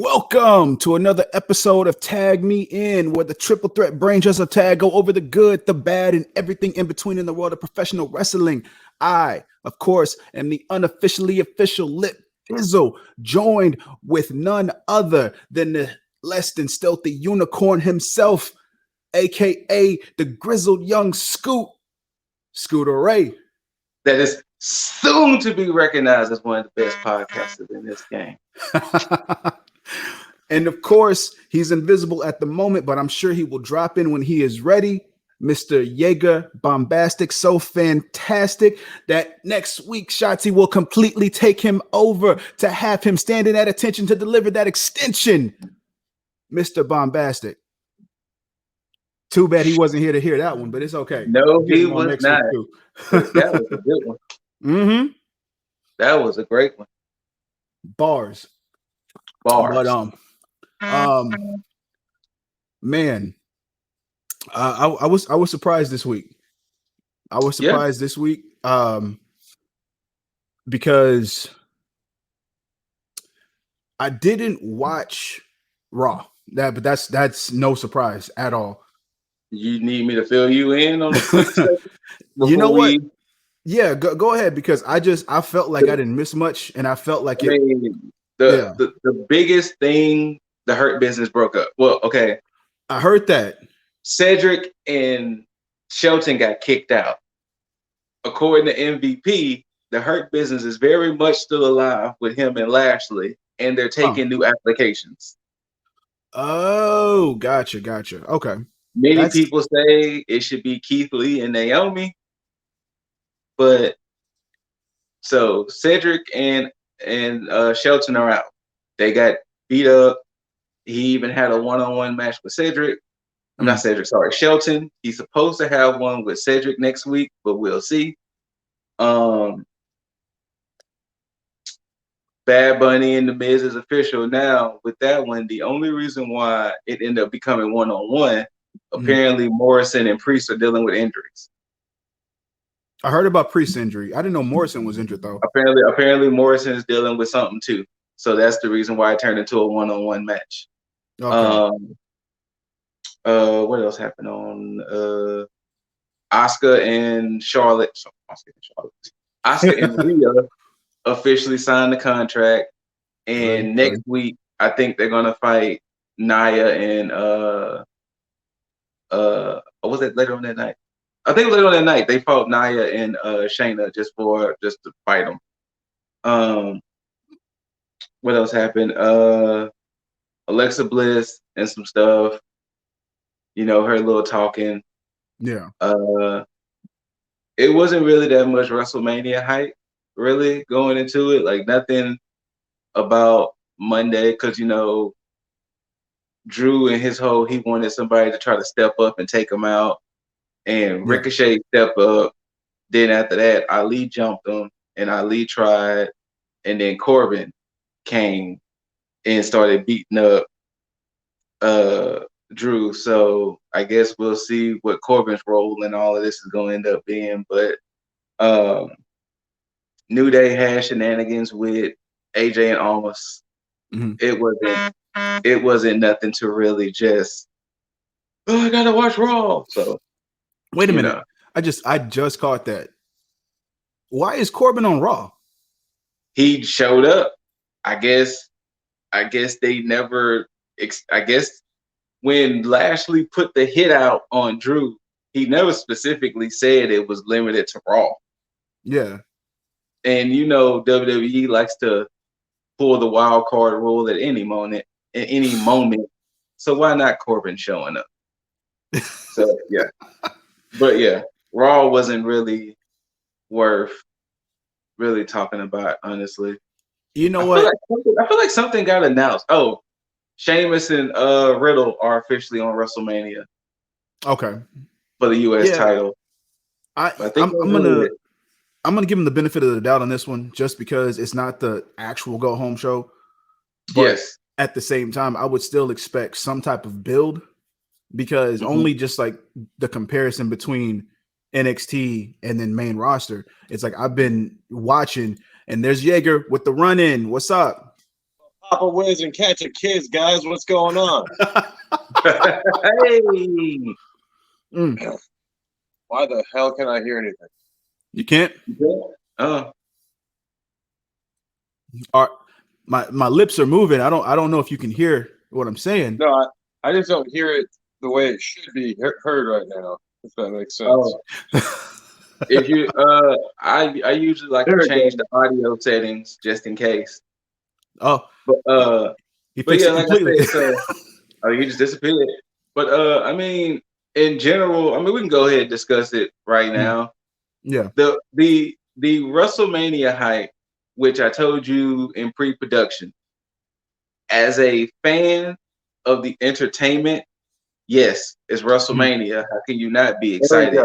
Welcome to another episode of Tag Me In, where the triple threat brain just of tag go over the good, the bad, and everything in between in the world of professional wrestling. I, of course, am the unofficially official Lip Fizzle, joined with none other than the less than stealthy unicorn himself, aka the grizzled young Scooter Ray. That is soon to be recognized as one of the best podcasters in this game. And of course, he's invisible at the moment, but I'm sure he will drop in when he is ready. Mr. Jaeger Bombastic, so fantastic that next week Shotzi will completely take him over to have him standing at attention to deliver that extension. Mr. Bombastic. Too bad he wasn't here to hear that one, but it's okay. No, he was not. That was a good one. Mm-hmm. That was a great one. Bars. But man, I was surprised this week. This week because I didn't watch Raw. But that's no surprise at all. You need me to fill you in on the quick you know what? Yeah, go ahead, because I felt like I didn't miss much, and I felt like the biggest thing, the Hurt Business broke up. Well, okay. I heard that. Cedric and Shelton got kicked out. According to MVP, the Hurt Business is very much still alive with him and Lashley, and they're taking new applications. Oh, gotcha. Okay. Many people say it should be Keith Lee and Naomi. But so Cedric and Shelton are out. They got beat up. He even had a one-on-one match with Cedric. Not Cedric, sorry, Shelton. He's supposed to have one with Cedric next week, but we'll see. Bad Bunny and The Miz is official now. With that one, the only reason why it ended up becoming one-on-one, apparently Morrison and Priest are dealing with injuries. I heard about Priest's injury. I didn't know Morrison was injured though. Apparently Morrison is dealing with something too. So that's the reason why it turned into a one-on-one match. Okay. What else happened on Asuka and Charlotte? Asuka and Rhea officially signed the contract, and next week I think they're gonna fight Nia and was it later on that night? I think later on that night they fought Nia and Shayna just to fight them. What else happened? Alexa Bliss and some stuff. You know, her little talking. Yeah. It wasn't really that much WrestleMania hype, really, going into it. Like nothing about Monday, because you know, Drew and his he wanted somebody to try to step up and take him out. And Ricochet stepped up. Then after that, Ali jumped him, and Ali tried. And then Corbin came and started beating up Drew. So I guess we'll see what Corbin's role in all of this is going to end up being. But New Day had shenanigans with AJ and Almas. It wasn't nothing to really just. I gotta watch Raw. So. Wait a minute. I just caught that. Why is Corbin on Raw? He showed up. I guess they never. I guess when Lashley put the hit out on Drew, he never specifically said it was limited to Raw. Yeah. And you know, WWE likes to pull the wild card rule at any moment. So why not Corbin showing up? So yeah. But yeah, Raw wasn't really worth really talking about, honestly. You know what? I feel like something got announced. Oh, Sheamus and Riddle are officially on WrestleMania. Okay. For the US title. I'm gonna give him the benefit of the doubt on this one, just because it's not the actual go home show. But at the same time, I would still expect some type of build. Because only just like the comparison between NXT and then main roster, it's like I've been watching, and there's Jaeger with the run in. What's up? Papa Wiz and catch a kiss, guys. What's going on? Hey, Why the hell can I hear anything? You can't. oh, My lips are moving. I don't know if you can hear what I'm saying. No, I just don't hear it the way it should be heard right now. If that makes sense. oh. If you, I usually like to change the audio settings just in case. Oh, But he but fixed yeah, it like completely. I said, so you just disappeared. But I mean, in general, I mean, we can go ahead and discuss it right now. Yeah. The WrestleMania hype, which I told you in pre-production, as a fan of the entertainment, yes, it's WrestleMania. How can you not be excited?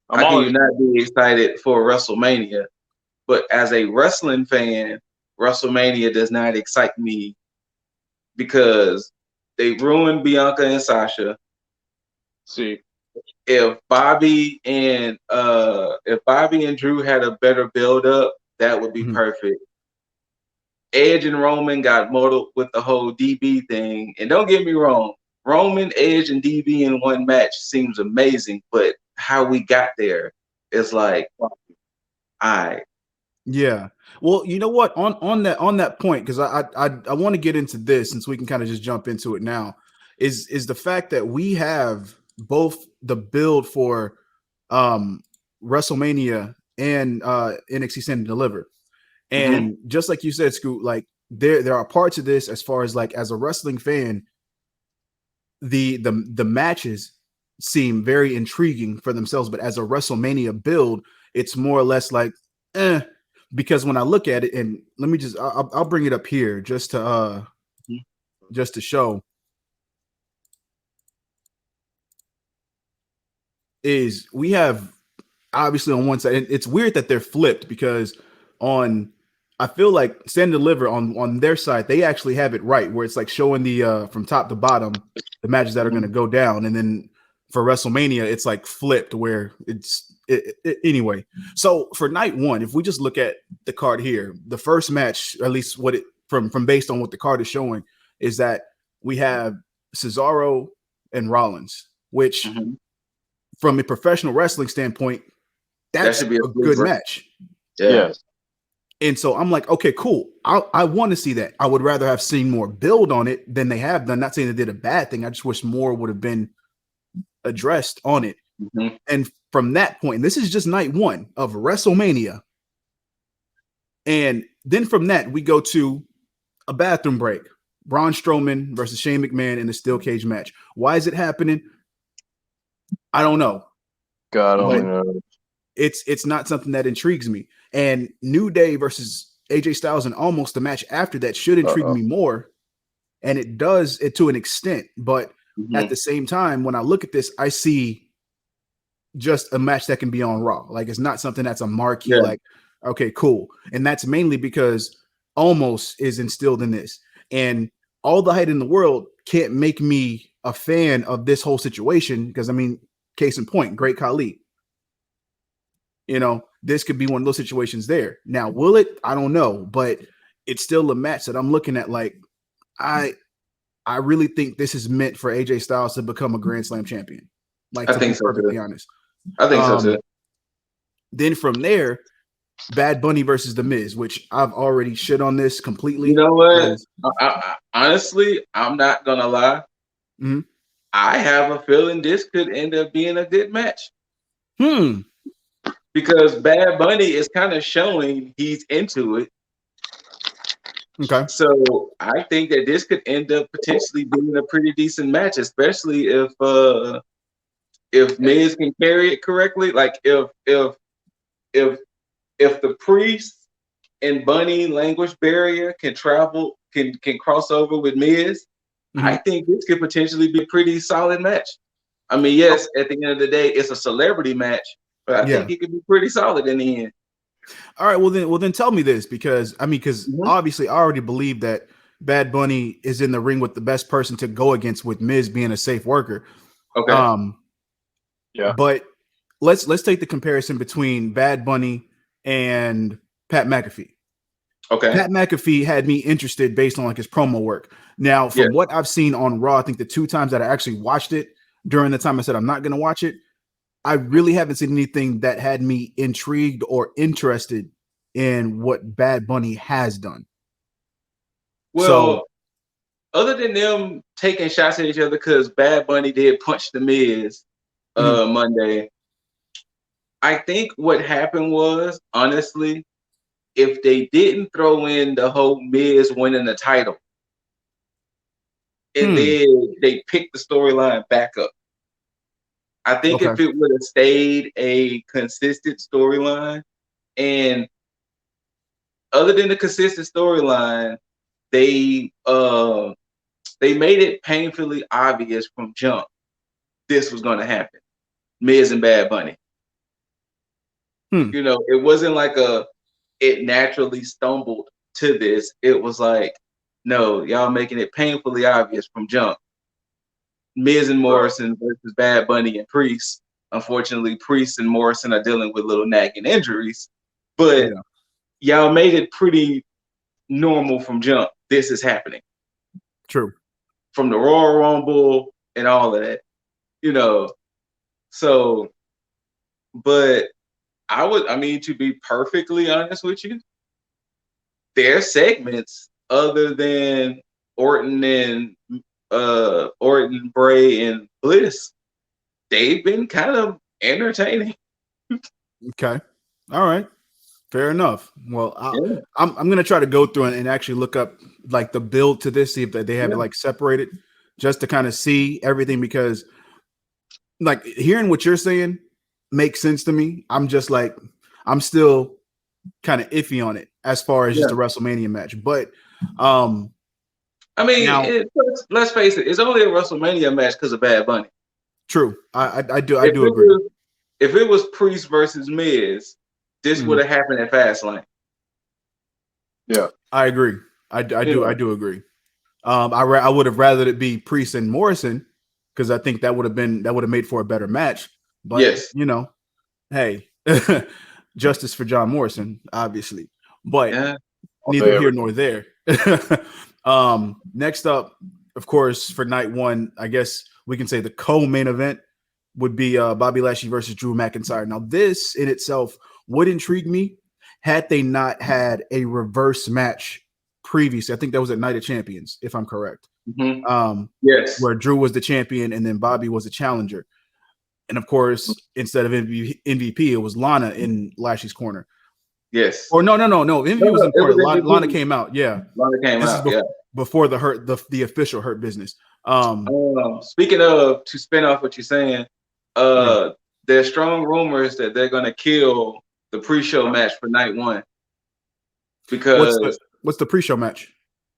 I'm How can you always not be excited for WrestleMania? But as a wrestling fan, WrestleMania does not excite me because they ruined Bianca and Sasha. see. If Bobby and Drew had a better build up, that would be perfect. Edge and Roman got muddled with the whole DB thing. And don't get me wrong, Roman, Edge, and DB in one match seems amazing, but how we got there is like, Yeah. Well, you know what? On that point, because I want to get into this since we can kind of just jump into it now, is the fact that we have both the build for WrestleMania and NXT Stand and Deliver. And just like you said, Scoot, like there are parts of this as far as like as a wrestling fan, the matches seem very intriguing for themselves, but as a WrestleMania build, it's more or less like because when I look at it, and let me just I'll bring it up here just to show is we have obviously on one side, and it's weird that they're flipped because on I feel like Stand and Deliver on their side, they actually have it right where it's like showing the from top to bottom the matches that are going to go down, and then for WrestleMania it's like flipped where it's anyway. So for night one, if we just look at the card here, the first match, or at least what it from based on what the card is showing, is that we have Cesaro and Rollins, which from a professional wrestling standpoint, that's should be a good match. Yeah. And so I'm like, okay, cool. I want to see that. I would rather have seen more build on it than they have done. Not saying they did a bad thing. I just wish more would have been addressed on it. And from that point, this is just night one of WrestleMania. And then from that, we go to a bathroom break. Braun Strowman versus Shane McMahon in a steel cage match. Why is it happening? I don't know. God only knows. It's not something that intrigues me. And New Day versus AJ Styles and almost the match after that should intrigue me more. And it does it to an extent. But at the same time, when I look at this, I see just a match that can be on Raw. Like it's not something that's a marquee, like, okay, cool. And that's mainly because almost is instilled in this. And all the hype in the world can't make me a fan of this whole situation. Because I mean, case in point, Great Khali. You know, this could be one of those situations there. Now, will it? I don't know, but it's still a match that I'm looking at. Like, I really think this is meant for AJ Styles to become a Grand Slam champion. Like, to be perfectly honest. I think so too. Then from there, Bad Bunny versus The Miz, which I've already shit on this completely. You know what? Honestly, I'm not gonna lie. I have a feeling this could end up being a good match. Because Bad Bunny is kind of showing he's into it. Okay. So I think that this could end up potentially being a pretty decent match, especially if Miz can carry it correctly. Like if the Priest and Bunny language barrier can cross over with Miz, I think this could potentially be a pretty solid match. I mean, yes, at the end of the day, it's a celebrity match, but I think it could be pretty solid in the end. All right, well then tell me this, because obviously I already believe that Bad Bunny is in the ring with the best person to go against, with Miz being a safe worker. Okay. But let's take the comparison between Bad Bunny and Pat McAfee. Okay. Pat McAfee had me interested based on like his promo work. Now, Yeah. from what I've seen on Raw, I think the 2 times that I actually watched it during the time I said I'm not going to watch it, I really haven't seen anything that had me intrigued or interested in what Bad Bunny has done. So, Well, other than them taking shots at each other, because Bad Bunny did punch the Miz Monday. I think what happened was, honestly, if they didn't throw in the whole Miz winning the title, and then they picked the storyline back up. I think okay. if it would have stayed a consistent storyline, and other than the consistent storyline, they made it painfully obvious from jump this was going to happen. Miz and Bad Bunny. You know, it wasn't like it naturally stumbled to this. It was like, no, y'all making it painfully obvious from jump. Miz and Morrison versus Bad Bunny and Priest. Unfortunately, Priest and Morrison are dealing with little nagging injuries, but y'all made it pretty normal from jump. This is happening. True. From the Royal Rumble and all of that, you know. So, but I mean, to be perfectly honest with you, their segments other than Orton and Orton, Bray, and Bliss, they've been kind of entertaining. Okay. All right. Fair enough. Well, I'm gonna try to go through and actually look up like the build to this, see if they have it like separated, just to kind of see everything, because like hearing what you're saying makes sense to me. I'm just like I'm still kind of iffy on it as far as just a WrestleMania match, but I mean, now, let's face it, it's only a WrestleMania match because of Bad Bunny. True. I do agree. If it was Priest versus Miz, this would have happened at Fastlane. Yeah, I agree. I do agree. I would have rather it be Priest and Morrison, because I think that would have made for a better match. But you know, hey, justice for John Morrison, obviously. But neither here nor there. Next up, of course, for night one, I guess we can say the co-main event would be Bobby Lashley versus Drew McIntyre. Now, this in itself would intrigue me had they not had a reverse match previously. I think that was at Night of Champions, if I'm correct. Yes. Where Drew was the champion and then Bobby was the challenger. And of course, instead of MVP, it was Lana in Lashley's corner. Yes. Or no. MVP was in corner. Lana came out. Yeah. Lana came out. Before the official Hurt Business. Speaking of, to spin off what you're saying, there's strong rumors that they're gonna kill the pre-show match for night one. Because what's the pre-show match?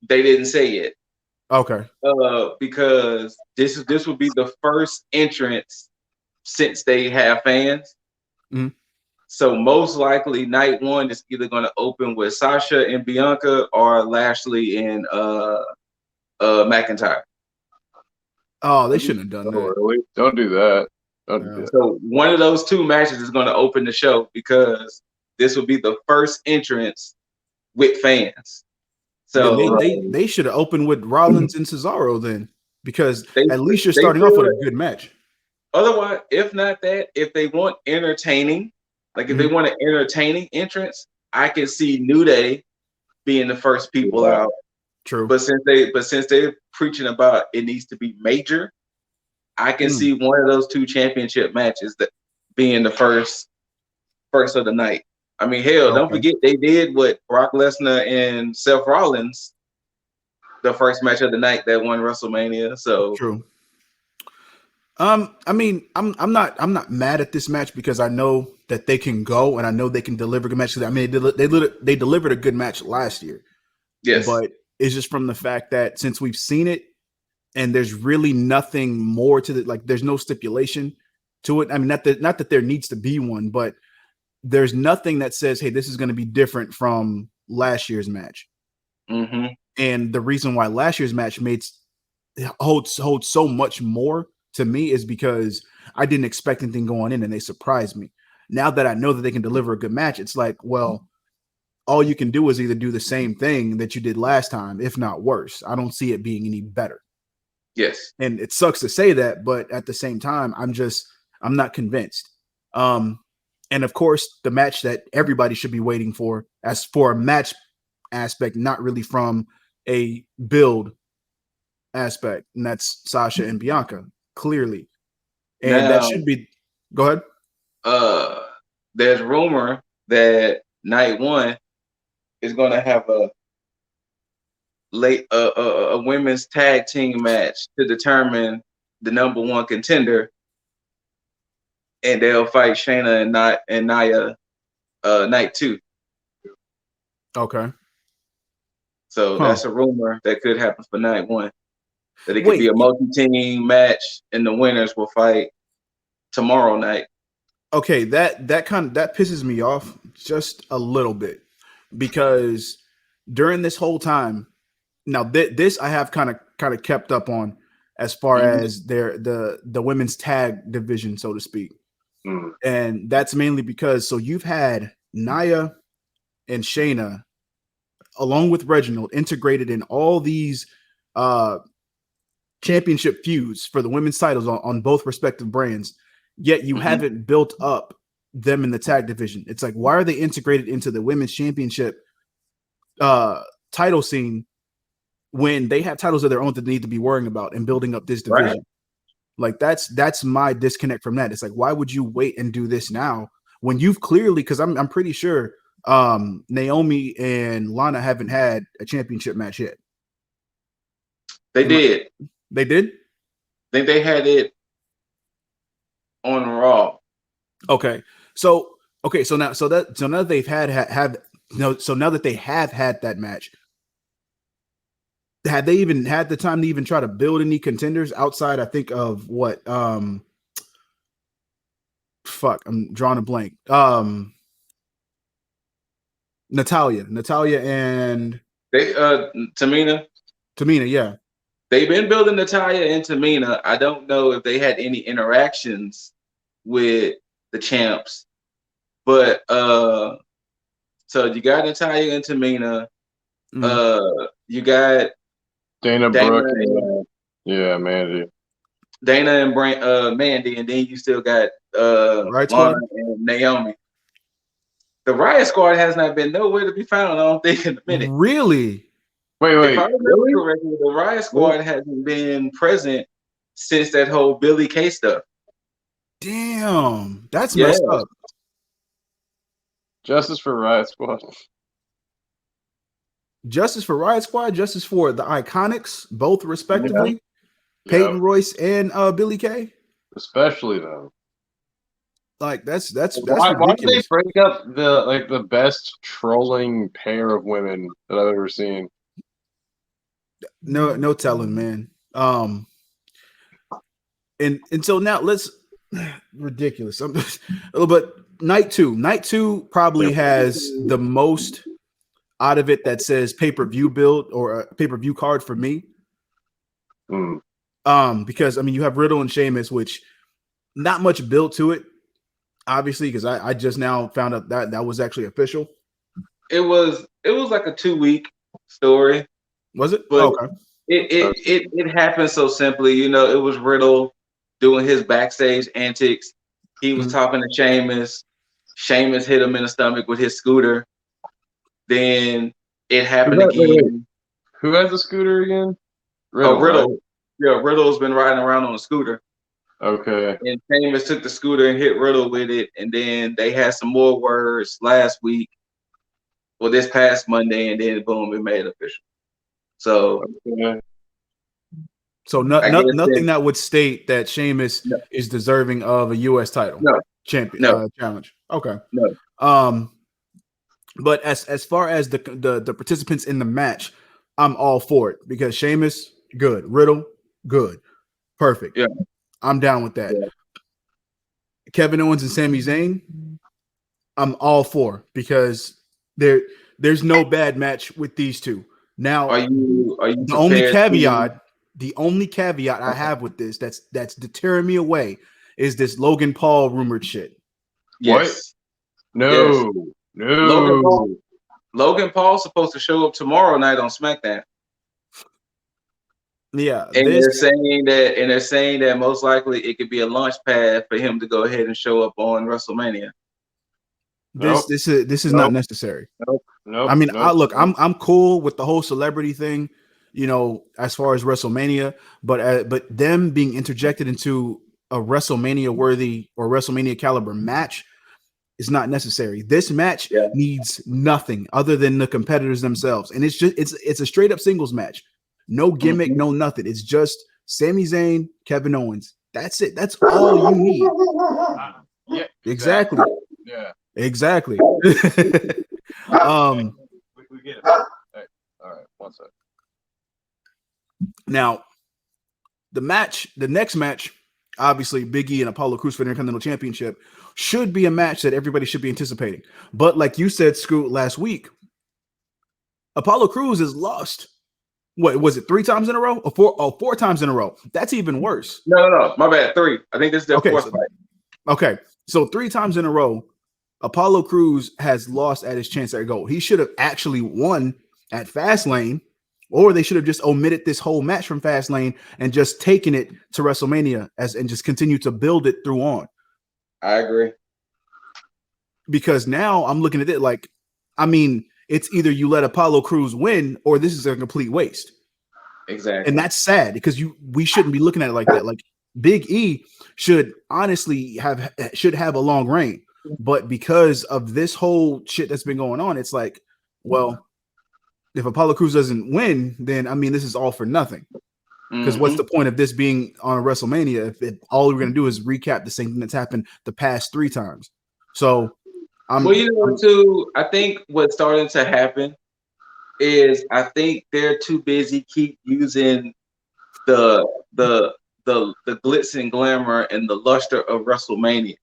They didn't say it. Okay. Because this would be the first entrance since they have fans. So most likely night one is either going to open with Sasha and Bianca or Lashley and McIntyre. Oh, they shouldn't have done that. Really? Don't do that. Don't do that. So one of those two matches is going to open the show, because this will be the first entrance with fans. So they should have opened with Rollins and Cesaro then, because at least you're starting off with a good match. Otherwise, if not that, if they want entertaining, like if they want an entertaining entrance, I can see New Day being the first people out. True. But since they're preaching about it needs to be major, I can see one of those two championship matches that being the first of the night. I mean, hell, don't forget they did what Brock Lesnar and Seth Rollins, the first match of the night that won WrestleMania. So true. I mean, I'm not mad at this match, because I know that they can go and I know they can deliver good matches. I mean, they delivered a good match last year. Yes, but it's just from the fact that since we've seen it and there's really nothing more to it, like there's no stipulation to it. I mean, not that there needs to be one, but there's nothing that says, hey, this is going to be different from last year's match. And the reason why last year's match holds so much more to me is because I didn't expect anything going in and they surprised me. Now that I know that they can deliver a good match, it's like, well, all you can do is either do the same thing that you did last time, if not worse. I don't see it being any better. Yes. And it sucks to say that, but at the same time, I'm not convinced. And of course, the match that everybody should be waiting for, as for a match aspect, not really from a build aspect, and that's Sasha and Bianca, clearly. And that Now, should be, go ahead. There's rumor that night one is going to have a women's tag team match to determine the number one contender, and they'll fight Shayna and Nia night two. Okay. So that's a rumor that could happen for night one. That it could be a multi-team match, and the winners will fight tomorrow night. Okay, that pisses me off just a little bit, because during this whole time, now this I have kind of kept up on, as far as the women's tag division, so to speak. And that's mainly because, so you've had Nia and Shayna along with Reginald integrated in all these championship feuds for the women's titles on both respective brands, yet you haven't built up them in the tag division. It's like, why are they integrated into the women's championship title scene when they have titles of their own that they need to be worrying about and building up this division? Right. Like that's my disconnect from that. It's like, why would you wait and do this now when you've clearly, because I'm pretty sure Naomi and Lana haven't had a championship match yet. They did. They did? I think they had it on Raw. Okay. So now that they've now that they have had that match, had they even had the time to even try to build any contenders outside, I think, of what I'm drawing a blank. Natalia and they Tamina, yeah. They've been building Natalia and Tamina. I don't know if they had any interactions with the champs, but so you got Natalia and Tamina. You got Dana Brooke and Mandy. Dana and Mandy, and then you still got Lana and Naomi. The Riot Squad has not been nowhere to be found, I don't think, in a minute. Really? Wait. If I remember correctly, the Riot Squad hasn't been present since that whole Billy Kay stuff. Damn, that's messed up. Justice for Riot Squad. Justice for Riot Squad, justice for the Iconics, both respectively. Yeah. Peyton Royce and Billy Kay. Especially them. Like that's why ridiculous. Did they break up the best trolling pair of women that I've ever seen? No telling, man. And so now let's ridiculous. But night two probably has the most out of it that says pay-per-view build or a pay-per-view card for me. Because I mean you have Riddle and Sheamus, which not much built to it, obviously, because I just now found out that was actually official. It was like a 2-week story. Was it? But okay. It happened so simply. You know, it was Riddle doing his backstage antics. He was talking to Sheamus. Sheamus hit him in the stomach with his scooter. Then it happened again. Wait. Who has a scooter again? Riddle. Right? Yeah, Riddle's been riding around on a scooter. Okay. And Sheamus took the scooter and hit Riddle with it. And then they had some more words last week. Well, this past Monday, and then boom, it made it official. So, nothing that would state that Sheamus is deserving of a U.S. title challenge. Okay. No. But as far as the participants in the match, I'm all for it because Sheamus, good. Riddle, good. Perfect. Yeah. I'm down with that. Yeah. Kevin Owens and Sami Zayn, I'm all for because there's no bad match with these two. Now, are you the only caveat I have with this that's deterring me away is this Logan Paul rumored shit. Yes. What? No. Yes. Logan Paul's supposed to show up tomorrow night on SmackDown. Yeah, And they're saying that most likely it could be a launch pad for him to go ahead and show up on WrestleMania. This is not necessary. Nope. I mean, I'm cool with the whole celebrity thing, as far as WrestleMania, but them being interjected into a WrestleMania worthy or WrestleMania caliber match is not necessary. This match needs nothing other than the competitors themselves, and it's a straight up singles match, no gimmick, no nothing. It's just Sami Zayn, Kevin Owens. That's it. That's all you need. Yeah, exactly. Yeah, exactly. We get it. All right, one sec. Now, the next match, obviously, Big E and Apollo Crews for the Intercontinental Championship should be a match that everybody should be anticipating. But like you said, Scoot, last week, Apollo Crews has lost. What was it? 3 times in a row, or 4 times in a row? That's even worse. No, my bad. 3. I think this is their fourth fight. Okay, so 3 times in a row, Apollo Crews has lost at his chance at gold. He should have actually won at Fastlane, or they should have just omitted this whole match from Fastlane and just taken it to WrestleMania and just continue to build it through on. I agree. Because now I'm looking at it like, I mean, it's either you let Apollo Crews win or this is a complete waste. Exactly. And that's sad because we shouldn't be looking at it like that. Like Big E should honestly have a long reign. But because of this whole shit that's been going on, it's like, well, if Apollo Crews doesn't win, then I mean, this is all for nothing. Because what's the point of this being on WrestleMania if all we're going to do is recap the same thing that's happened the past 3 times? So, too, I think what's starting to happen is I think they're too busy keep using the glitz and glamour and the luster of WrestleMania.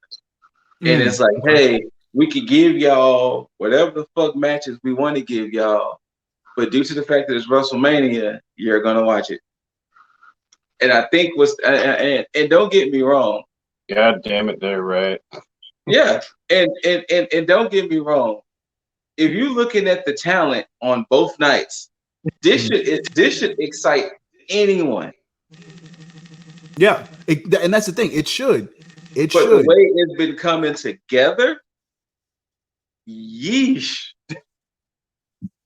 And it's like, hey, we could give y'all whatever the fuck matches we want to give y'all, but due to the fact that it's WrestleMania, you're gonna watch it. And I think and don't get me wrong. God damn it, they're right. Yeah, and don't get me wrong. If you're looking at the talent on both nights, this should excite anyone. Yeah, and that's the thing. It should. But the way it's been coming together, yeesh.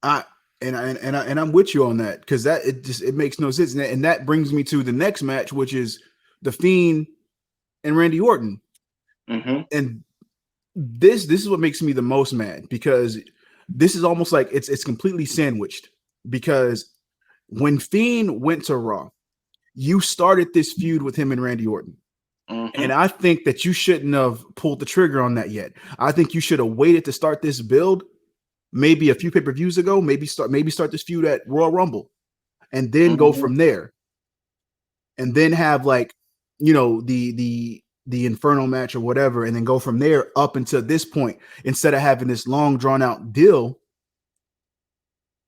And I'm with you on that because it makes no sense, and that brings me to the next match, which is The Fiend and Randy Orton. And this is what makes me the most mad because this is almost like it's completely sandwiched because when Fiend went to Raw, you started this feud with him and Randy Orton. And I think that you shouldn't have pulled the trigger on that yet. I think you should have waited to start this build maybe a few pay-per-views ago, maybe start this feud at Royal Rumble and then go from there. And then have like, the Inferno match or whatever, and then go from there up until this point instead of having this long drawn out deal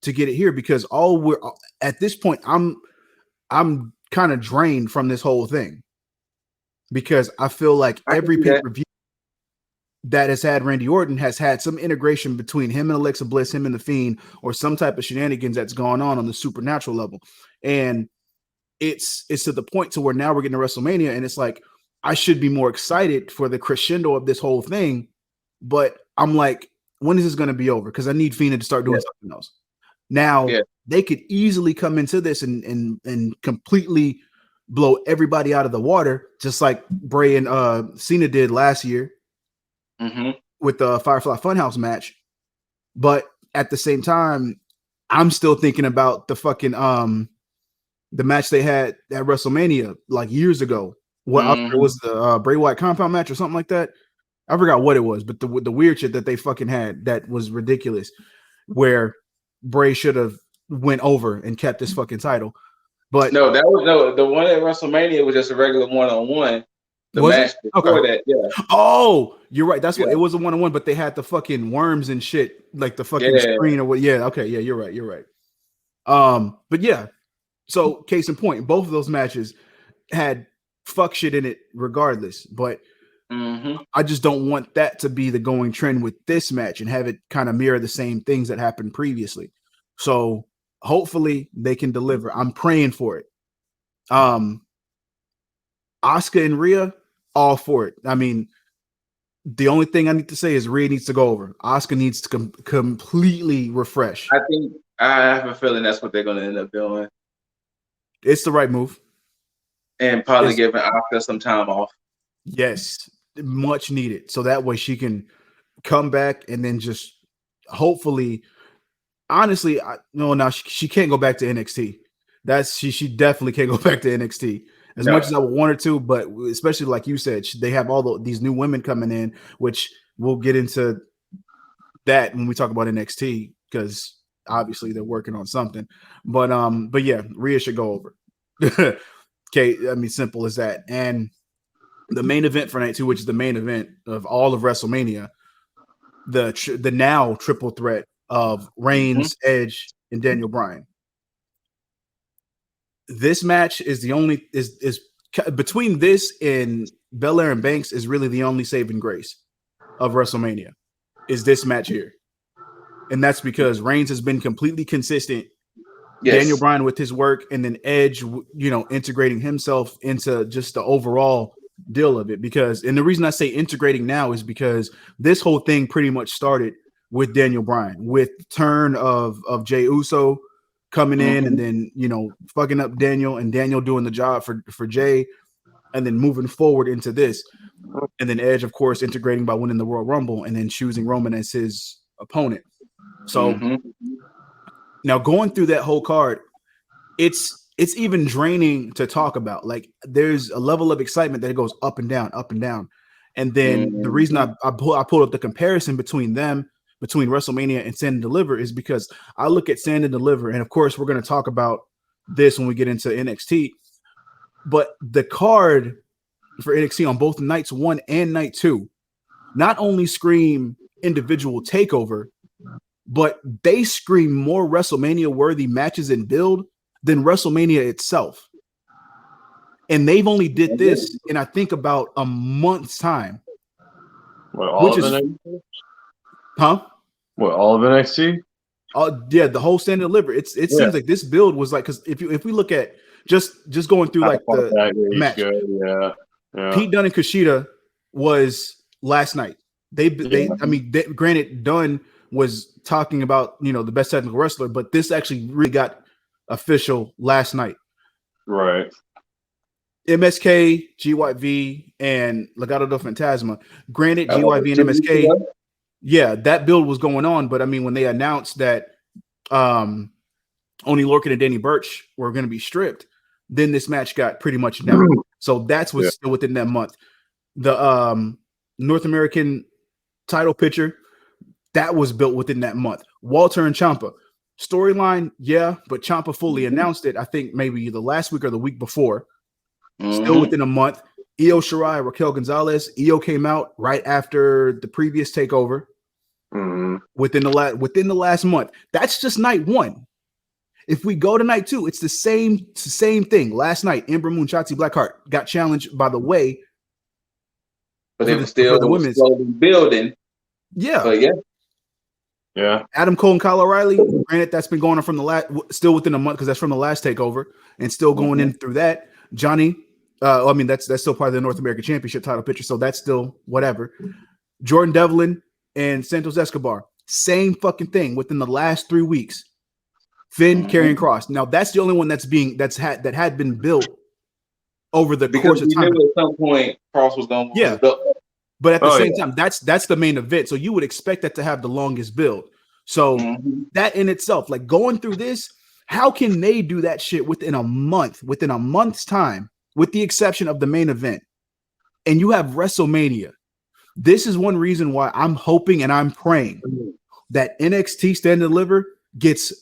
to get it here because at this point, I'm kind of drained from this whole thing. Because I feel like every pay-per-view that has had Randy Orton has had some integration between him and Alexa Bliss, him and The Fiend, or some type of shenanigans that's gone on the supernatural level. And it's to the point to where now we're getting to WrestleMania, and it's like, I should be more excited for the crescendo of this whole thing. But I'm like, when is this going to be over? Because I need Fiend to start doing something else. Now, they could easily come into this and completely blow everybody out of the water, just like Bray and Cena did last year with the Firefly Funhouse match. But at the same time, I'm still thinking about the fucking the match they had at WrestleMania like years ago. What it was the Bray Wyatt compound match or something like that. I forgot what it was, but the weird shit that they fucking had that was ridiculous, where Bray should have went over and kept his fucking title. But the one at WrestleMania was just a regular one-on-one. The match before that, Oh, you're right. That's what it was, a one-on-one, but they had the fucking worms and shit, like the fucking screen or what. Yeah, okay, yeah, you're right. But yeah, so case in point, both of those matches had fuck shit in it regardless. But I just don't want that to be the going trend with this match and have it kind of mirror the same things that happened previously. So hopefully they can deliver. I'm praying for it. Asuka and Rhea, all for it. I mean, the only thing I need to say is Rhea needs to go over. Asuka needs to completely refresh. I think I have a feeling that's what they're going to end up doing. It's the right move. And probably giving Asuka some time off. Yes, much needed. So that way she can come back and then just hopefully, honestly, she can't go back to NXT. She definitely can't go back to NXT as much as I would want her to, but especially like you said, they have all these new women coming in, which we'll get into that when we talk about NXT because obviously they're working on something. But yeah, Rhea should go over. Okay, I mean, simple as that. And the main event for night 2, which is the main event of all of WrestleMania, the now triple threat of Reigns, Edge, and Daniel Bryan. This match is the only is between this and Belair and Banks is really the only saving grace of WrestleMania is this match here. And that's because Reigns has been completely consistent. Yes. Daniel Bryan with his work, and then Edge, integrating himself into just the overall deal of it. And the reason I say integrating now is because this whole thing pretty much started with Daniel Bryan, with the turn of Jey Uso coming in and then, fucking up Daniel and Daniel doing the job for Jey, and then moving forward into this. And then Edge, of course, integrating by winning the Royal Rumble and then choosing Roman as his opponent. So now going through that whole card, it's even draining to talk about. Like there's a level of excitement that it goes up and down, up and down. And then the reason I pulled up the comparison between WrestleMania and Stand and Deliver is because I look at Stand and Deliver, and of course we're going to talk about this when we get into NXT. But the card for NXT on both nights 1 and night 2 not only scream individual takeover, but they scream more WrestleMania worthy matches and build than WrestleMania itself. And they've only did this in I think about a month's time. What, all of NXT? Huh? What, all of NXT? Yeah, the whole Stand and Deliver. It seems like this build was like, because if we look at just going through like the match, yeah. Pete Dunne and Kushida was last night. Granted, Dunne was talking about the best technical wrestler, but this actually really got official last night. Right. MSK, GYV, and Legado del Fantasma. Granted, GYV and MSK, yeah, that build was going on, but I mean, when they announced that Oney Lorcan and Danny Burch were going to be stripped, then this match got pretty much down. So that's what's still within that month. The North American title picture, that was built within that month. Walter and Ciampa. Storyline, yeah, but Ciampa fully announced it, I think maybe the last week or the week before. Still within a month. Io Shirai, Raquel Gonzalez. Io came out right after the previous takeover. Within the last month. That's just night 1. If we go to night 2, it's the same thing. Last night, Ember Moon, Shotzi Blackheart got challenged by the way. But it was still slowly building. Yeah. But yeah. Adam Cole and Kyle O'Reilly, granted, that's been going on from still within a month because that's from the last takeover and still going in through that. Johnny, that's still part of the North American Championship title picture, so that's still whatever. Jordan Devlin and Santos Escobar, same fucking thing within the last 3 weeks. Finn, Karrion Kross. Now that's the only one that had been built over the course of time. At some point, Kross was going to build. But at the same time, that's the main event. So you would expect that to have the longest build. So that in itself, like going through this, how can they do that shit within a month's time, with the exception of the main event? And you have WrestleMania. This is one reason why I'm hoping and I'm praying that NXT Stand and Deliver gets,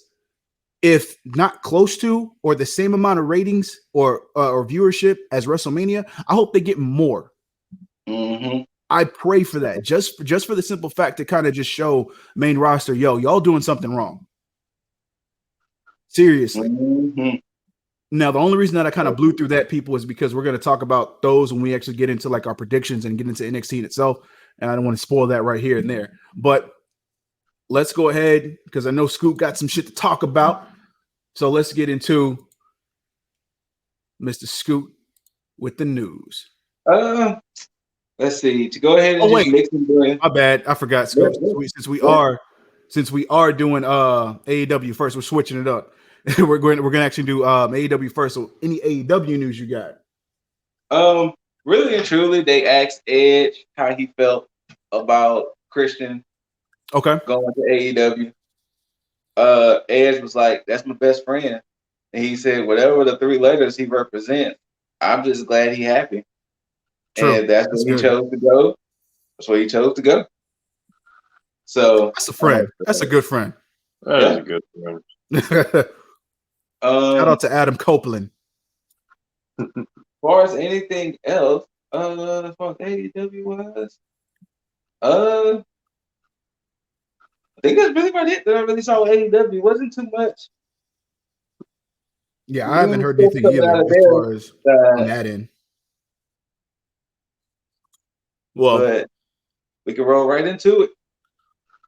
if not close to or the same amount of ratings or viewership as WrestleMania. I hope they get more. I pray for that, just for the simple fact to kind of just show main roster, y'all doing something wrong. Seriously. Now, the only reason that I kind of blew through that, people, is because we're going to talk about those when we actually get into like our predictions and get into NXT in itself. And I don't want to spoil that right here and there. But let's go ahead, because I know Scoop got some shit to talk about. So let's get into Mr. Scoop with the news. Let's see. To go ahead and just mix them in. My bad. I forgot, Scoop. Since we are doing AEW first, we're switching it up. we're going to actually do AEW first. So any AEW news you got? Really and truly, they asked Edge how he felt about Christian going to AEW. Edge was like, "That's my best friend," and he said, "Whatever the 3 letters he represents, I'm just glad he's happy." True. And that's where he chose to go. That's where he chose to go. So that's a friend. That's a good friend. That is a good friend. Shout out to Adam Copeland. As far as anything else, as far as AEW was, I think that's really about it that I really saw with AEW. Wasn't too much. Yeah, I haven't heard anything either as far as on that end. Well, but we can roll right into it.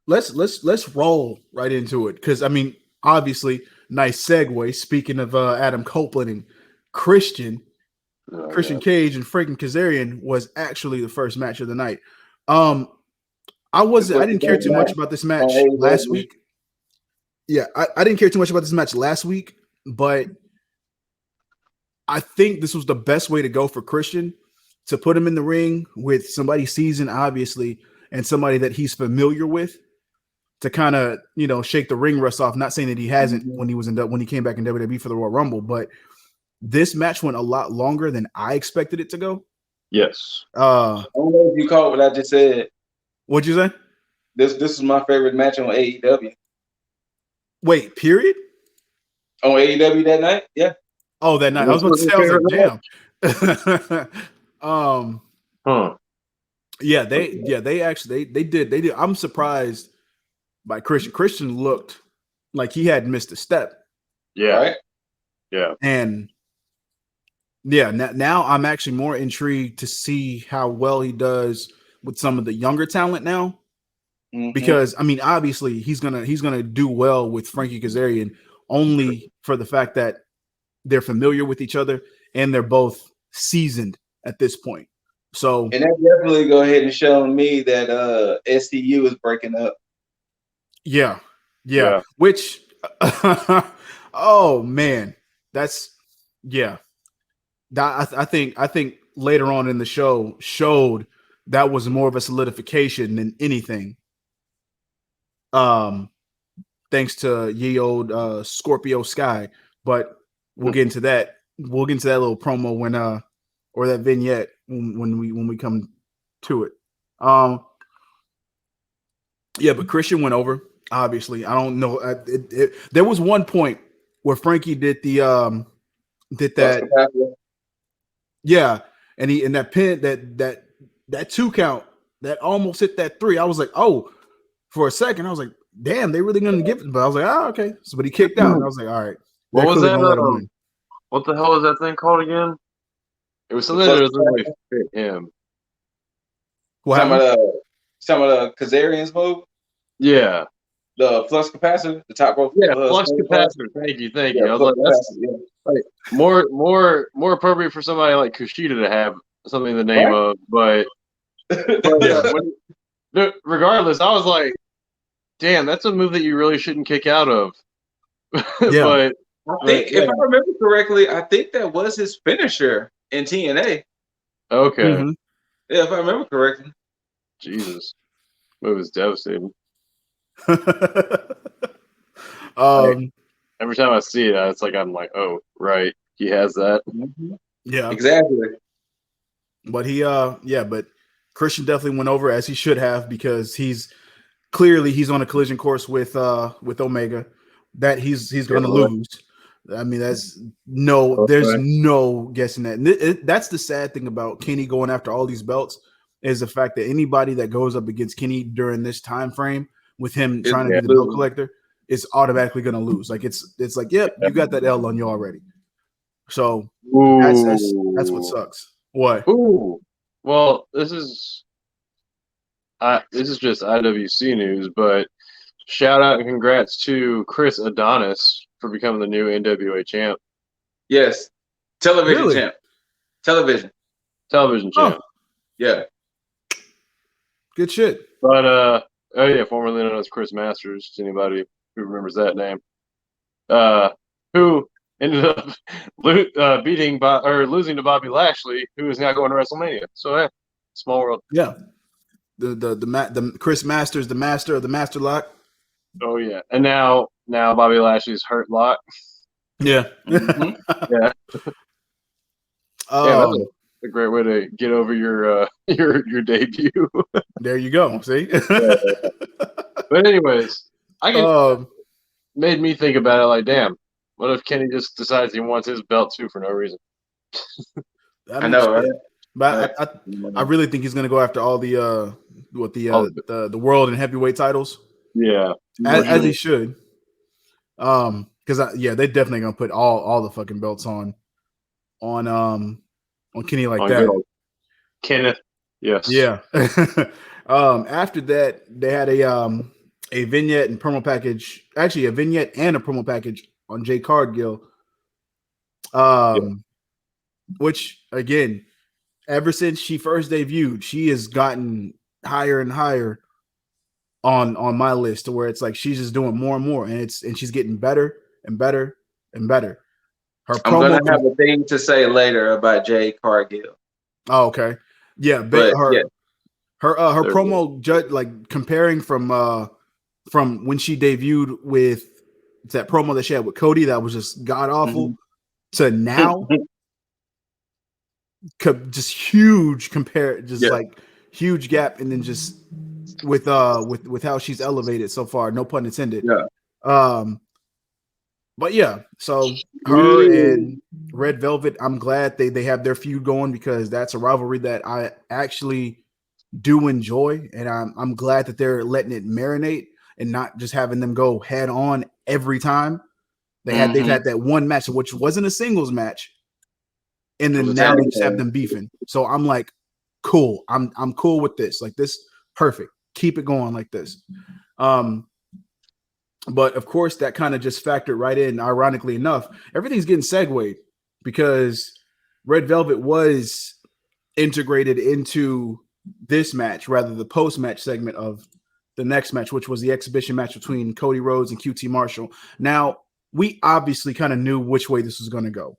Let's roll right into it, because I mean, obviously, nice segue. Speaking of Adam Copeland and Christian Cage and freaking Kazarian was actually the first match of the night. I didn't care too much about this match last week. Yeah, I didn't care too much about this match last week, but I think this was the best way to go for Christian, to put him in the ring with somebody seasoned, obviously, and somebody that he's familiar with, to kind of, shake the ring rust off. Not saying that he hasn't when he came back in WWE for the Royal Rumble, but this match went a lot longer than I expected it to go. Yes. I don't know if you caught what I just said. What'd you say? This is my favorite match on AEW. Wait, period? On AEW that night? Yeah. Oh, that night. I was about to say, I was like, damn. Yeah, they actually did. I'm surprised by Christian. Christian looked like he had missed a step. Yeah. Right? Yeah. And yeah, now I'm actually more intrigued to see how well he does with some of the younger talent now. Because I mean, obviously he's gonna do well with Frankie Kazarian, only for the fact that they're familiar with each other and they're both seasoned at this point. So, and that definitely go ahead and show me that SCU is breaking up. Yeah. Which, oh man, that's I think later on in the show showed that was more of a solidification than anything. Thanks to ye old Scorpio Sky, but we'll get into that. We'll get into that little promo when or that vignette when we come to it. Yeah, but Christian went over. Obviously, I don't know. There was one point where Frankie did that. Yeah, and that pin that 2 count that almost hit that 3. I was like, oh, for a second, I was like, damn, they really gonna give it. But I was like, oh, okay. So, but he kicked out, and I was like, all right. What was that? What the hell is that thing called again? It was something that doesn't really fit him. Some of the Kazarian's move. Yeah. The flux capacitor, the top rope. Yeah, flux capacitor. Thank you. Yeah, I was like, that's like more appropriate for somebody like Kushida to have something in the name of, but regardless, I was like, damn, that's a move that you really shouldn't kick out of. Yeah. But I think, if I remember correctly, I think that was his finisher in TNA. Okay. Mm-hmm. Yeah, if I remember correctly. Jesus. Move is devastating. Every time I see it, it's like I'm like, oh, right. He has that. Yeah. Exactly. But but Christian definitely went over, as he should have, because he's on a collision course with Omega that he's going to lose. I mean, there's no guessing that. And that's the sad thing about Kenny going after all these belts, is the fact that anybody that goes up against Kenny during this time frame with him trying to be the belt collector is automatically going to lose. Like it's like, yep, you got that L on you already. So that's what sucks. What? Ooh. Well, this is just IWC news, but shout out and congrats to Chris Adonis for becoming the new NWA champ. Yes. Television Really? champ. Television Oh, champ. Yeah. good shit. But oh yeah, formerly known as Chris Masters. To anybody who remembers that name, who ended up losing to Bobby Lashley, who is now going to WrestleMania. So small world. Yeah. The Chris Masters, the master of the master lock. Oh yeah, and now Bobby Lashley's hurt lock. Yeah. Mm-hmm. Yeah. Yeah, that's a great way to get over your debut. There you go. See. But anyways, made me think about it. Like, damn, what if Kenny just decides he wants his belt too for no reason? I know, right? But I really think he's gonna go after all the world and heavyweight titles. Yeah, as he should. Because they're definitely gonna put all the fucking belts on Kenny like that. Kenneth, yes, yeah. After that, they had a vignette and promo package. Actually, a vignette and a promo package on Jay Cargill. Which again, ever since she first debuted, she has gotten higher and higher on my list to where it's like she's just doing more and more, and she's getting better and better and better. I'm gonna have a thing to say later about Jay Cargill. Oh, okay. Yeah, but her promo like comparing from when she debuted with that promo that she had with Cody that was just god awful to now, just huge like huge gap, and then just with how she's elevated so far, no pun intended. Yeah. But yeah, so her and Red Velvet, I'm glad they have their feud going because that's a rivalry that I actually do enjoy, and I'm glad that they're letting it marinate and not just having them go head on every time. They've had that one match which wasn't a singles match, and then now they just have them beefing. So I'm like, cool. I'm cool with this. Like this, perfect. Keep it going like this. But of course, that kind of just factored right in. Ironically enough, everything's getting segued because Red Velvet was integrated into this match, rather the post-match segment of the next match, which was the exhibition match between Cody Rhodes and QT Marshall. Now, we obviously kind of knew which way this was going to go.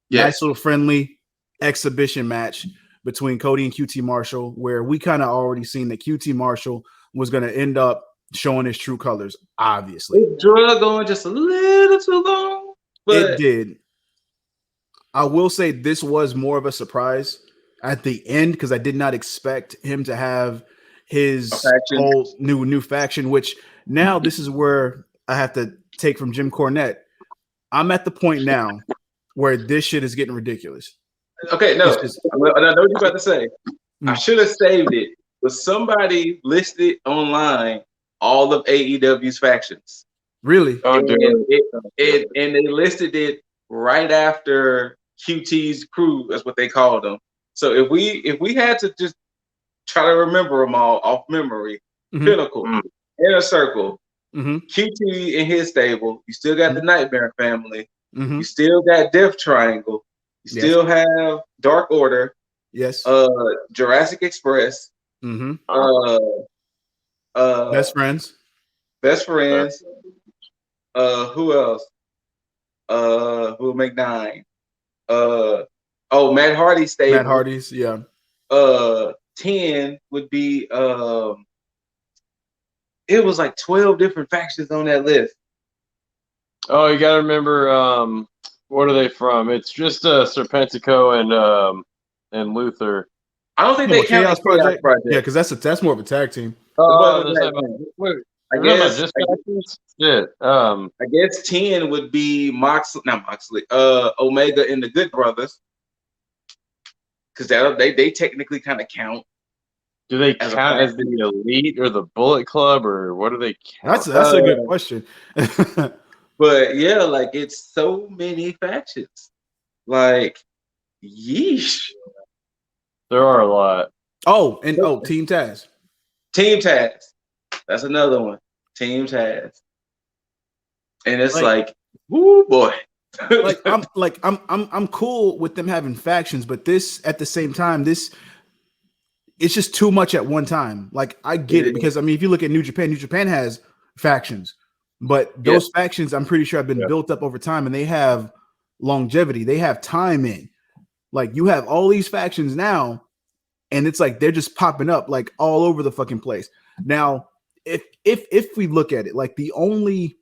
Yes. Nice little friendly exhibition match between Cody and QT Marshall, where we kind of already seen that QT Marshall was going to end up showing his true colors, obviously. It drug on just a little too long, but it did. I will say this was more of a surprise at the end because I did not expect him to have his whole new faction, which now this is where I have to take from Jim Cornette. I'm at the point now where this shit is getting ridiculous. Okay, no, I know what you're about to say. I should have saved it, but somebody listed online all of AEW's factions. Really? And they listed it right after QT's crew. That's what they called them. So if we had to just try to remember them all off memory, Pinnacle, Inner Circle, QT and his stable. You still got the Nightmare Family. You still got Death Triangle. You still have Dark Order. Yes. Jurassic Express. Best Friends. Who else? Who will make 9? Matt Hardy's stable. Matt Hardy's, yeah. 10 would be it was like 12 different factions on that list. Oh, you gotta remember what are they from? It's just Serpentico and Luther. I don't think they count Chaos Project. Yeah, because that's more of a tag team. I guess 10 would be Moxley, Omega and the Good Brothers, because they technically kind of count. Do they count as the Elite or the Bullet Club, or what do they count? That's a good question. But yeah, like it's so many factions. Like, yeesh. There are a lot. Oh, and Team Taz. Team Taz. That's another one. Team Taz. And it's like woo boy. I'm cool with them having factions, but this at the same time, it's just too much at one time. Like I get it because I mean, if you look at New Japan has factions, but those factions I'm pretty sure have been built up over time and they have longevity. They have time in. Like you have all these factions now, and it's like they're just popping up like all over the fucking place. Now, if we look at it, like the only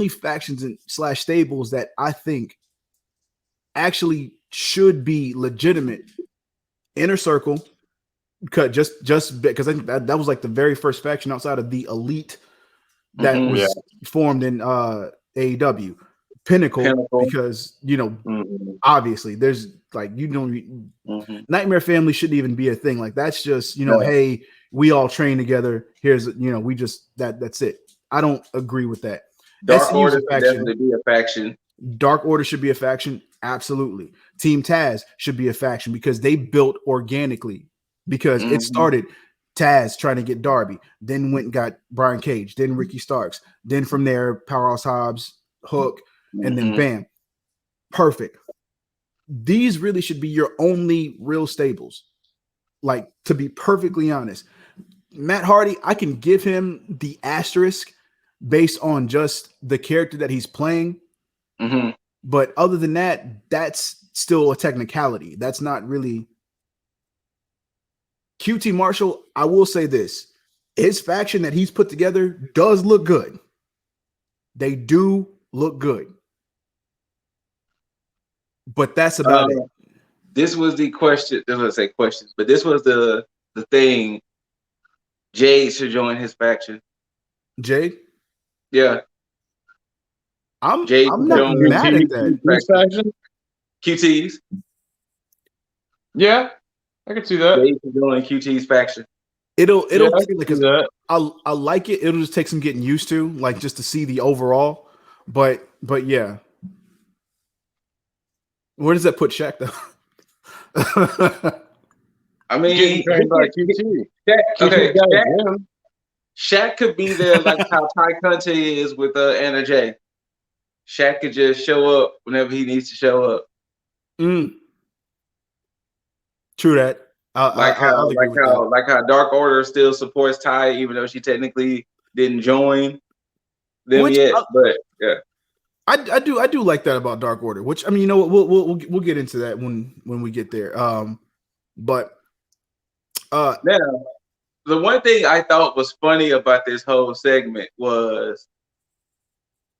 factions and / stables that I think actually should be legitimate, Inner Circle, just because I think that was like the very first faction outside of the Elite that was formed in AEW. Pinnacle, because obviously there's like Nightmare Family shouldn't even be a thing. Like that's just hey, we all train together. Here's we just that's it. I don't agree with that. Dark Order should definitely be a faction. Dark Order should be a faction. Absolutely. Team Taz should be a faction because they built organically. Because it started Taz trying to get Darby, then went and got Brian Cage, then Ricky Starks, then from there Powerhouse Hobbs, Hook, and then bam, perfect. These really should be your only real stables. Like, to be perfectly honest, Matt Hardy, I can give him the asterisk based on just the character that he's playing. But other than that, that's still a technicality. That's not really. QT Marshall, I will say this. His faction that he's put together does look good. They do look good. But that's about it. This was the question. Let's say questions, but this was the thing. Jade should join his faction. Jade? Yeah. I'm not mad at that. QT's. Yeah, I can see that. Jade should join QT's faction. It'll because I like it. It'll just take some getting used to, like just to see the overall. But yeah. Where does that put Shaq though? I mean, Shaq could be there like how Ty Conte is with Anna Jay. Shaq could just show up whenever he needs to show up. True that. Like how Dark Order still supports Ty, even though she technically didn't join them yet. But yeah. I do like that about Dark Order, which I mean, we'll get into that when we get there. But now the one thing I thought was funny about this whole segment was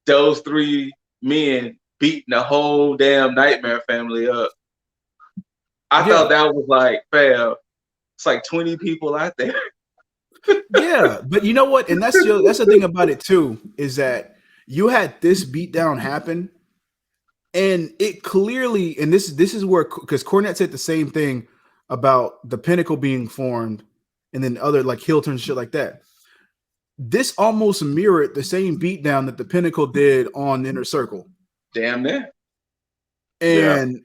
those three men beating the whole damn Nightmare Family up. I thought that was like, fam, it's like 20 people out there. Yeah, but you know what? And that's the thing about it too, is that you had this beatdown happen, and it clearly, and this is where, because Cornette said the same thing about the Pinnacle being formed, and then other like heel turns and shit like that. This almost mirrored the same beatdown that the Pinnacle did on Inner Circle. Damn near. And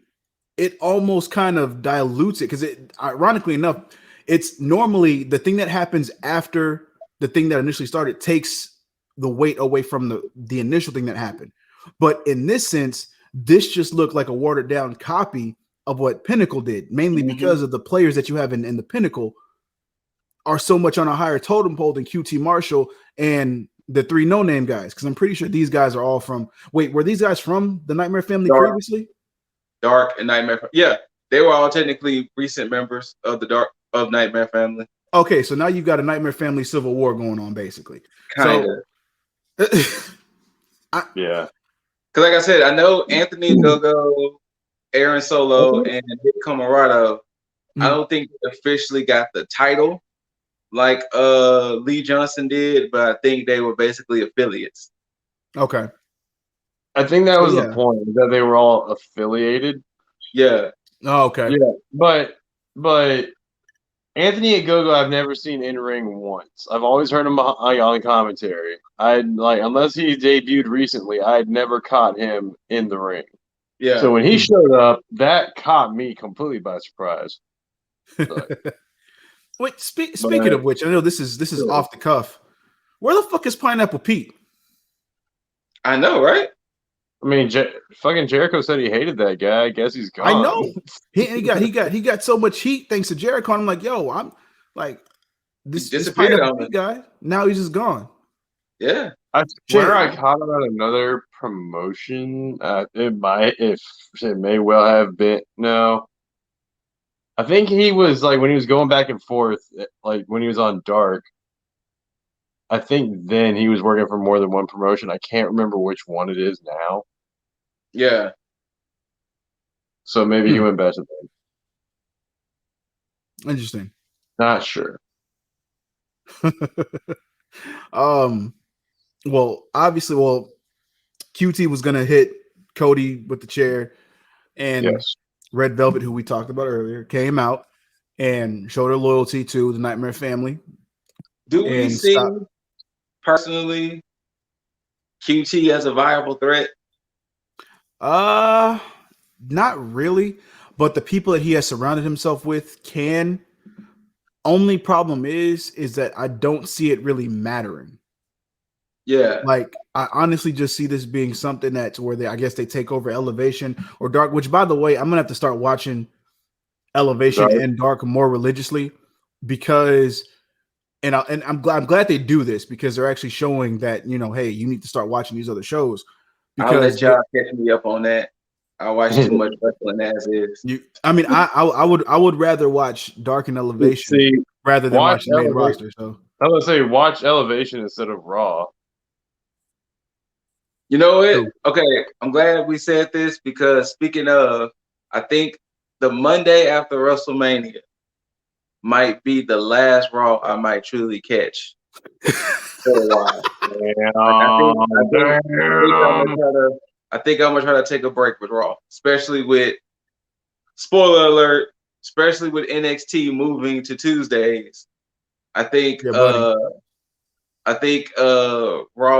it almost kind of dilutes it because it, ironically enough, it's normally the thing that happens after the thing that initially started takes the weight away from the initial thing that happened. But in this sense, this just looked like a watered down copy of what Pinnacle did, mainly because of the players that you have in the Pinnacle are so much on a higher totem pole than QT Marshall and the three no-name guys. Because I'm pretty sure these guys are all from. Wait, were these guys from the Nightmare Family previously? Dark and Nightmare. Yeah, they were all technically recent members of Nightmare Family. Okay, so now you've got a Nightmare Family civil war going on, basically. Kinda. Yeah. Because like I said, I know Anthony Gogo, Aaron Solo, and Nick Camarado. I don't think they officially got the title like Lee Johnson did, but I think they were basically affiliates. Okay. I think that was the point, that they were all affiliated. Yeah. Oh, okay. Yeah, but Anthony Ogogo, I've never seen in ring once. I've always heard him on commentary. Unless he debuted recently, I had never caught him in the ring. Yeah. So when he showed up, that caught me completely by surprise. Wait, speaking of which, I know this is off the cuff. Where the fuck is Pineapple Pete? I know, right? I mean, fucking Jericho said he hated that guy. I guess he's gone. I know. He got so much heat thanks to Jericho. I'm like, yo, I'm like this disappeared Pineapple on Pete him. guy. Now he's just gone. Yeah. I swear I caught him at another promotion. It may well have been. No, I think he was like when he was going back and forth, like when he was on Dark. I think then he was working for more than one promotion. I can't remember which one it is now. Yeah. So maybe he went back to them. Interesting. Not sure. Well, obviously, QT was gonna hit Cody with the chair, and Yes. Red Velvet, who we talked about earlier, came out and showed her loyalty to the Nightmare family. Do we see personally QT as a viable threat? Not really, but the people that he has surrounded himself with can. Only problem is that I don't see it really mattering. Yeah. Like, I honestly just see this being something that's where I guess they take over Elevation or Dark, which, by the way, I'm going to have to start watching Elevation and Dark more religiously because, and I'm glad they do this because they're actually showing that, hey, you need to start watching these other shows. Because I'll let y'all catch me up on that. I watch too much wrestling as is. I would rather watch Dark and Elevation rather than watch the main roster. So I was gonna say watch Elevation instead of Raw. You know what? Okay, I'm glad we said this because speaking of, I think the Monday after WrestleMania might be the last Raw I might truly catch for a while. I think I'm gonna try to take a break with Raw, especially with spoiler alert, especially with NXT moving to Tuesdays. I think Raw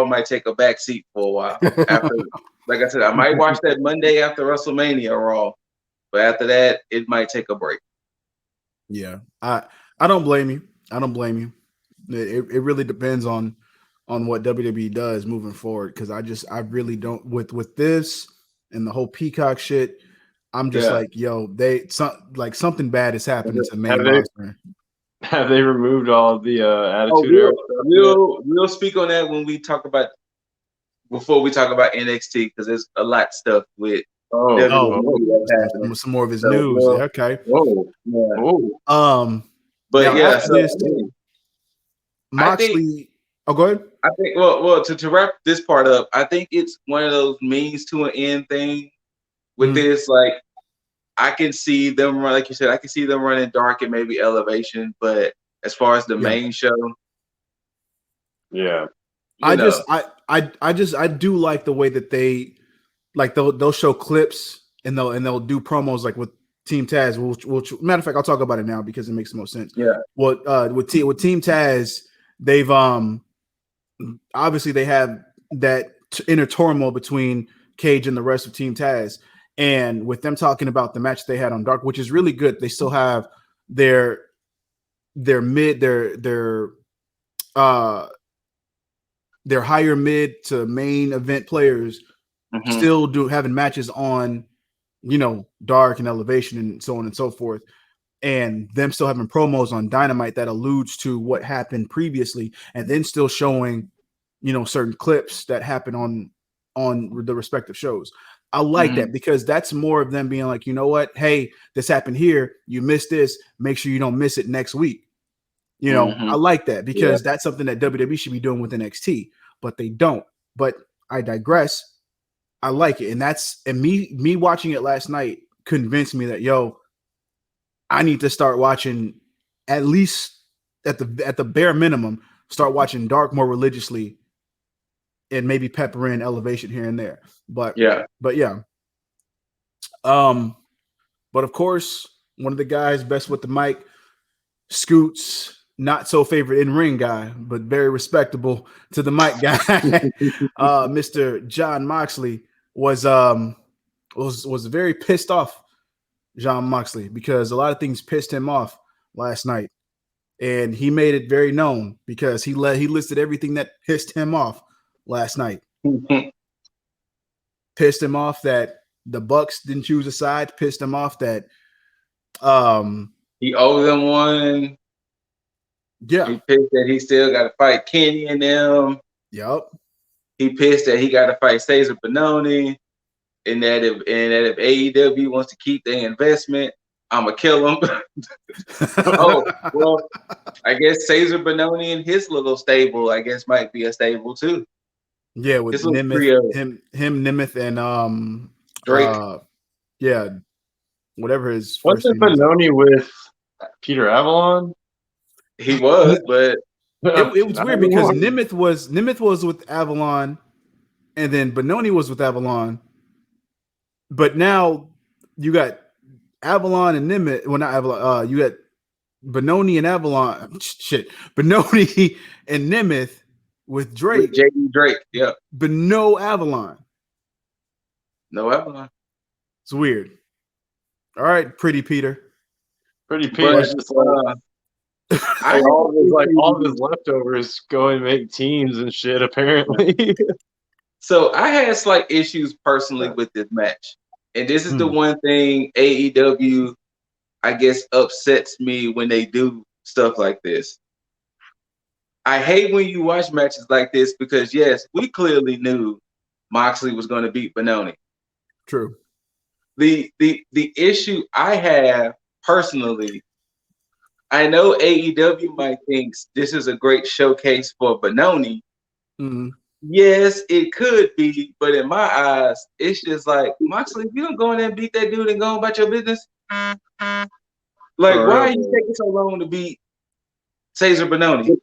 might take a back seat for a while. After, like I said, I might watch that Monday after WrestleMania Raw, but after that, it might take a break. Yeah, I don't blame you. I don't blame you. It really depends on what WWE does moving forward because I really don't with this and the whole Peacock shit. I'm just like, yo, something bad is happening to the main roster. Have they removed all the attitude era stuff? We'll speak on that when we talk about before we talk about NXT because there's a lot of stuff with some more of his news. Okay. But yeah, Moxley. Go ahead. I think well to wrap this part up, I think it's one of those means to an end thing with this. Like I can see them run, like you said, I can see them running Dark and maybe Elevation, but as far as the main show, I do like the way that they like they'll show clips and they'll do promos like with Team Taz. Which matter of fact, I'll talk about it now because it makes the most sense. Yeah. With Team Taz, they've obviously they have that inner turmoil between Cage and the rest of Team Taz, and with them talking about the match they had on Dark, which is really good. They still have their higher mid to main event players still having matches on, Dark and Elevation and so on and so forth. And them still having promos on Dynamite that alludes to what happened previously, and then still showing, certain clips that happen on the respective shows. I like that because that's more of them being like, you know what? Hey, this happened here. You missed this. Make sure you don't miss it next week. I like that because that's something that WWE should be doing with NXT, but they don't. But I digress. I like it. And me watching it last night convinced me that, I need to start watching at least at the bare minimum, start watching Dark more religiously and maybe pepper in Elevation here and there. But yeah. But of course, one of the guys best with the mic, Scoots, not so favorite in-ring guy, but very respectable to the mic guy, Mr. John Moxley was was very pissed off, Jon Moxley, because a lot of things pissed him off last night, and he made it very known because he listed everything that pissed him off last night. Pissed him off that the Bucks didn't choose a side. Pissed him off that he owed them one. Yeah. He pissed that he still got to fight Kenny and them. Yep. He pissed that he got to fight Cesar Bononi, and that if AEW wants to keep their investment, I'ma kill him. Oh well, I guess Cesar Bononi and his little stable, I guess, might be a stable too. Yeah, with Nemeth, him, Nemeth, and Drake. Yeah, whatever his first name. Wasn't Bononi with Peter Avalon? He was, but it was weird because Nemeth was with Avalon, and then Bononi was with Avalon. But now you got Avalon and Nemeth. Well, not Avalon. You got Bononi and Avalon. Shit, Bononi and Nemeth with Drake. With JD Drake, yeah. But no Avalon. No Avalon. It's weird. All right, Pretty Peter. Pretty Peter. All of his leftovers go and make teams and shit, apparently. So I had slight issues personally with this match. And this is the one thing AEW, I guess, upsets me when they do stuff like this. I hate when you watch matches like this because, yes, we clearly knew Moxley was going to beat Bononi. True. The issue I have personally, I know AEW might think this is a great showcase for Bononi. Mm-hmm. Yes, it could be, but in my eyes, it's just like, Moxley, if you don't go in there and beat that dude and go about your business, like, why are you taking so long to beat Cesar Bononi?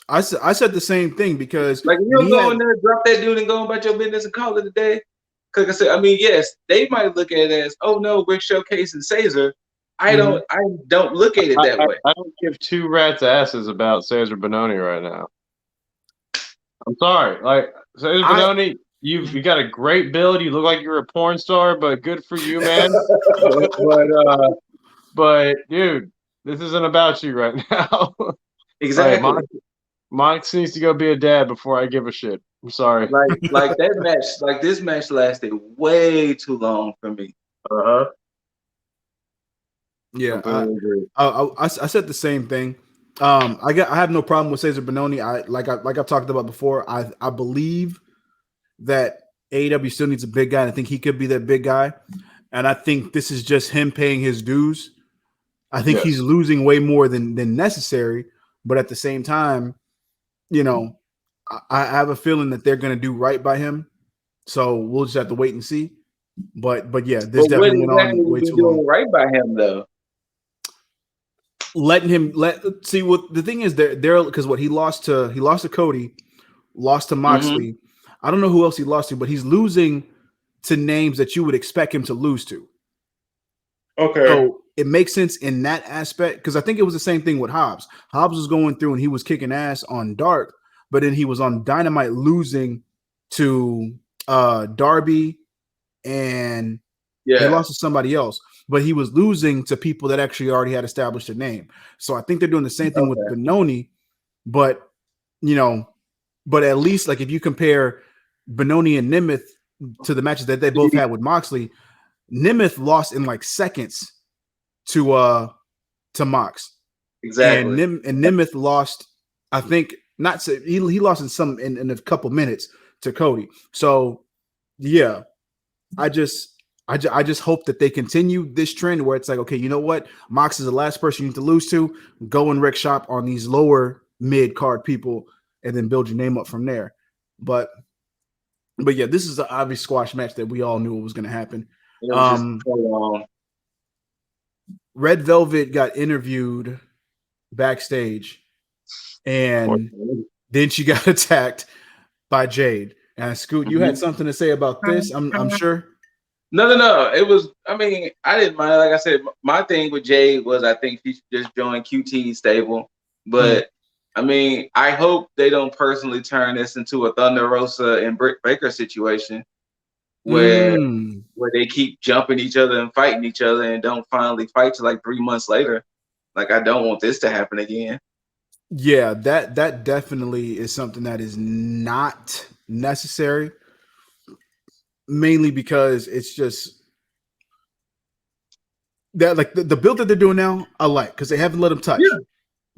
I said the same thing because like, you don't go in there, drop that dude and go about your business and call it a day. Because I said, I mean, yes, they might look at it as, oh no, we're showcasing Cesar. I don't look at it that way. I don't give two rats' asses about Cesar Bononi right now. I'm sorry. Like, Cesar Bononi, you got a great build. You look like you're a porn star, but good for you, man. but dude, this isn't about you right now. Exactly. Like, Mox needs to go be a dad before I give a shit. I'm sorry. Like that match, like this match lasted way too long for me. Yeah, I said the same thing. I have no problem with Cesar Bononi. Like I've talked about before. I believe that AEW still needs a big guy, and I think he could be that big guy. And I think this is just him paying his dues. I think he's losing way more than necessary, but at the same time, you know, I have a feeling that they're going to do right by him. So we'll just have to wait and see. But yeah, this definitely went on way too long. Right by him though. Letting him see what the thing is there because what he lost to Cody, lost to Moxley. I don't know who else he lost to, but he's losing to names that you would expect him to lose to. Okay. So it makes sense in that aspect because I think it was the same thing with Hobbs. Hobbs was going through and he was kicking ass on Dark, but then he was on Dynamite losing to Darby and he lost to somebody else. But he was losing to people that actually already had established a name. So I think they're doing the same thing with Bononi, but at least like if you compare Bononi and Nemeth to the matches that they both had with Moxley, Nemeth lost in like seconds to Mox. Exactly. And Nemeth lost, I think he lost in a couple minutes to Cody. So yeah, I just hope that they continue this trend where it's like, okay, you know what? Mox is the last person you need to lose to. Go and wreck shop on these lower mid card people and then build your name up from there. But yeah, this is an obvious squash match that we all knew it was going to happen. It was just so long. Red Velvet got interviewed backstage and then she got attacked by Jade. And Scoot, you had something to say about this, I'm sure. No. It was, I mean, I didn't mind. Like I said, my thing with Jade was I think she should just join QT's stable. But I mean, I hope they don't personally turn this into a Thunder Rosa and Britt Baker situation. where they keep jumping each other and fighting each other and don't finally fight till like 3 months later. Like, I don't want this to happen again. Yeah, that definitely is something that is not necessary. Mainly because it's just that, like, the build that they're doing now, I like, because they haven't let them touch. Yeah.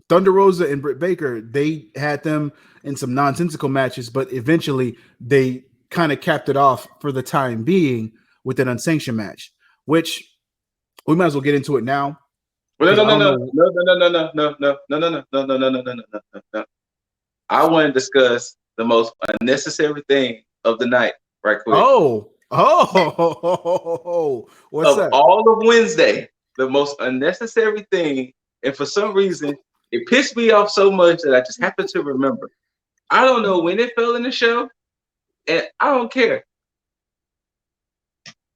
Thunder Rosa and Britt Baker, they had them in some nonsensical matches, but eventually they kind of capped it off for the time being with an unsanctioned match, which we might as well get into it now. No. I want to discuss the most unnecessary thing of the night right quick. What's that? All of Wednesday, the most unnecessary thing, and for some reason, it pissed me off so much that I just happen to remember. I don't know when it fell in the show, and I don't care.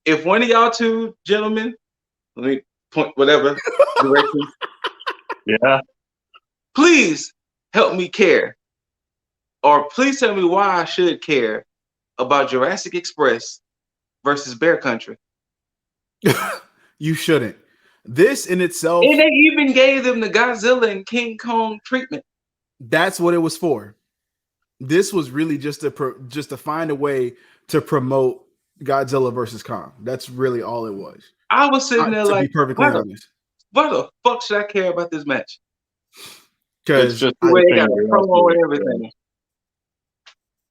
If one of y'all two gentlemen, let me point whatever direction. Yeah. Please help me care. Or please tell me why I should care about Jurassic Express versus Bear Country. You shouldn't. This in itself. And they even gave them the Godzilla and King Kong treatment. That's what it was for. This was really just to find a way to promote Godzilla versus Kong. That's really all it was. I was sitting there like, be perfectly honest, why the fuck should I care about this match? Because the way they got a promo and everything.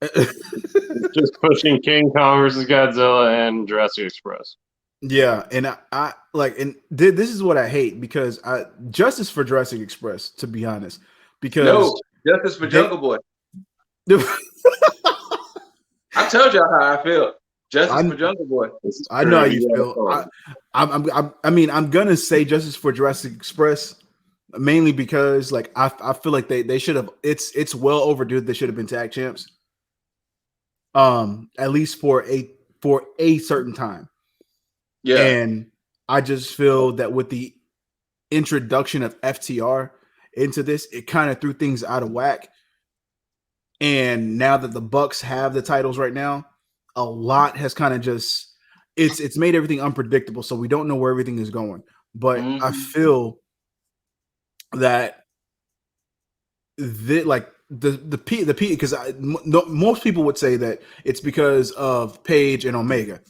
It's just pushing King Kong versus Godzilla and Jurassic Express. Yeah, and I like, and this is what I hate, because justice for Jurassic Express, to be honest, because no justice for Jungle Boy. I told y'all how I feel. Justice for Jungle Boy. I know how you feel. I'm gonna say justice for Jurassic Express, mainly because, like, I feel like they should have. It's well overdue. They should have been tag champs. At least for a certain time. Yeah. And I just feel that with the introduction of FTR into this, it kind of threw things out of whack. And now that the Bucks have the titles right now, a lot has kind of just it's made everything unpredictable. So we don't know where everything is going. But I feel that the because most people would say that it's because of Paige and Omega.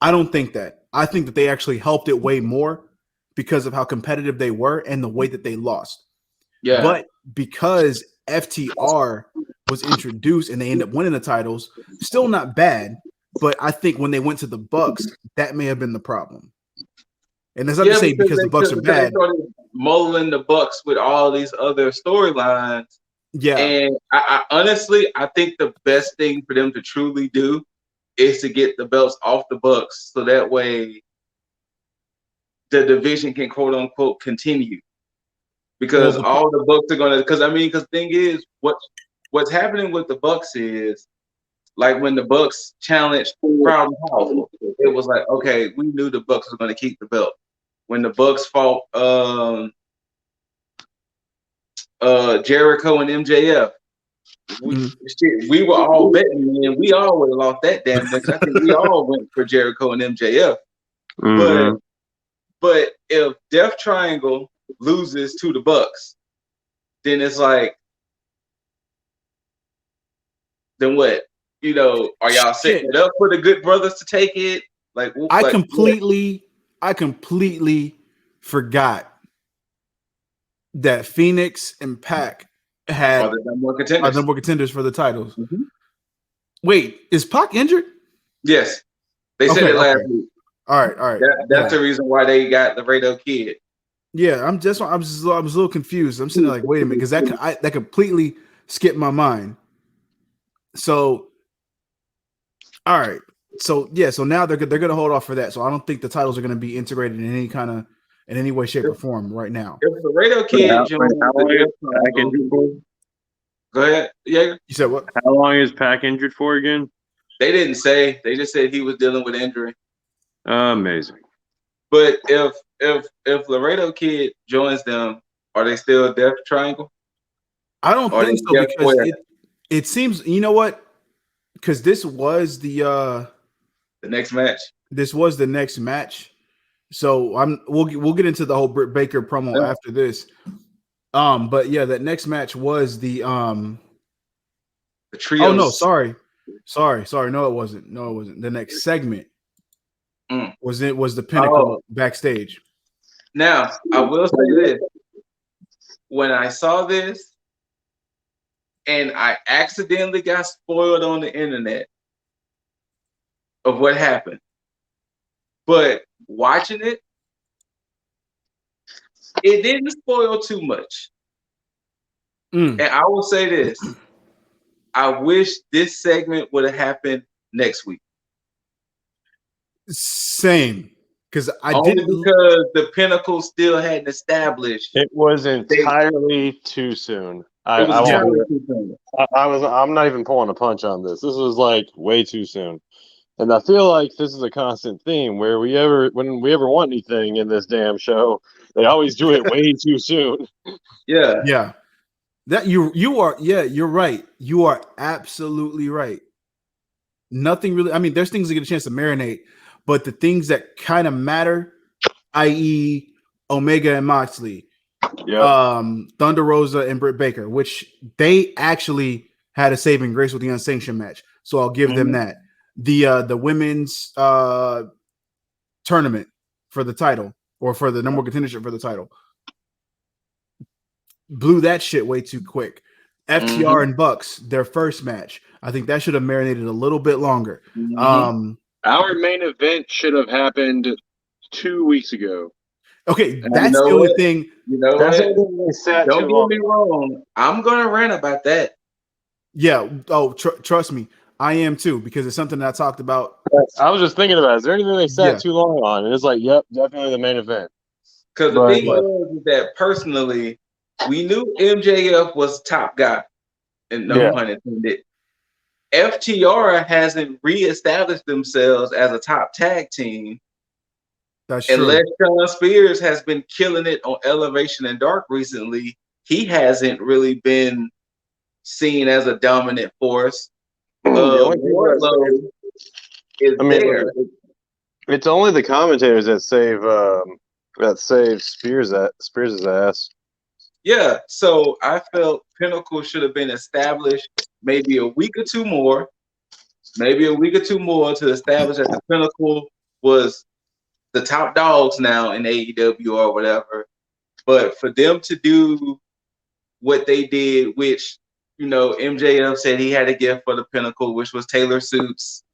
I don't think that. I think that they actually helped it way more because of how competitive they were and the way that they lost. Yeah. But because FTR was introduced and they ended up winning the titles, still not bad. But I think when they went to the Bucks, that may have been the problem. And that's not to say because the Bucks are bad. They started mulling the Bucks with all these other storylines. Yeah. And I honestly, I think the best thing for them to truly do is to get the belts off the Bucks, so that way the division can quote unquote continue. Because all the Bucks are gonna, because the thing is, what's happening with the Bucks is, like, when the Bucks challenged Proud and Powerful, it was like, okay, we knew the Bucks were gonna keep the belt. When the Bucks fought Jericho and MJF, we were all betting, and we all would have lost that damn thing. I think we all went for Jericho and MJF. But if Death Triangle loses to the Bucks, then it's like, then what? Are y'all setting it up for the Good Brothers to take it? I completely forgot that Phoenix and Pac are the number one contenders for the titles. Mm-hmm. Wait, is Pac injured? Yes, they said it last week. All right. That's the reason why they got Laredo Kid. Yeah, I was a little confused. I'm sitting there like, wait a minute, because that completely skipped my mind. So, all right. So now they're going to hold off for that. So I don't think the titles are going to be integrated in any way, shape, or form right now. If the Laredo Kid go ahead. Yeah. You said what? How long is Pac injured for again? They didn't say. They just said he was dealing with injury. Amazing. But if Laredo Kid joins them, are they still Death Triangle? I don't think so, because it seems, you know what? Because this was the The next match. This was the next match. So we'll get into the whole Britt Baker promo after this. But yeah, that next match was the trios. Oh no, sorry. No, it wasn't. The next segment was the Pinnacle backstage. Now, I will say this. When I saw this and I accidentally got spoiled on the internet of what happened, but watching it, it didn't spoil too much. And I will say this. I wish this segment would have happened next week. Same. Because because the Pinnacle still hadn't established. It was entirely too soon. I'm not even pulling a punch on this. This was like way too soon. And I feel like this is a constant theme where when we ever want anything in this damn show, they always do it way too soon. Yeah. Yeah. That you're right. You are absolutely right. Nothing really, I mean, there's things that get a chance to marinate, but the things that kind of matter, i.e. Omega and Moxley, Thunder Rosa and Britt Baker, which they actually had a saving grace with the unsanctioned match. So I'll give them that. The women's tournament for the title, or for the number one contendership for the title, blew that shit way too quick. FTR and Bucks, their first match, I think that should have marinated a little bit longer. Our main event should have happened 2 weeks ago. Okay, that's the only thing. Don't get me wrong. I'm gonna rant about that. Yeah. Oh, trust me, I am too, because it's something that I talked about. I was just thinking about it. Is there anything they sat too long on? And it's like, yep, definitely the main event. Because the thing was that personally, we knew MJF was top guy, and no pun intended. FTR hasn't reestablished themselves as a top tag team. That's true. Unless Shawn Spears has been killing it on Elevation and Dark recently, he hasn't really been seen as a dominant force. Wardlow is there. It's only the commentators that save Spears' ass. Yeah, so I felt Pinnacle should have been established maybe a week or two more to establish that the Pinnacle was the top dogs now in AEW or whatever. But for them to do what they did, which, MJF said he had a gift for the Pinnacle, which was tailor suits.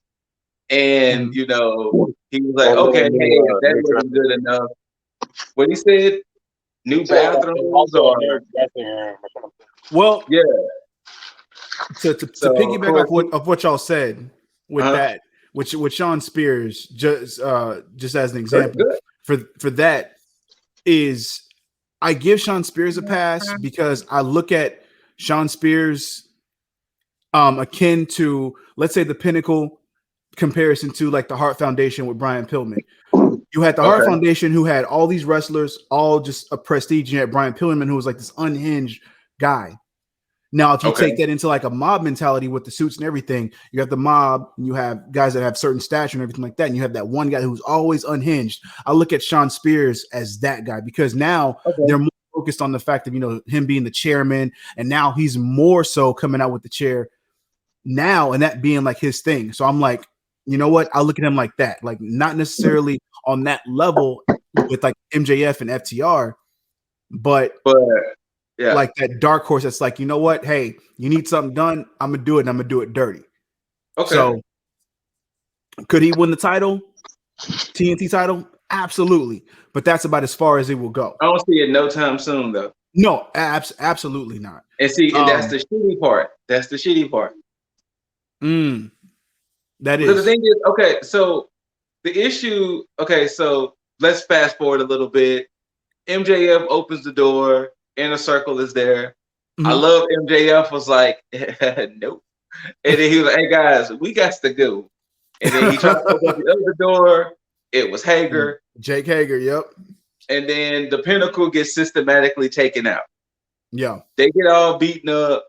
And, he was like, okay, hey, that wasn't good enough. What he said, new bathrooms or... Well, yeah. To piggyback off what y'all said with that, with Shawn Spears, just as an example, for that is, I give Shawn Spears a pass because I look at Shawn Spears akin to, let's say, the Pinnacle comparison to like the Hart Foundation with Brian Pillman. You had the Hart Foundation who had all these wrestlers, all just a prestige. You had Brian Pillman who was like this unhinged guy. Now, if you take that into like a mob mentality with the suits and everything, you have the mob and you have guys that have certain stature and everything like that. And you have that one guy who's always unhinged. I look at Shawn Spears as that guy because now they're more focused on the fact of, him being the chairman. And now he's more so coming out with the chair now and that being like his thing. So I'm like, you know what? I look at him like that, like not necessarily on that level with like MJF and FTR, but yeah, like that dark horse that's like, you know what? Hey, you need something done. I'm gonna do it, and I'm gonna do it dirty. Okay. So could he win the title? TNT title? Absolutely. But that's about as far as it will go. I don't see it no time soon, though. No, absolutely not. And see, that's the shitty part. That's the shitty part. That is. Because the thing is, okay, so the issue, so let's fast forward a little bit. MJF opens the door. Inner Circle is there. I love MJF was like, nope. And then he was like, hey, guys, we got to go. And then he tried to open the other door. It was Hager. Jake Hager, yep. And then the Pinnacle gets systematically taken out. Yeah. They get all beaten up,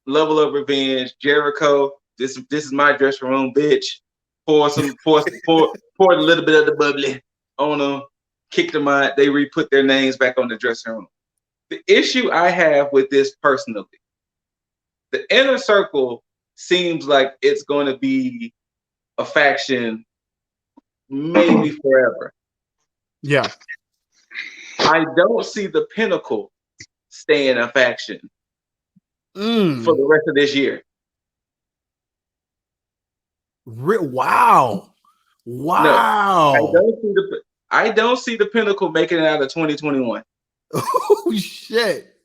level of revenge. Jericho, this is my dressing room, bitch. pour a little bit of the bubbly on them, kick them out. They re-put their names back on the dressing room. The issue I have with this personally, the Inner Circle seems like it's going to be a faction maybe forever. Yeah. I don't see the Pinnacle staying a faction for the rest of this year. Wow. Wow. No, I don't see the Pinnacle making it out of 2021. Oh shit.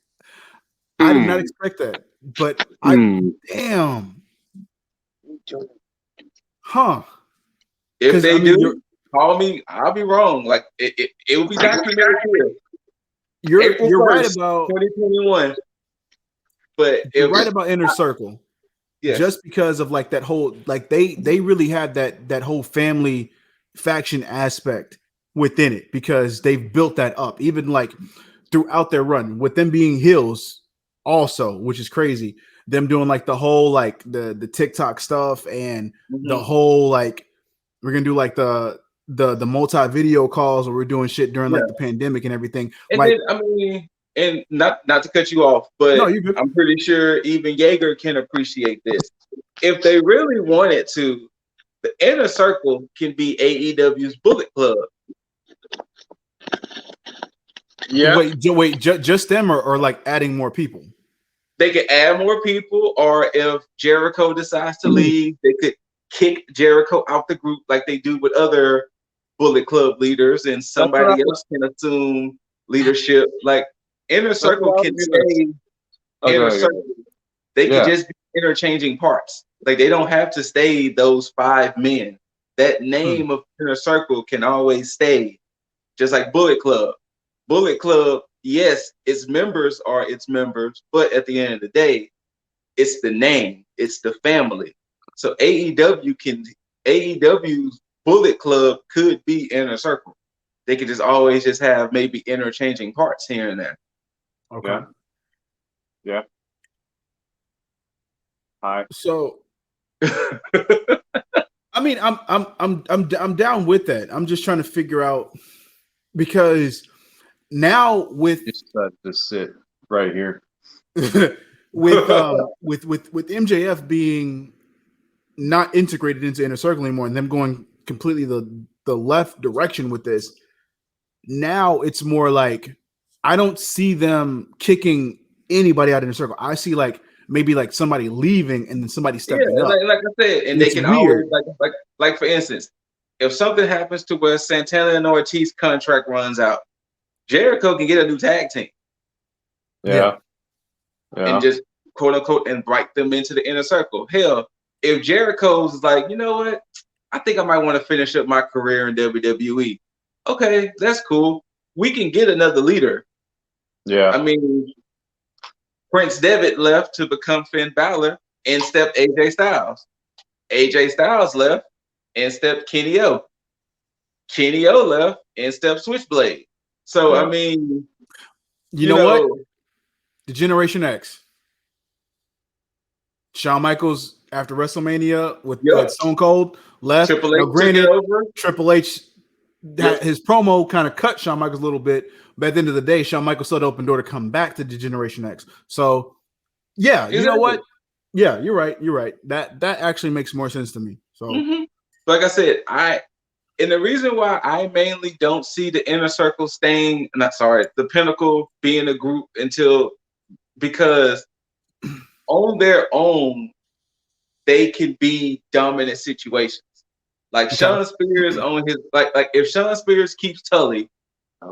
I did not expect that. But damn. Huh. If they do, call me. I'll be wrong. Like it will be documented here. You're right about 2021. But you're right about Inner Circle. Yes. Just because of like that whole, like they really have that whole family faction aspect within it, because they've built that up even like throughout their run, with them being heels also, which is crazy. Them doing like the whole like the TikTok stuff and the whole like we're gonna do like the multi video calls where we're doing shit during like the pandemic and everything. And like then, I mean, and not to cut you off, but no, I'm pretty sure even Jaeger can appreciate this. If they really wanted to, the Inner Circle can be AEW's Bullet Club. Yeah. Wait, just them or like adding more people? They could add more people, or if Jericho decides to leave, they could kick Jericho out the group like they do with other Bullet Club leaders, and somebody else can assume leadership. Like Inner Circle can stay Inner Circle. They can just be interchanging parts. Like they don't have to stay those 5 men. That name of Inner Circle can always stay, just like Bullet Club. Bullet Club, yes, its members are its members, but at the end of the day, it's the name, it's the family. So AEW's Bullet Club could be Inner Circle. They could just always just have maybe interchanging parts here and there. Okay. Yeah. Hi. So, I mean, I'm down with that. I'm just trying to figure out, because now with to sit right here with MJF being not integrated into Inner Circle anymore and them going completely the left direction with this, now it's more like I don't see them kicking anybody out of Inner Circle. I see like maybe like somebody leaving and then somebody stepping up. Like I said, and they can always like for instance, if something happens to where Santana and Ortiz contract runs out, Jericho can get a new tag team. Yeah. And just quote unquote invite them into the Inner Circle. Hell, if Jericho's like, you know what, I think I might want to finish up my career in WWE. Okay, that's cool. We can get another leader. Yeah. I mean, Prince Devitt left to become Finn Balor and stepped AJ Styles. AJ Styles left and stepped Kenny O. Kenny O left and stepped Switchblade. So, I mean, you know what? The Generation X. Shawn Michaels after WrestleMania with Stone Cold left. Triple H granted, took it over. Triple H, his promo kind of cut Shawn Michaels a little bit, but at the end of the day, Shawn Michaels still opened door to come back to the Generation X. So, yeah, you know what? Yeah, you're right. You're right. That actually makes more sense to me. So, like I said, and the reason why I mainly don't see the Inner Circle staying, the Pinnacle being a group because on their own, they can be dominant situations. Like Shawn Spears on his like if Shawn Spears keeps Tully,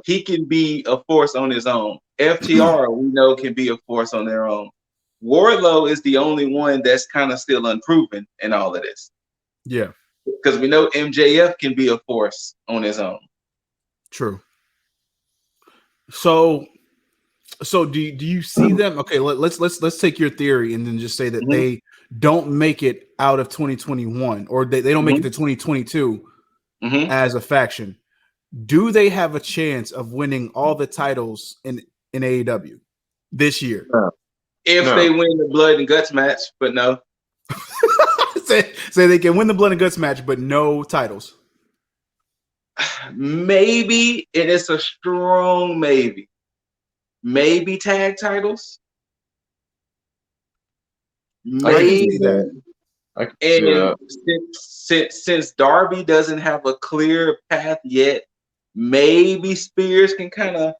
he can be a force on his own. FTR, we know, can be a force on their own. Wardlow is the only one that's kind of still unproven in all of this. Yeah. Because we know MJF can be a force on his own. True. So do you see them? Okay, let's take your theory and then just say that they don't make it out of 2021, or they don't make it to 2022 as a faction. Do they have a chance of winning all the titles in AEW this year? If they win the blood and guts match, but no. Say they can win the blood and guts match, but no titles. Maybe, and it's a strong maybe. Maybe tag titles. I can see Maybe. that. I can see And that. since Darby doesn't have a clear path yet, maybe Spears can kind of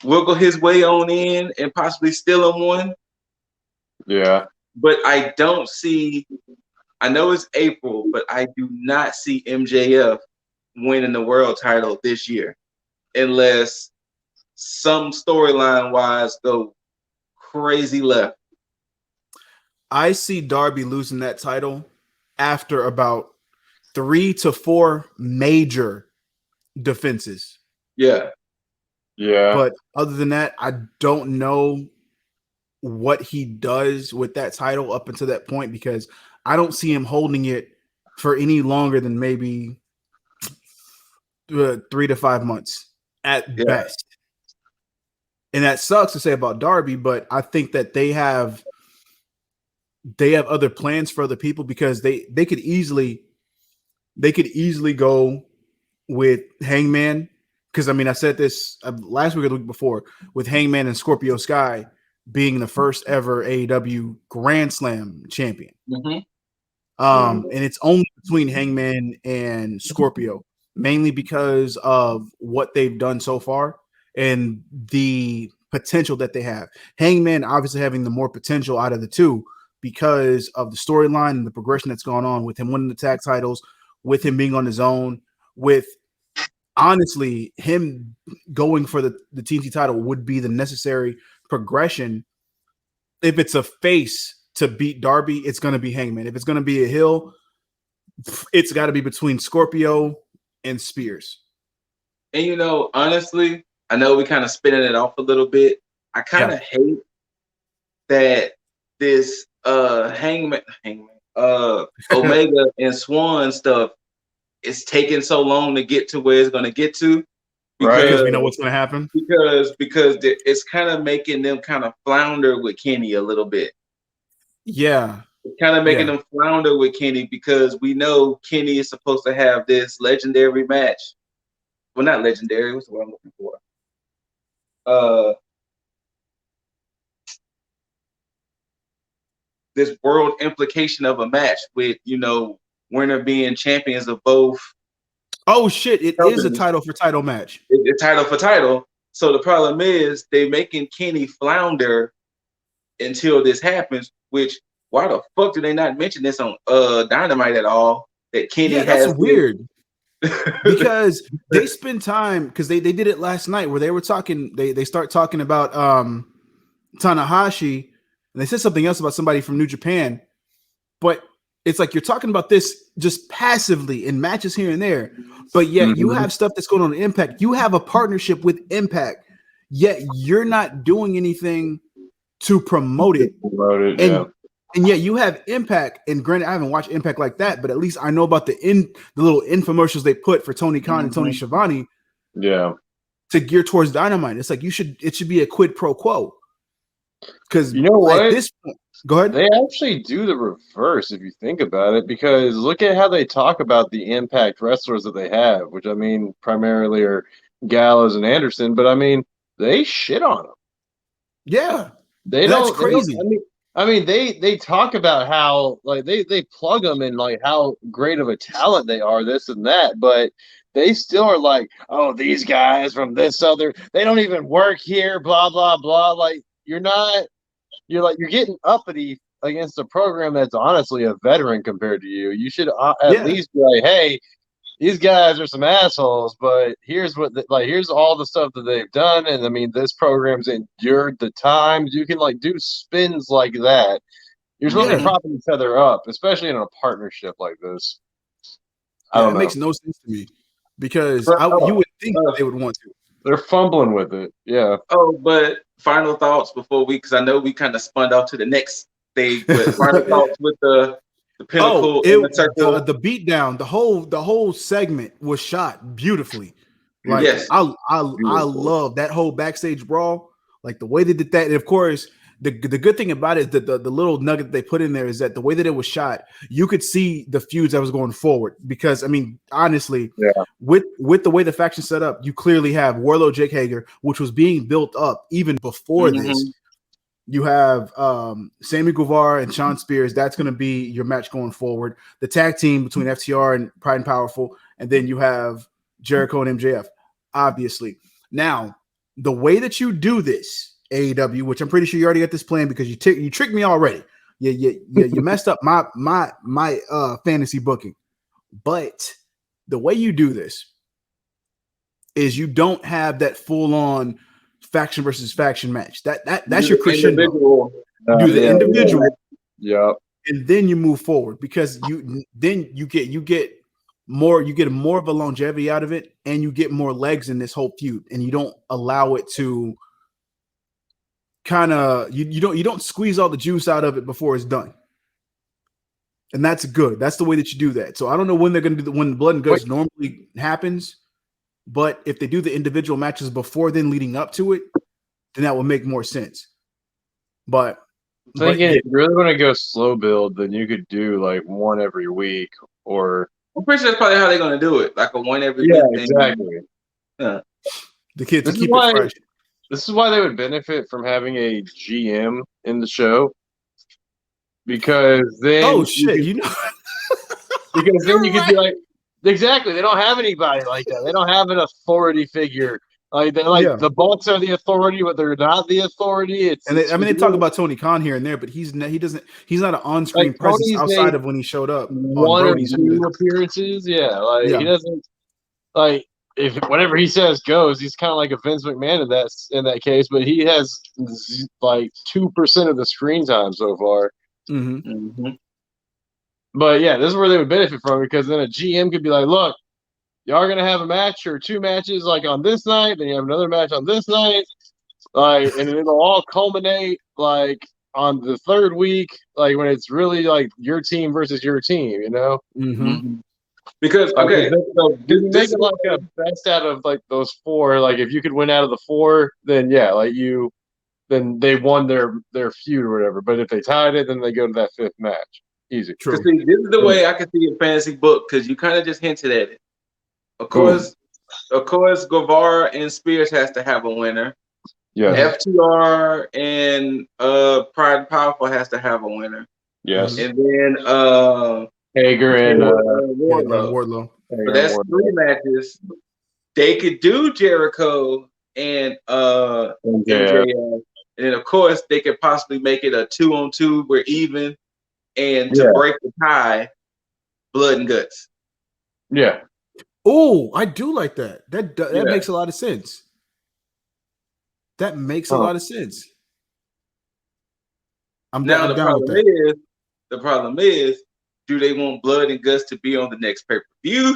wiggle his way on in and possibly steal him one. Yeah. But I don't see. I know it's April, but I do not see MJF winning the world title this year, unless some storyline wise go crazy left. I see Darby losing that title after about 3 to 4 major defenses. Yeah. But other than that, I don't know what he does with that title up until that point, because I don't see him holding it for any longer than maybe 3 to 5 months at best. And that sucks to say about Darby, but I think that they have other plans for other people, because they could easily go with Hangman. Because I mean, I said this last week or the week before, with Hangman and Scorpio Sky being the first ever AEW Grand Slam champion. Mm-hmm. And it's only between Hangman and Scorpio, mainly because of what they've done so far and the potential that they have. Hangman obviously having the more potential out of the two because of the storyline and the progression that's gone on with him winning the tag titles, with him being on his own, with honestly him going for the TNT title would be the necessary progression. If it's a face to beat Darby, it's going to be Hangman. If it's going to be a heel, it's got to be between Scorpio and Spears. And you know, honestly, I know we kind of spinning it off a little bit. I kind of hate that this Hangman Omega and Swan stuff is taking so long to get to where it's going to get to, because we know what's going to happen. Because it's kind of making them kind of flounder with Kenny a little bit. Yeah. It's kind of making them flounder with Kenny, because we know Kenny is supposed to have this legendary match. Well, not legendary. What's the word I'm looking for? This world implication of a match with, you know, Winner being champions of both. Oh shit! It is a title for title match. It's title for title. So the problem is they making Kenny flounder until this happens. Which, why the fuck do they not mention this on Dynamite at all? That Kenny has. That's weird. Because they spend time, because they did it last night where they were talking. They start talking about Tanahashi, and they said something else about somebody from New Japan, but it's like you're talking about this just passively in matches here and there, but yet you have stuff that's going on in Impact. You have a partnership with Impact, yet you're not doing anything to promote it. And yet you have Impact, and granted, I haven't watched Impact like that, but at least I know about the little infomercials they put for Tony Khan and Tony Schiavone. Yeah. To gear towards Dynamite. It's like it should be a quid pro quo. Because you know what? At this point, go ahead. They actually do the reverse if you think about it, because look at how they talk about the Impact wrestlers that they have, which I mean primarily are Gallows and Anderson, but I mean they shit on them. Yeah, that's crazy. They talk about how like they plug them in like how great of a talent they are, this and that, but they still are like, oh, these guys from this other, they don't even work here, blah blah blah. Like you're getting uppity against a program that's honestly a veteran compared to you. You should at least be like, hey, these guys are some assholes, but here's here's all the stuff that they've done, and I mean this program's endured the times. You can like do spins like that. You're supposed to be propping each other up, especially in a partnership like this. I don't know. It makes no sense to me, because you would think they would want to. They're fumbling with it. Yeah. Oh, but final thoughts before because I know we kind of spun off to the next stage, but final thoughts with the pinnacle and the circle. The beatdown, the whole segment was shot beautifully. Like I love that whole backstage brawl, like the way they did that. And of course, the good thing about it is that the little nugget they put in there is that the way that it was shot, you could see the feuds that was going forward. Because I mean, honestly, with the way the faction set up, you clearly have Warlow Jake Hager, which was being built up even before this. You have Sammy Guevara and Sean Spears. That's going to be your match going forward. The tag team between FTR and Pride and Powerful, and then you have Jericho and MJF. Obviously, now the way that you do this, AEW, which I'm pretty sure you already got this plan because you tricked me already. You messed up my fantasy booking. But the way you do this is you don't have that full on faction versus faction match. That's your crescendo. Do the individual, and then you move forward because you get more of a longevity out of it, and you get more legs in this whole feud, and you don't allow it to kind of you don't squeeze all the juice out of it before it's done. And that's good. That's the way that you do that. So I don't know when they're going to do when Blood and Guts normally happens. But if they do the individual matches before then leading up to it, then that will make more sense. But if you really want to go slow build, then you could do like one every week, or I'm pretty sure that's probably how they're going to do it, like a one every week thing. Exactly. The kids to keep it fresh. This is why they would benefit from having a GM in the show, because then because then you could be like. Exactly. They don't have anybody like that. They don't have an authority figure. Like the Bucks are the authority, but they're not the authority. They talk about Tony Khan here and there, but he's not an on-screen presence outside of when he showed up. One or two appearances. He doesn't like if whatever he says goes. He's kind of like a Vince McMahon in that case, but he has like 2% of the screen time so far. But yeah, this is where they would benefit from, because then a GM could be like, look, y'all are gonna have a match or two matches like on this night, then you have another match on this night, like, and it'll all culminate like on the third week, like when it's really like your team versus your team, you know? Because this is like a best out of like those four. Like if you could win out of the four, then then they won their feud or whatever. But if they tied it, then they go to that fifth match. Easy. True. See, this is the way I can see a fantasy book, because you kind of just hinted at it. Of course, Guevara and Spears has to have a winner. Yeah. FTR and Pride and Powerful has to have a winner. Yes. And then Hager and Wardlow. But that's three matches. They could do Jericho and MJF. And then of course they could possibly make it a 2-on-2 where even. And to break the tie, Blood and Guts. Yeah. Oh, I do like that. That makes a lot of sense. That makes a lot of sense. The problem is, do they want Blood and Guts to be on the next pay-per-view?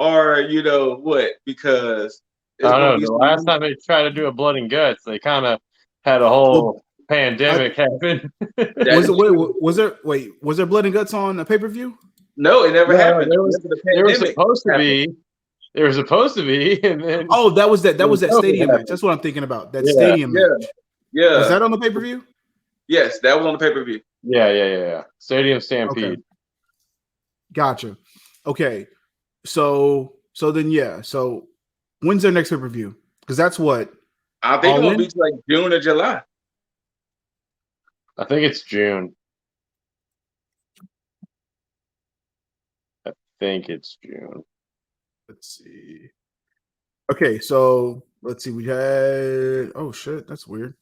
or you know what? Because I don't know. The last time they tried to do a Blood and Guts, they kind of had a whole pandemic happen. Was there Blood and Guts on a pay-per-view? No, it never happened. They were supposed to be. They were supposed to be, and then that was that stadium match. That's what I'm thinking about. That stadium match. Yeah. Was that on the pay-per-view? Yes, that was on the pay-per-view. Yeah. Stadium Stampede. Okay. Gotcha. Okay. So then So when's their next pay-per-view? Because that's what I think it's gonna be like June or July. I think it's June. Let's see. Okay, so let's see. We had that's weird.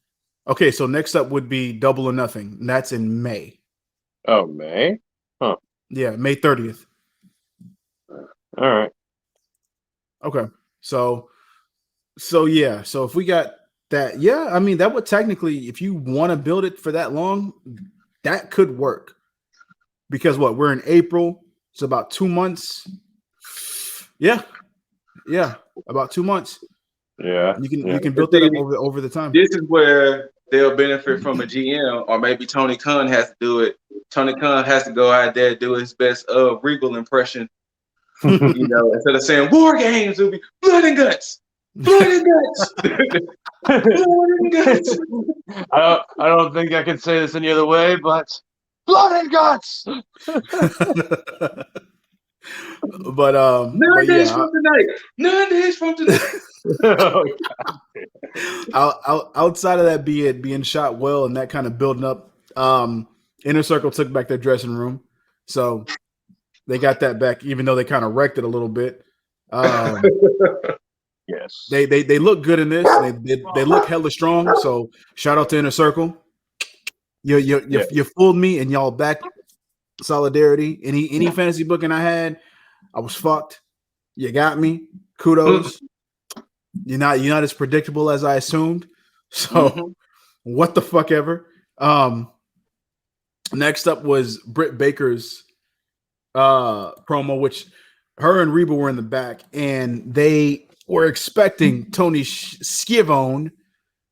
Okay, so next up would be Double or Nothing. And that's in May. Oh, May? Huh. Yeah, May 30th. All right. Okay. So if we got that, I mean, that would technically, if you want to build it for that long, that could work. Because we're in April, it's about 2 months. Yeah, about 2 months. Yeah, you can build that up over the time. This is where they'll benefit from a GM, or maybe Tony Khan has to do it. Tony Khan has to go out there and do his best Regal impression. Instead of saying War Games, it'll be Blood and Guts. Blood and guts. Blood and guts. I don't think I can say this any other way, but blood and guts. Nine days yeah, from tonight. 9 days from tonight. outside of that being shot well and that kind of building up, Inner Circle took back their dressing room, so they got that back, even though they kind of wrecked it a little bit. Yes. They look good in this. They look hella strong. So shout out to Inner Circle. You fooled me, and y'all back solidarity. Any fantasy booking I had, I was fucked. You got me. Kudos. You're not as predictable as I assumed. So what the fuck ever. Next up was Britt Baker's promo, which her and Reba were in the back, and they were expecting Tony Schiavone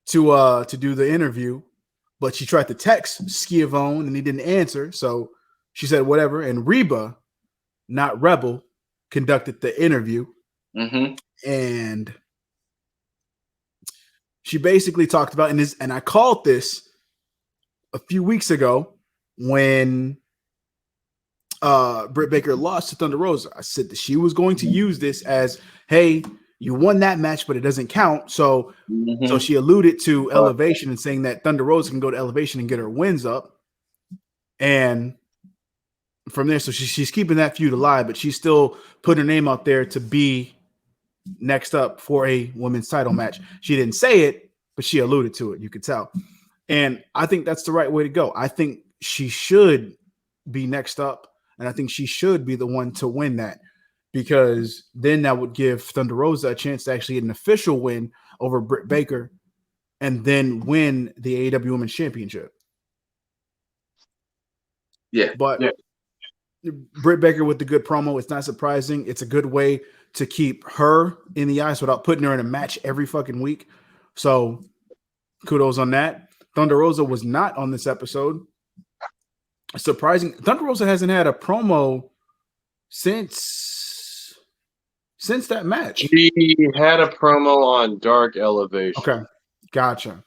to do the interview, but she tried to text Schiavone and he didn't answer, so she said whatever. And Reba, not Rebel, conducted the interview, and she basically talked about and I called this a few weeks ago when Britt Baker lost to Thunder Rosa. I said that she was going to use this as, hey, you won that match, but it doesn't count. So she alluded to Elevation and saying that Thunder Rosa can go to Elevation and get her wins up. And from there, so she's keeping that feud alive, but she's still put her name out there to be next up for a women's title match. She didn't say it, but she alluded to it. You could tell. And I think that's the right way to go. I think she should be next up. And I think she should be the one to win that, because then that would give Thunder Rosa a chance to actually get an official win over Britt Baker and then win the AEW Women's Championship. Yeah. But Britt Baker with the good promo, it's not surprising. It's a good way to keep her in the ice without putting her in a match every fucking week. So kudos on that. Thunder Rosa was not on this episode. Surprising. Thunder Rosa hasn't had a promo since that match. She had a promo on Dark Elevation. Okay, gotcha.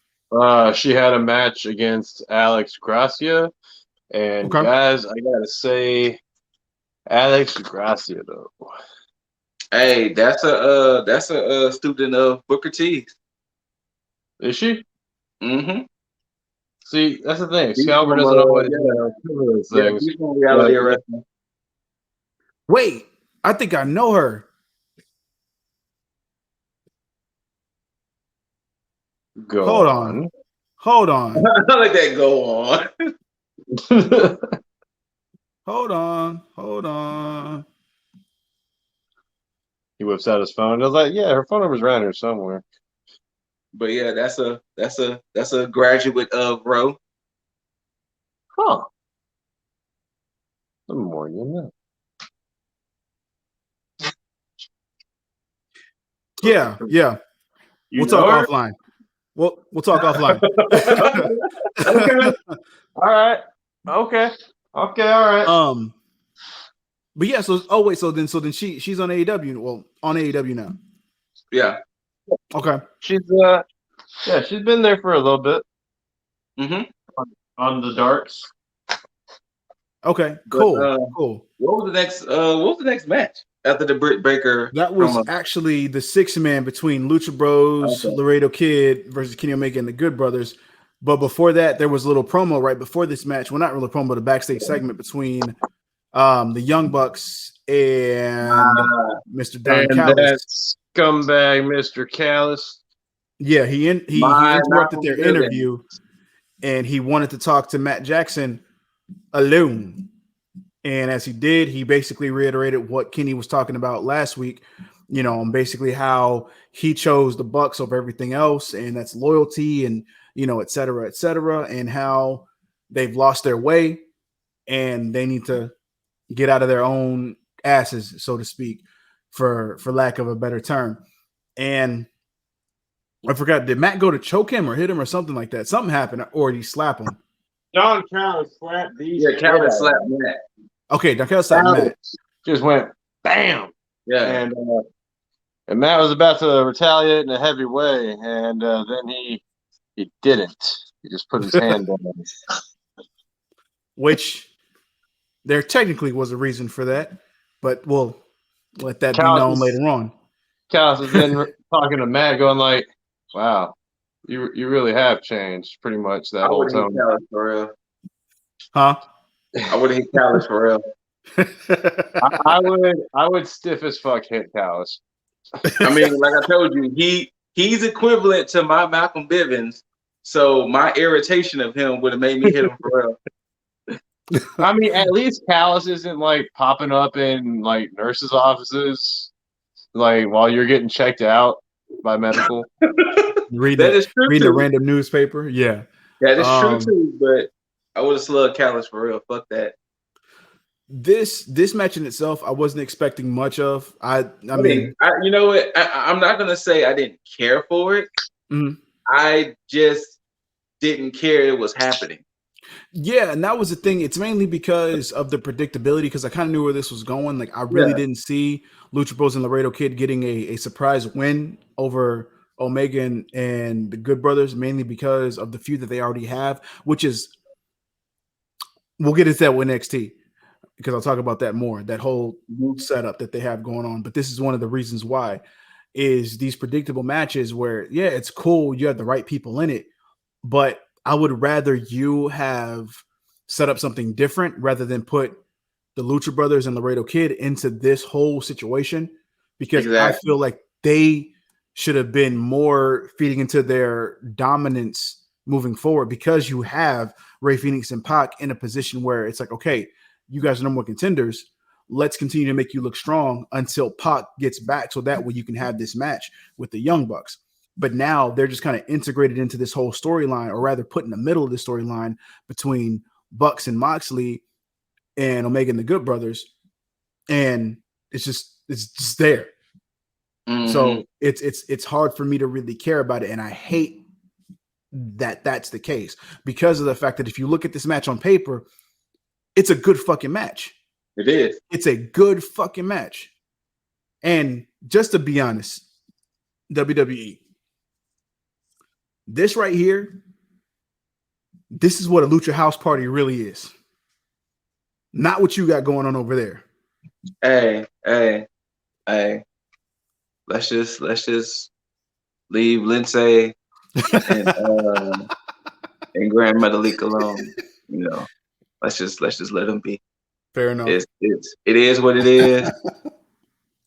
She had a match against Alex Gracia, and guys, I gotta say, Alex Gracia though. Hey, that's a student of Booker T. Is she? Mm-hmm. See, that's the thing. Scalper doesn't always cover those things. He's from reality wrestling. Wait, I think I know her. Hold on. I let that go on. Hold on. He whips out his phone. I was like, yeah, her phone number's around here somewhere. But yeah, that's a graduate of Roe. Huh. The more you know. Yeah. We'll talk offline. We'll talk offline. Okay. All right. Okay. All right. But yeah, so then she's on AEW. Well, on AEW now. Yeah. Okay. She's been there for a little bit. On the darks. Okay, cool. Cool. What was the next match after the Britt Baker? That was actually the 6-man between Lucha Bros, Laredo Kid versus Kenny Omega and the Good Brothers. But before that, there was a little promo right before this match. Well, not really promo, but a backstage segment between the Young Bucks and Mr. Don Callis. Scumbag Mr. Callis. Yeah, he interrupted their interview, and he wanted to talk to Matt Jackson alone. And as he did, he basically reiterated what Kenny was talking about last week, and basically how he chose the Bucks over everything else, and that's loyalty and, et cetera, and how they've lost their way and they need to get out of their own asses, so to speak, for lack of a better term. And I forgot, did Matt go to choke him or hit him or something like that? Something happened, or did he slap him? Don Callis slapped these. Yeah, Callis slapped Matt. Okay, Don Callis slapped Matt. Just went bam. Yeah. And And Matt was about to retaliate in a heavy way, and then he didn't. He just put his hand down. Which there technically was a reason for that, but we'll let that be known Callis later on. was then talking to Matt, going like, "Wow, you really have changed pretty much that I whole would hit time." Callis for real. Huh? I would have hit Callis for real. I would stiff as fuck hit Callis. I mean, like I told you, he's equivalent to my Malcolm Bivens. So my irritation of him would have made me hit him for real. I mean, at least Callis isn't like popping up in like nurses' offices, like while you're getting checked out by medical. That is true reading too. a random newspaper. Yeah. That is true too, but I would have slugged Callis for real. Fuck that. This match in itself, I wasn't expecting much of. I mean, you know what? I'm not gonna say I didn't care for it. Mhm. I just didn't care it was happening. Yeah, and that was the thing. It's mainly because of the predictability, because I kind of knew where this was going. Like, I really didn't see Lucha Bros and Laredo Kid getting a surprise win over Omega and the Good Brothers, mainly because of the feud that they already have, which is, we'll get into that with NXT, because I'll talk about that more, that whole setup that they have going on. But this is one of the reasons why, is these predictable matches where, yeah, it's cool, you have the right people in it, but I would rather you have set up something different rather than put the Lucha Brothers and Laredo Kid into this whole situation, because I feel like they should have been more feeding into their dominance moving forward, because you have Rey Fenix and Pac in a position where it's like, okay, you guys are number one contenders. Let's continue to make you look strong until Pac gets back, so that way you can have this match with the Young Bucks. But now they're just kind of integrated into this whole storyline, or rather put in the middle of the storyline between Bucks and Moxley and Omega and the Good Brothers. And it's just there. Mm-hmm. So it's hard for me to really care about it. And I hate that that's the case, because of the fact that if you look at this match on paper, it's a good fucking match. It is. It's a good fucking match. And just to be honest, WWE, this right here, this is what a Lucha House Party really is. Not what you got going on over there. Hey. Let's just leave Lindsay and Grand Metalik alone. You know, let's just let them be. Fair enough. It is what it is.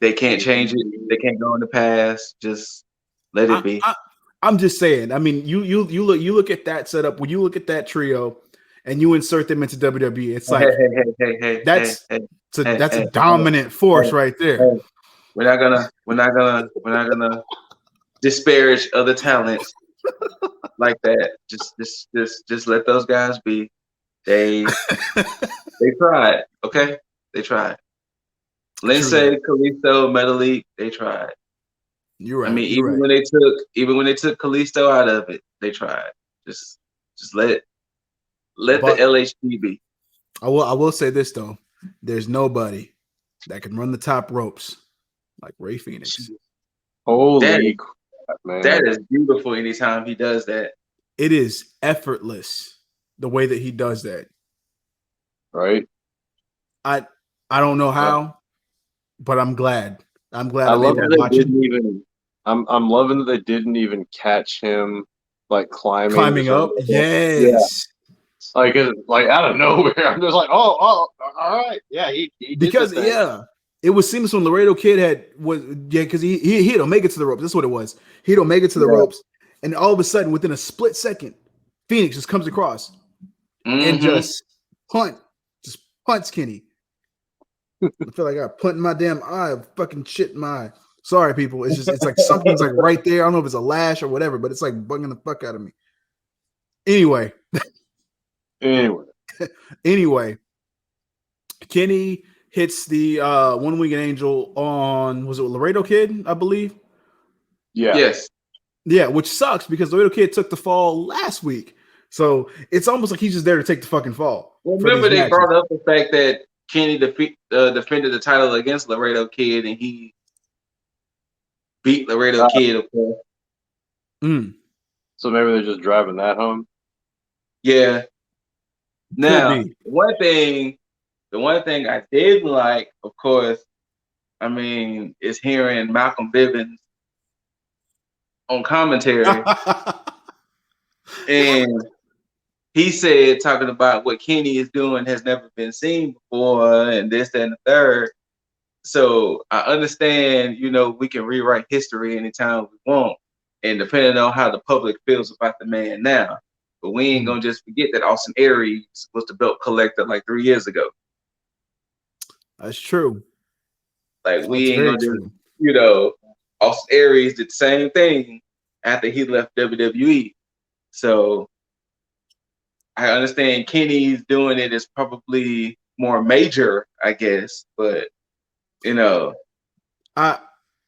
They can't change it. They can't go in the past. Just let it be. I'm just saying. I mean, you look at that setup. When you look at that trio, and you insert them into WWE, it's like that's a dominant force right there. We're not gonna disparage other talents like that. Just let those guys be. They tried. Okay, they tried. Lindsay, Kalisto, Metalik, they tried. You're right. I mean, even when they took Kalisto out of it, they tried. Just let the LHD be. I will say this though: there's nobody that can run the top ropes like Rey Fenix. Holy crap, man! That is beautiful. Anytime he does that, it is effortless the way that he does that. Right. I don't know how, but I'm glad. I love that they didn't even. I'm loving that they didn't even catch him like climbing up. Yes. Yeah. Like out of nowhere. I'm just like, oh, all right. Yeah, he because it was seamless when Laredo Kid because he hit Omega to the ropes. That's what it was. He hit Omega to the ropes, and all of a sudden, within a split second, Phoenix just comes across and just punts Kenny. I feel like I put in my damn eye, fucking shit in my eye. Sorry, people. It's like something's like right there. I don't know if it's a lash or whatever, but it's like bugging the fuck out of me. Anyway, Kenny hits the one-winged angel on, was it Laredo Kid, I believe? Yeah. Yes. Yeah, which sucks because Laredo Kid took the fall last week. So it's almost like he's just there to take the fucking fall. Well, remember they brought up the fact that Kenny defended the title against Laredo Kid, and he beat Laredo Kid, of course. So maybe they're just driving that home. Yeah. Now, Could be. the one thing I did like, of course, I mean, is hearing Malcolm Bivens on commentary. And he said, talking about what Kenny is doing has never been seen before, and this, that, and the third. So I understand, we can rewrite history anytime we want, and depending on how the public feels about the man now. But we ain't gonna just forget that Austin Aries was the belt collector like 3 years ago. That's true. Like we That's ain't gonna do, Austin Aries did the same thing after he left WWE. So I understand Kenny's doing it is probably more major, I guess, but I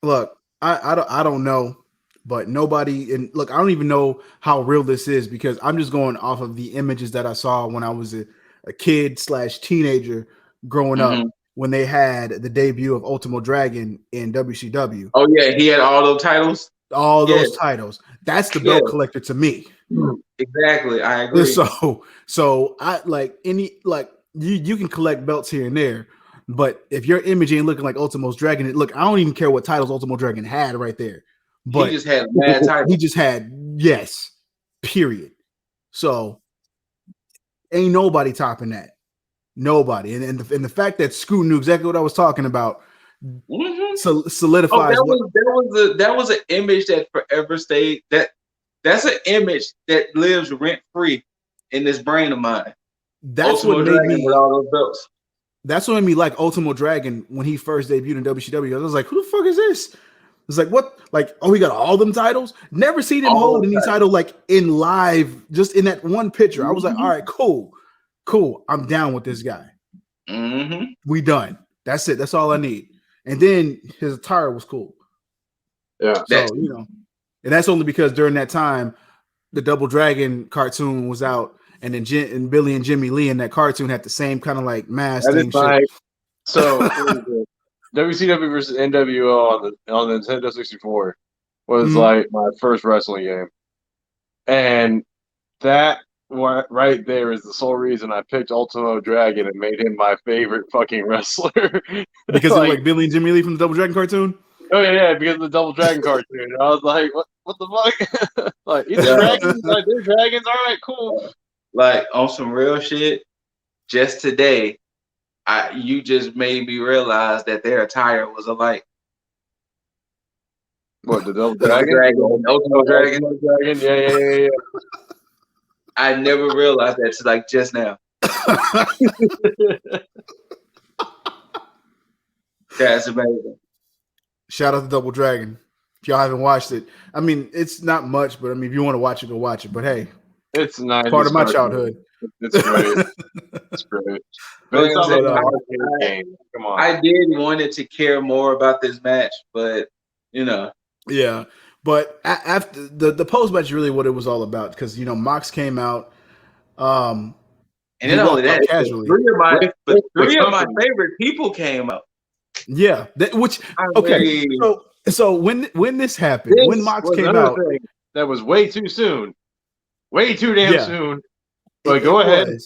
don't know, but nobody and look, I don't even know how real this is because I'm just going off of the images that I saw when I was a kid/teenager growing up when they had the debut of Ultimo Dragon in WCW. Oh yeah, he had all those titles. All those titles. That's the belt collector to me. Exactly, I agree. So I like you can collect belts here and there, but if your image ain't looking like Ultimo's Dragon, look, I don't even care what titles Ultimo Dragon had right there. But he just had mad titles. He just had period. So ain't nobody topping that. Nobody. And the fact that Scoot knew exactly what I was talking about solidifies. That was an image that forever stayed. That's an image that lives rent free in this brain of mine. That's Ultimo what made Dragon me with all those belts. That's what made me like Ultimo Dragon when he first debuted in WCW. I was like, who the fuck is this? It's like, what? Like, oh, he got all them titles? Never seen him hold any title like in live, just in that one picture. I was like, all right, cool. I'm down with this guy. We done. That's it. That's all I need. And then his attire was cool. Yeah. So, and that's only because during that time, the Double Dragon cartoon was out, and then and Billy and Jimmy Lee in that cartoon had the same kind of like mask thing. So WCW versus NWO on the Nintendo 64 was like my first wrestling game, and that right there is the sole reason I picked Ultimo Dragon and made him my favorite fucking wrestler. Because like Billy and Jimmy Lee from the Double Dragon cartoon. Oh yeah, because of the Double Dragon cartoon. I was like, what the fuck? Like, these dragons, like they're dragons. All right, cool. Like on some real shit. Just today, you just made me realize that their attire was alike. What, the Double Dragon? Ultimo Dragon. Yeah. I never realized that till like just now. That's amazing. Shout out to Double Dragon. If y'all haven't watched it, I mean, it's not much, but I mean, if you want to watch it, go watch it. But hey, it's nice. Part of my childhood. It's great. It's great. But it's also a game. Come on. I did wanted to care more about this match, but Yeah. But after the post match, really what it was all about, because Mox came out, and not only that, casually. Three of my favorite people came out. Yeah, So when this happened, when Mox came out, that was way too soon, way too damn soon. But go ahead.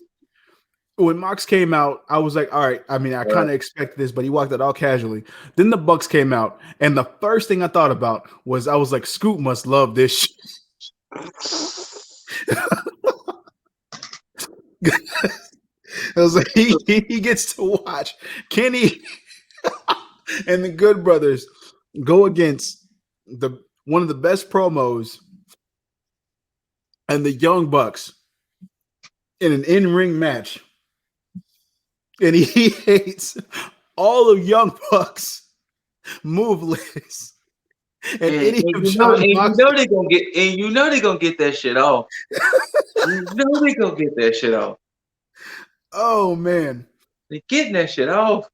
When Mox came out, I was like, all right. I mean, I kind of expected this, but he walked out all casually. Then the Bucks came out, and the first thing I thought about was I was like, Scoot must love this shit. I was like, he gets to watch Kenny and the Good Brothers go against one of the best promos and the Young Bucks in an in-ring match. And he hates all of Young Bucks moveless. And you know they're gonna get that shit off. You know they're gonna get that shit off. Oh man. They're getting that shit off.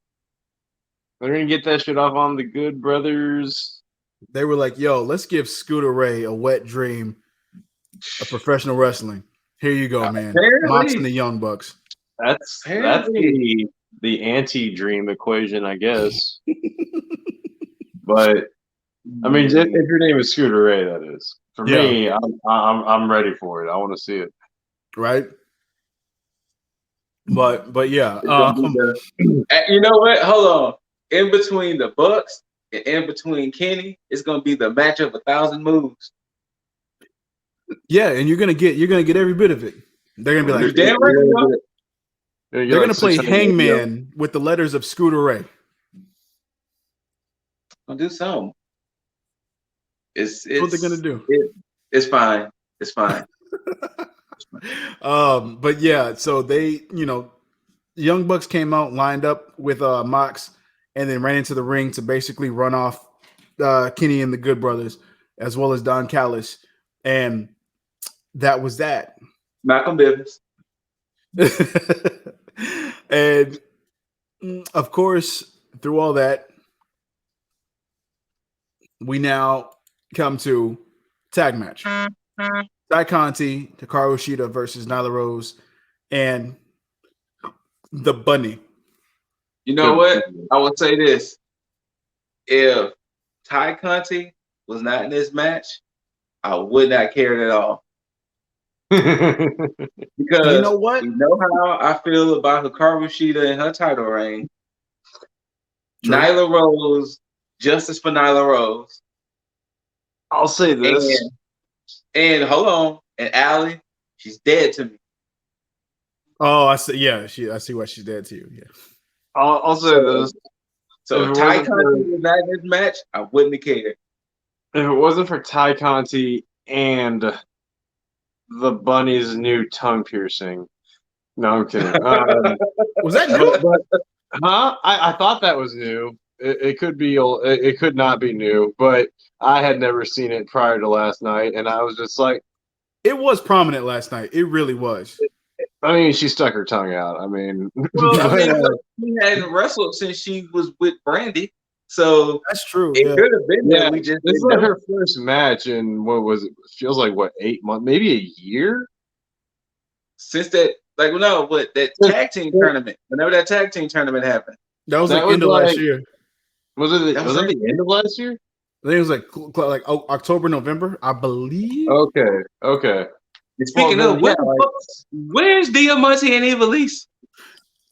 They're gonna get that shit off on the Good Brothers. They were like, yo, let's give Scooter Ray a wet dream of professional wrestling. Here you go, man. Mox and the Young Bucks. That's the anti-dream equation, I guess. But I mean, if your name is Scooter Ray, that is. For Yeah. me, I'm ready for it. I want to see it. Right. But yeah. It's gonna be you know what? Hold on. In between the Bucks and in between Kenny, it's gonna be the match of 1,000 moves. Yeah, and you're gonna get every bit of it. They're gonna be You like, damn right you know. they're gonna play Hangman with the letters of Scooter Ray. I'll do something. It's what they're gonna do. It's fine. It's fine. But yeah, so they, Young Bucks came out, lined up with Mox, and then ran into the ring to basically run off Kenny and the Good Brothers, as well as Don Callis, and that was that. Malcolm Bivens. And of course, through all that, we now come to tag match. Ty Conti, Hikaru Shida versus Nyla Rose, and the Bunny. You know what? I will say this. If Ty Conti was not in this match, I would not care at all. Because you know what? You know how I feel about Hikaru Shida and her title reign. True. Nyla Rose, justice for Nyla Rose. I'll say this. And hold on, and Allie, she's dead to me. Oh, I see. Yeah, I see why she's dead to you. Yeah. I'll say this. So if Ty Conti was not in this match, I wouldn't have cared. If it wasn't for Ty Conti and the Bunny's new tongue piercing. No, I'm kidding. Was that new? I thought that was new. It could be. It could not be new, but I had never seen it prior to last night, and I was just like, it was prominent last night. It really was. I mean, she stuck her tongue out. I mean, she hadn't wrestled since she was with Brandy, so that's true. It could have been that we just. This is her first match in what was it? Feels like 8 months, maybe a year. Since that, that tag team tournament. Whenever that tag team tournament happened, that was the end of last year. Was it? Was it the end of last year? I think it was like October, November, I believe. Okay. Speaking of, where's Diamante and Ivelisse?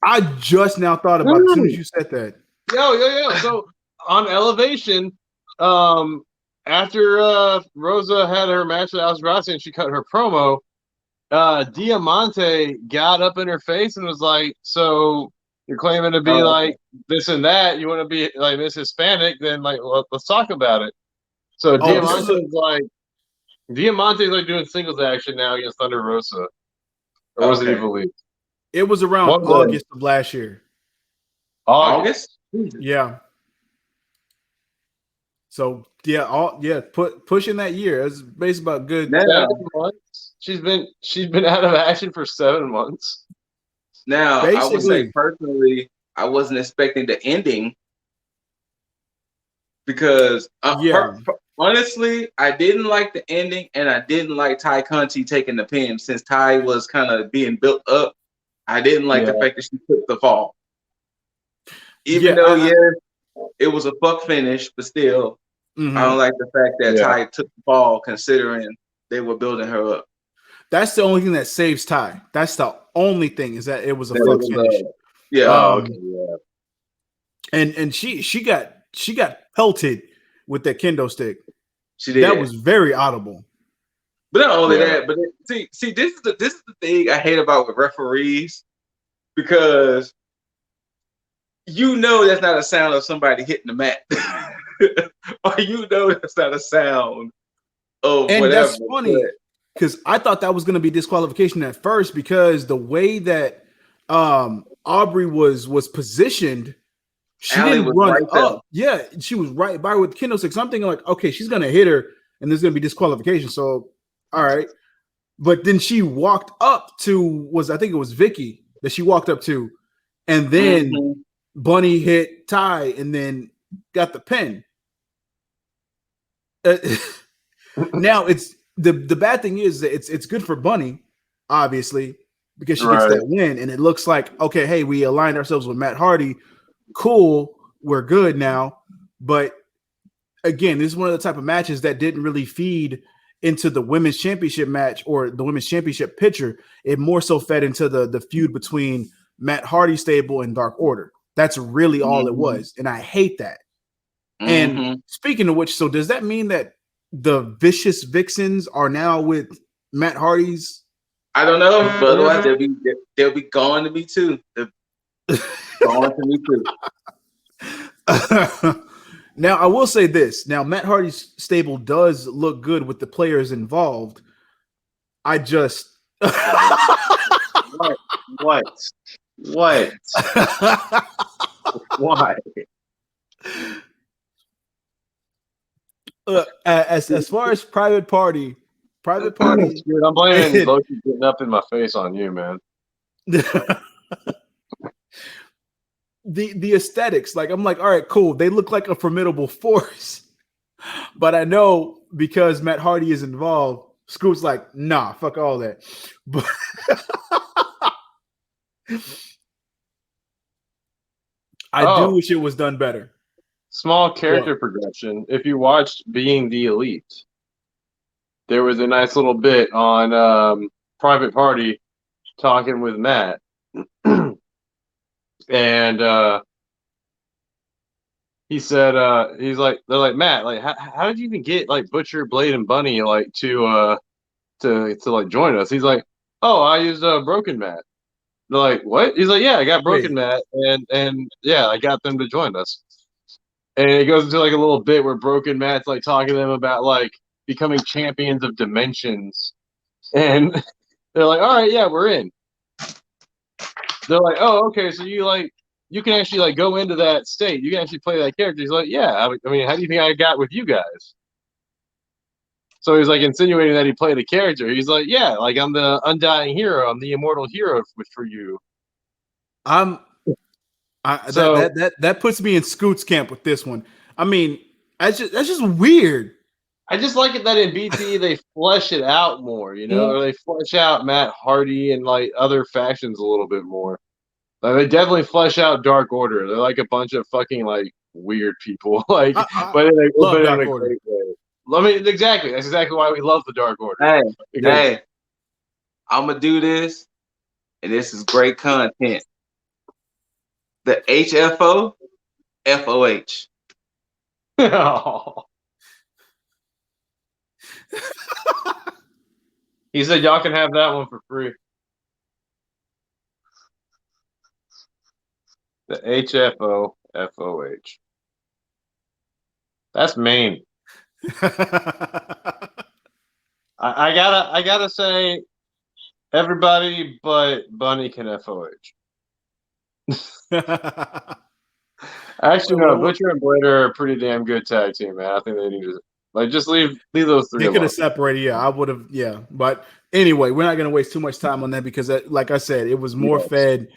I just now thought about it as soon as you said that. Yo. So on Elevation, after Rosa had her match with Alsgrassi and she cut her promo, Diamante got up in her face and was like, "So you're claiming to be like this and that? You want to be like Miss Hispanic? Then let's talk about it." So Diamante's like doing singles action now against Thunder Rosa. Or was it Ivelisse? It was around August of last year. August? Yeah. So pushing that year. It's basically about good 7 months. She's been out of action for 7 months. Now, I would say personally, I wasn't expecting the ending because honestly, I didn't like the ending, and I didn't like Ty Conti taking the pin since Ty was kind of being built up. I didn't like the fact that she took the fall. Even though, it was a fuck finish, but still, I don't like the fact that Ty took the fall considering they were building her up. That's the only thing that saves Ty. That's the only thing is that it was a fuck finish. And she got pelted with that kendo stick. She did. That was very audible. But not only that, but see, this is the thing I hate about with referees, because that's not a sound of somebody hitting the mat, or that's not a sound of and whatever. That's funny because I thought that was going to be disqualification at first because the way that Aubrey was positioned. She didn't run up. Yeah, she was right by her with the kendo stick. So I'm thinking like, okay, she's gonna hit her, and there's gonna be disqualification. So, all right. But then she walked up to I think it was Vicky that she walked up to, and then Bunny hit Ty, and then got the pin. Now it's the bad thing is that it's good for Bunny, obviously, because she gets that win, and it looks like okay, hey, we aligned ourselves with Matt Hardy. Cool, we're good now, but again, this is one of the type of matches that didn't really feed into the women's championship match or the women's championship picture. It more so fed into the feud between Matt Hardy stable and Dark Order. That's really all it was. And I hate that. And speaking of which, so does that mean that the Vicious Vixens are now with Matt Hardy's? I don't know, but otherwise they'll be gone to me too. Gone to me too. Now, I will say this. Now, Matt Hardy's stable does look good with the players involved. I just What? Why? As far as private party. Dude, I'm blaming Loki getting up in my face on you, man. The aesthetics, like I'm like, all right, cool. They look like a formidable force, but I know because Matt Hardy is involved, Scoot's like, nah, fuck all that. But I do wish it was done better. Small character progression. If you watched Being the Elite, there was a nice little bit on Private Party talking with Matt. And he said, he's like, they're like, Matt, like, how did you even get like Butcher, Blade, and Bunny like to like join us? He's like, oh, I used Broken Matt. They're like, what? He's like, yeah, I got Broken Matt, and yeah, I got them to join us. And it goes into like a little bit where Broken Matt's like talking to them about like becoming champions of dimensions, and they're like, all right, yeah, we're in. They're like, oh, okay, so you can actually like go into that state. You can actually play that character. He's like, yeah. I mean, how do you think I got with you guys? So he's like insinuating that he played a character. He's like, yeah, like I'm the undying hero. I'm the immortal hero for you. That puts me in Scoot's camp with this one. I mean, that's just weird. I just like it that in BT they flesh it out more, you know, or they flesh out Matt Hardy and like other factions a little bit more. Like, they definitely flesh out Dark Order. They're like a bunch of fucking like weird people, like, but in a great way. I mean, exactly. That's exactly why we love the Dark Order. Hey, I'm gonna do this, and this is great content. The HFO, FOH. He said y'all can have that one for free. The HFO, FOH. That's mean. I gotta say, everybody but Bunny can FOH. Actually, no. Butcher and Blade are a pretty damn good tag team, man. I think they need to like just leave those three. They could have separated. Yeah, I would have. Yeah, but anyway, we're not going to waste too much time on that because, like I said, it was more fed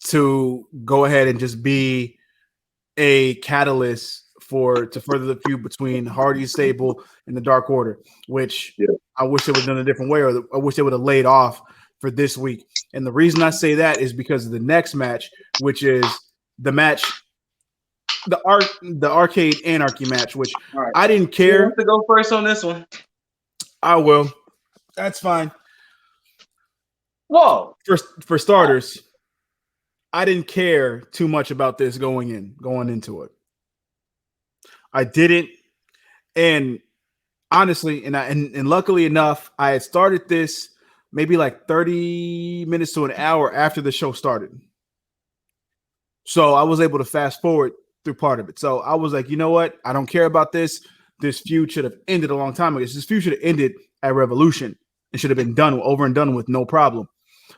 to go ahead and just be a catalyst to further the feud between Hardy's stable and the Dark Order, which I wish they would have done a different way, or I wish they would have laid off for this week. And the reason I say that is because of the next match, which is the match, the Arcade Anarchy match, which I didn't care. You have to go first on this one. I will. That's fine. Whoa. For starters, I didn't care too much about this going into it. I didn't, and honestly, and luckily enough, I had started this maybe like 30 minutes to an hour after the show started. So I was able to fast forward through part of it. So I was like, you know what? I don't care about this. This feud should have ended a long time ago. This feud should have ended at Revolution. It should have been over and done with, no problem.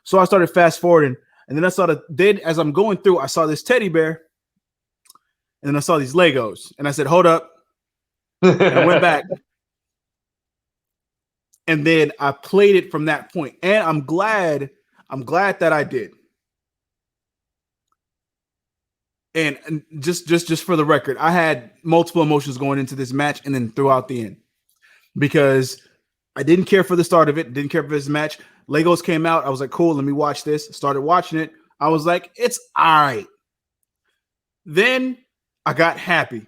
So I started fast forwarding, and then as I'm going through, I saw this teddy bear, and then I saw these Legos, and I said, hold up. And I went back. And then I played it from that point. And I'm glad that I did. And just for the record, I had multiple emotions going into this match and then throughout the end, because I didn't care for the start of it, didn't care for this match. Legos came out. I was like, cool, let me watch this. Started watching it. I was like, it's all right. Then I got happy.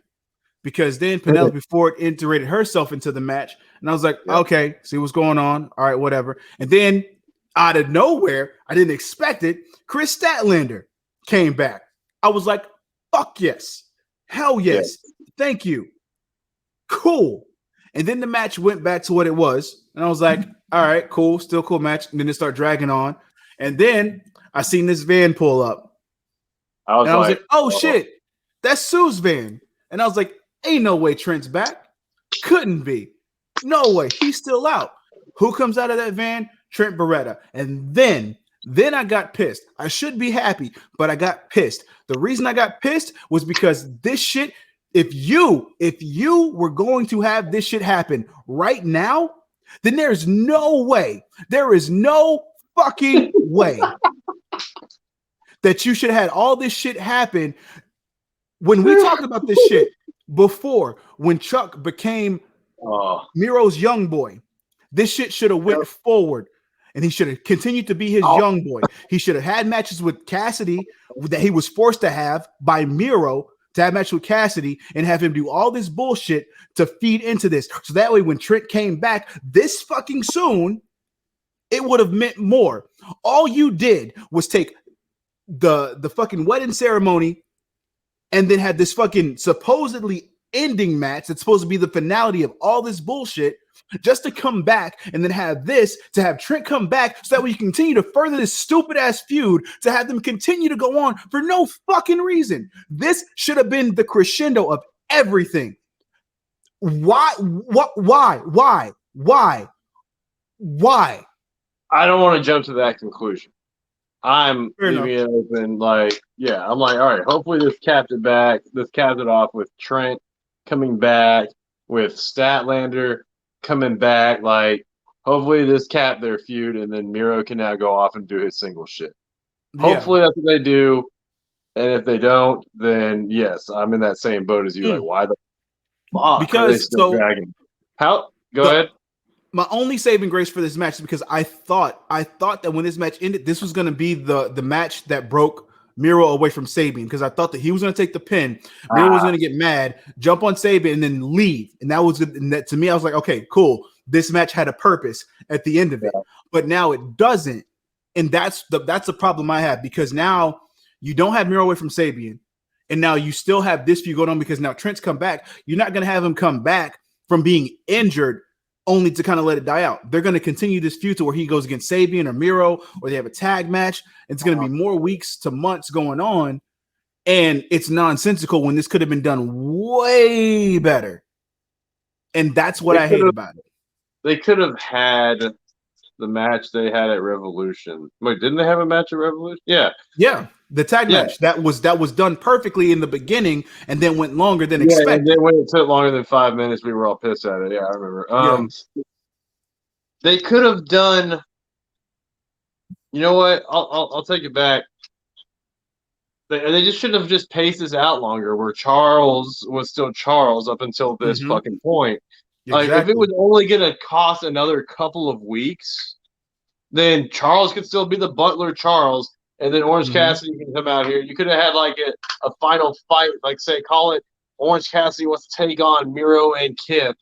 because then Penelope Ford integrated herself into the match, and I was like, okay, see what's going on. All right, whatever. And then out of nowhere, I didn't expect it. Chris Statlander came back. I was like, fuck yes, hell yes, thank you, cool. And then the match went back to what it was, and I was like, all right, cool, still cool match. And then it started dragging on, and then I seen this van pull up, I was like, oh shit, that's Sue's van. And I was like, ain't no way Trent's back. Couldn't be. No way. He's still out. Who comes out of that van? Trent Beretta. And then I got pissed. I should be happy, but I got pissed. The reason I got pissed was because this shit, if you were going to have this shit happen right now, then there's no way. There is no fucking way that you should have had all this shit happen. When we talked about this shit before, when Chuck became Miro's young boy, this shit should have went forward, and he should have continued to be his young boy. He should have had matches with Cassidy that he was forced to have by Miro to have matches with Cassidy and have him do all this bullshit to feed into this. So that way, when Trent came back this fucking soon, it would have meant more. All you did was take the fucking wedding ceremony and then had this fucking supposedly ending match that's supposed to be the finality of all this bullshit, just to come back and then have this, to have Trent come back so that we continue to further this stupid ass feud, to have them continue to go on for no fucking reason. This should have been the crescendo of everything. Why? What? Why? I don't want to jump to that conclusion. I'm Fair leaving it open. Like, yeah, I'm like, all right, hopefully this capped it off with Trent coming back, with Statlander coming back. Like, hopefully this capped their feud, and then Miro can now go off and do his single shit. Hopefully that's what they do. And if they don't, then yes, I'm in that same boat as you. Like, why the fuck because are they still dragging? Go ahead. My only saving grace for this match is because I thought that when this match ended, this was going to be the match that broke Miro away from Sabian, because I thought that he was going to take the pin, Miro was going to get mad, jump on Sabian, and then leave. And that was good. And that, to me, I was like, okay, cool. This match had a purpose at the end of it, but now it doesn't. And that's the problem I have, because now you don't have Miro away from Sabian, and now you still have this feud going on because now Trent's come back. You're not going to have him come back from being injured only to kind of let it die out. They're going to continue this feud to where he goes against Sabian or Miro, or they have a tag match. It's going to be more weeks to months going on, and it's nonsensical when this could have been done way better. And that's what I hate about it. They could have had the match they had at Revolution. Wait, didn't they have a match at Revolution? Yeah. The tag match that was done perfectly in the beginning, and then went longer than expected. And then when it took longer than 5 minutes, we were all pissed at it. Yeah, I remember. They could have done. You know what? I'll take it back. They just should have just paced this out longer, where Charles was still Charles up until this fucking point. Like, if it was only going to cost another couple of weeks, then Charles could still be the Butler Charles. And then Orange Cassidy can come out here. You could have had like a final fight, like say, call it Orange Cassidy wants to take on Miro and Kip,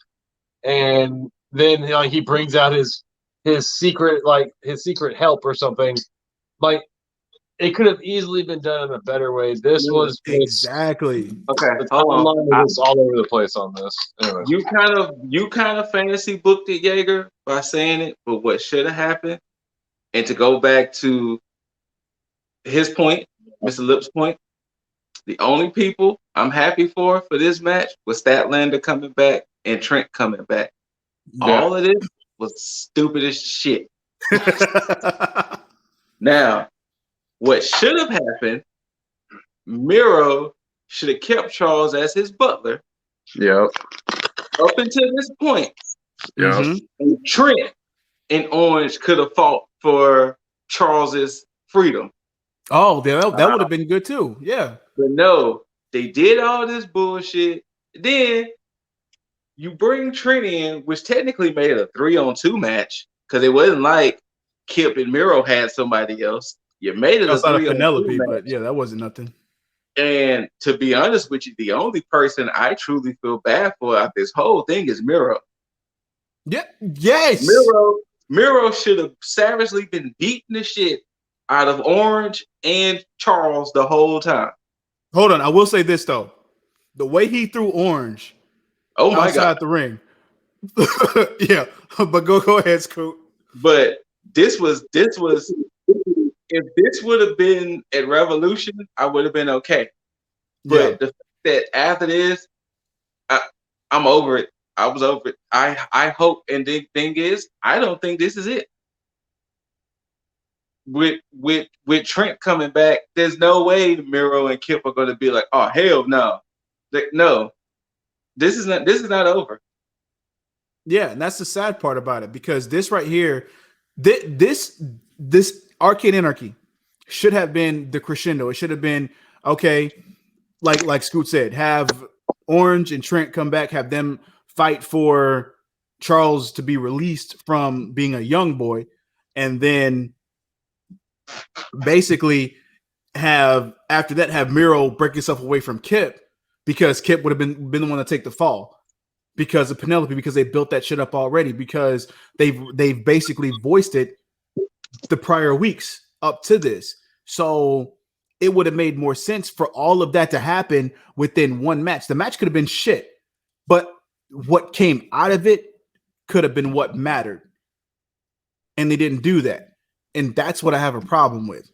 and then he brings out his secret help or something. Like, it could have easily been done in a better way. This was exactly okay. The timeline is all over the place on this. Anyway. You kind of fantasy booked it, Jaeger, by saying it. But what should have happened, and to go back to his point, Mr. Lip's point, the only people I'm happy for this match was Statlander coming back and Trent coming back. Yeah. All of this was stupid as shit. Now, what should have happened, Miro should have kept Charles as his butler. Yep. Up until this point. Yep. And Trent and Orange could have fought for Charles's freedom. Oh, that would have been good too. Yeah. But no, they did all this bullshit. Then you bring Trent in, which technically made it a 3-on-2 match, because it wasn't like Kip and Miro had somebody else. You made it outside a of 3-on-2 Penelope, match. but yeah, that wasn't nothing. And to be honest with you, the only person I truly feel bad for out this whole thing is Miro. Yeah. Yes. Miro should have savagely been beating the shit out of Orange and Charles the whole time. Hold on. I will say this though. The way he threw Orange Oh my outside God. the ring. Yeah. But go ahead, Scoot. But this was if this would have been at Revolution, I would have been okay. But the fact that after this, I'm over it. I was over it. I hope, and the thing is, I don't think this is it. With Trent coming back, there's no way Miro and Kip are going to be like, oh hell no, no, this is not over. Yeah, and that's the sad part about it because this right here, this Arcade Anarchy should have been the crescendo. It should have been okay, like Scoot said, have Orange and Trent come back, have them fight for Charles to be released from being a young boy, and then basically have after that have Miro break himself away from Kip because Kip would have been the one to take the fall because of Penelope, because they built that shit up already, because they've basically voiced it the prior weeks up to this. So it would have made more sense for all of that to happen within one match. The match could have been shit, but what came out of it could have been what mattered. And they didn't do that. And that's what I have a problem with.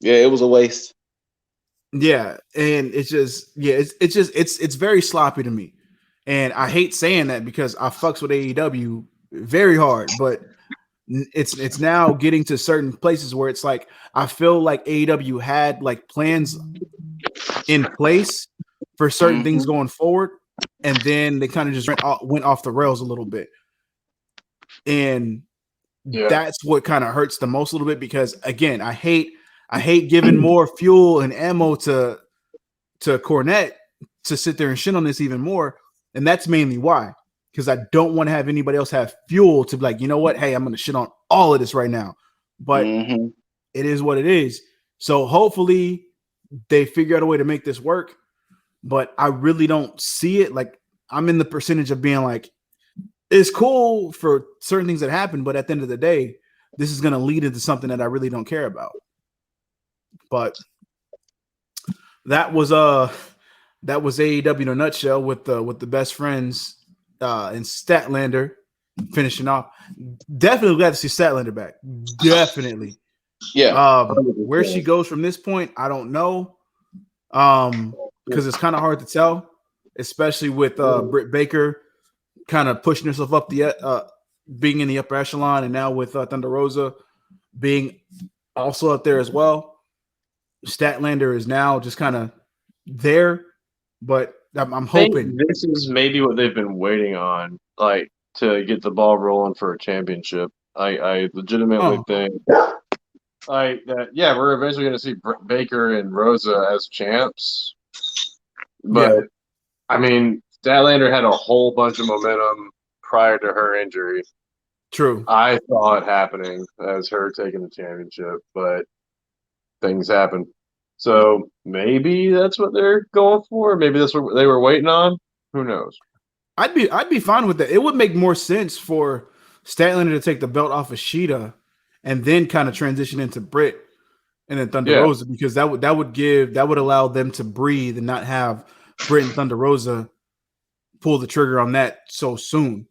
Yeah, it was a waste. Yeah, and it's just it's very sloppy to me. And I hate saying that because I fucks with AEW very hard, but it's now getting to certain places where it's like I feel like AEW had like plans in place for certain things going forward, and then they kind of just went off the rails a little bit. And that's what kind of hurts the most a little bit because again, I hate giving more fuel and ammo to Cornette to sit there and shit on this even more. And that's mainly why, because I don't want to have anybody else have fuel to be like, you know what? Hey, I'm going to shit on all of this right now. But it is what it is. So hopefully they figure out a way to make this work. But I really don't see it. Like I'm in the percentage of being like, it's cool for certain things that happen. But at the end of the day, this is going to lead into something that I really don't care about. But that was AEW in a nutshell with the best friends and Statlander finishing off. Definitely glad to see Statlander back. Definitely. Yeah. Where she goes from this point, I don't know. Because it's kind of hard to tell, especially with Britt Baker kind of pushing herself up the being in the upper echelon, and now with Thunder Rosa being also up there as well. Statlander is now just kind of there, but I'm hoping this is maybe what they've been waiting on, like to get the ball rolling for a championship. I legitimately think like that. Yeah, we're eventually going to see Baker and Rosa as champs, but I mean, Statlander had a whole bunch of momentum prior to her injury. True. I saw it happening as her taking the championship, but things happen. So maybe that's what they're going for. Maybe that's what they were waiting on. Who knows? I'd be fine with that. It would make more sense for Statlander to take the belt off of Sheeta and then kind of transition into Britt and then Thunder Rosa, because that would allow them to breathe and not have Britt and Thunder Rosa pull the trigger on that so soon.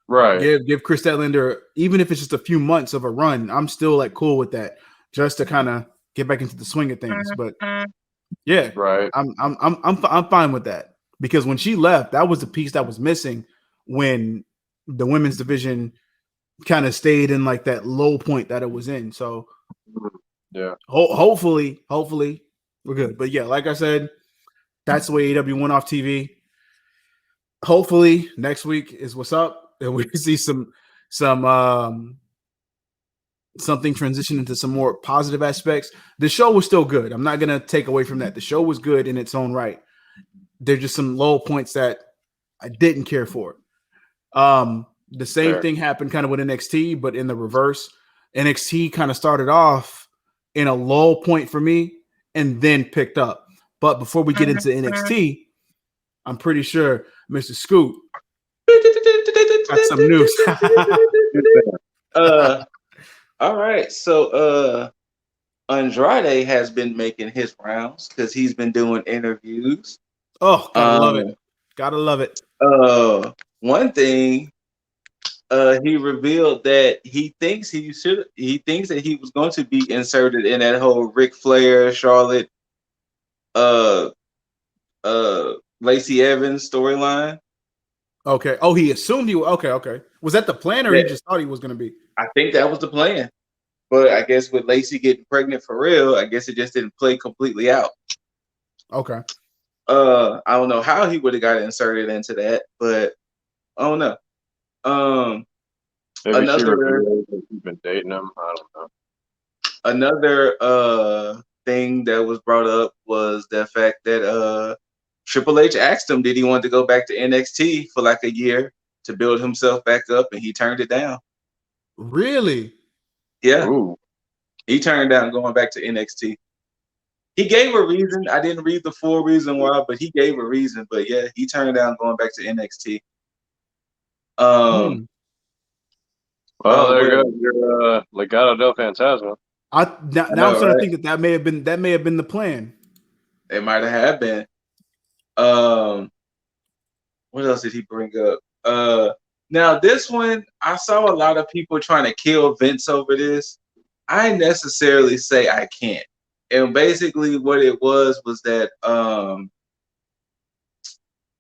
Right. Give Chris Statlander, even if it's just a few months of a run, I'm still like cool with that, just to kind of get back into the swing of things. But yeah, right. I'm fine with that, because when she left, that was the piece that was missing when the women's division kind of stayed in like that low point that it was in. So yeah, hopefully we're good. But yeah, like I said, that's the way AEW went off TV. Hopefully next week is what's up, and we see something transition into some more positive aspects. The show was still good. I'm not gonna take away from that. The show was good in its own right. There's just some low points that I didn't care for. The same thing happened kind of with NXT, but in the reverse. NXT kind of started off in a low point for me and then picked up. But before we get into NXT, I'm pretty sure Mr. Scoop got some news. All right. So Andrade has been making his rounds because he's been doing interviews. Oh, gotta love it. Gotta love it. One thing, he revealed that he thinks that he was going to be inserted in that whole Ric Flair, Charlotte, Lacey Evans storyline. Okay. Oh, he assumed he was okay. Was that the plan or he just thought he was gonna be? I think that was the plan. But I guess with Lacey getting pregnant for real, I guess it just didn't play completely out. Okay. I don't know how he would have got inserted into that, but I don't know. Maybe she revealed that she's been dating him. I don't know. Another thing that was brought up was the fact that Triple H asked him did he want to go back to NXT for like a year to build himself back up, and he turned it down. Really? Yeah. Ooh. He turned down going back to NXT. He gave a reason. I didn't read the full reason why, but he gave a reason. But yeah, he turned down going back to NXT. Well, there goes your Legado del Fantasma. Now I'm starting to think that may have been the plan. It might have been. What else did he bring up? Now this one, I saw a lot of people trying to kill Vince over this. I necessarily say I can't. And basically what it was that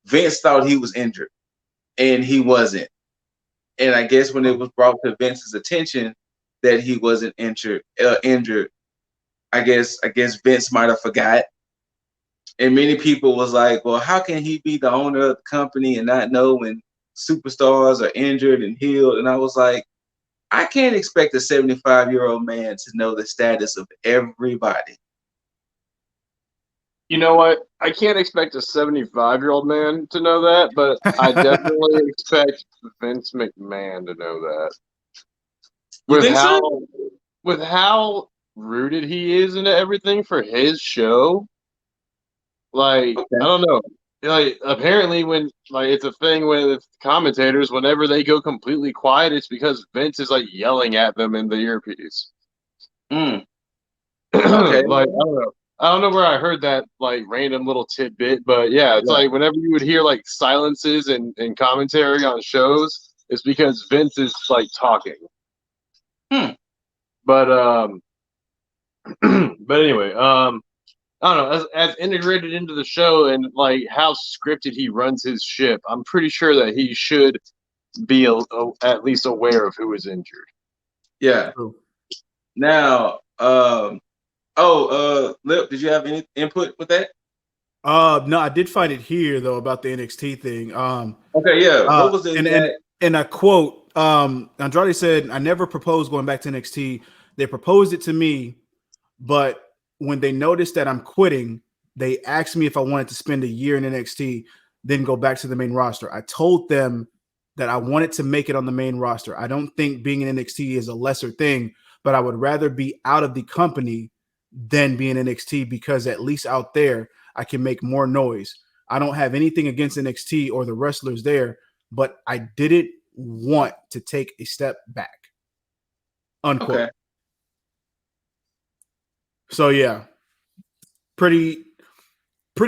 Vince thought he was injured, and he wasn't. And I guess when it was brought to Vince's attention that he wasn't injured, I guess Vince might have forgot. And many people was like, well, how can he be the owner of the company and not know when superstars are injured and healed? And I was like, I can't expect a 75-year-old man to know the status of everybody. You know what? I can't expect a 75-year-old man to know that, but I definitely expect Vince McMahon to know that. With how rooted he is into everything for his show, like, okay. I don't know. Like, apparently when it's a thing with commentators, whenever they go completely quiet, it's because Vince is like yelling at them in the earpiece. Okay. Like, I don't know where I heard that like random little tidbit, but yeah, it's like whenever you would hear like silences and commentary on shows, it's because Vince is like talking. But but anyway, I don't know, as integrated into the show and like how scripted he runs his ship, I'm pretty sure that he should be at least aware of who is injured. Yeah. Now, Lip, did you have any input with that? No, I did find it here though about the NXT thing. Okay, yeah. What was it? And I quote, Andrade said, "I never proposed going back to NXT. They proposed it to me, but when they noticed that I'm quitting, they asked me if I wanted to spend a year in NXT, then go back to the main roster. I told them that I wanted to make it on the main roster. I don't think being in NXT is a lesser thing, but I would rather be out of the company than be in NXT because at least out there, I can make more noise. I don't have anything against NXT or the wrestlers there, but I didn't want to take a step back." Unquote. Okay. So yeah, pretty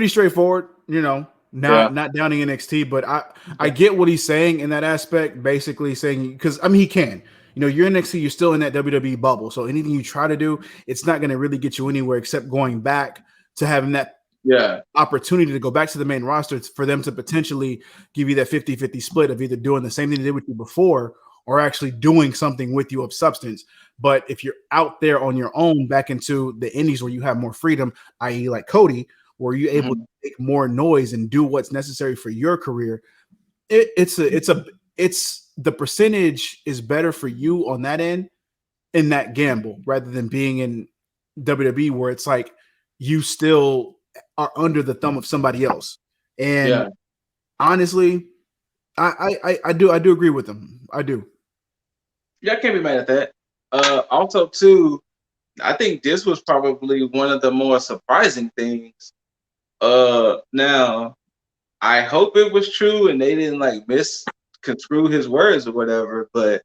straightforward, you know, not downing NXT, but I get what he's saying in that aspect, basically saying, because I mean, he can, you know, you're in NXT, you're still in that WWE bubble. So anything you try to do, it's not going to really get you anywhere except going back to having that opportunity to go back to the main roster for them to potentially give you that 50-50 split of either doing the same thing they did with you before or actually doing something with you of substance. But if you're out there on your own back into the indies where you have more freedom, i.e. like Cody, where you're able to make more noise and do what's necessary for your career, it's the percentage is better for you on that end in that gamble rather than being in WWE where it's like you still are under the thumb of somebody else. And honestly, I do agree with them. I do. Yeah, I can't be mad at that. Also, too, I think this was probably one of the more surprising things Now I hope it was true and they didn't like misconstrue his words or whatever. But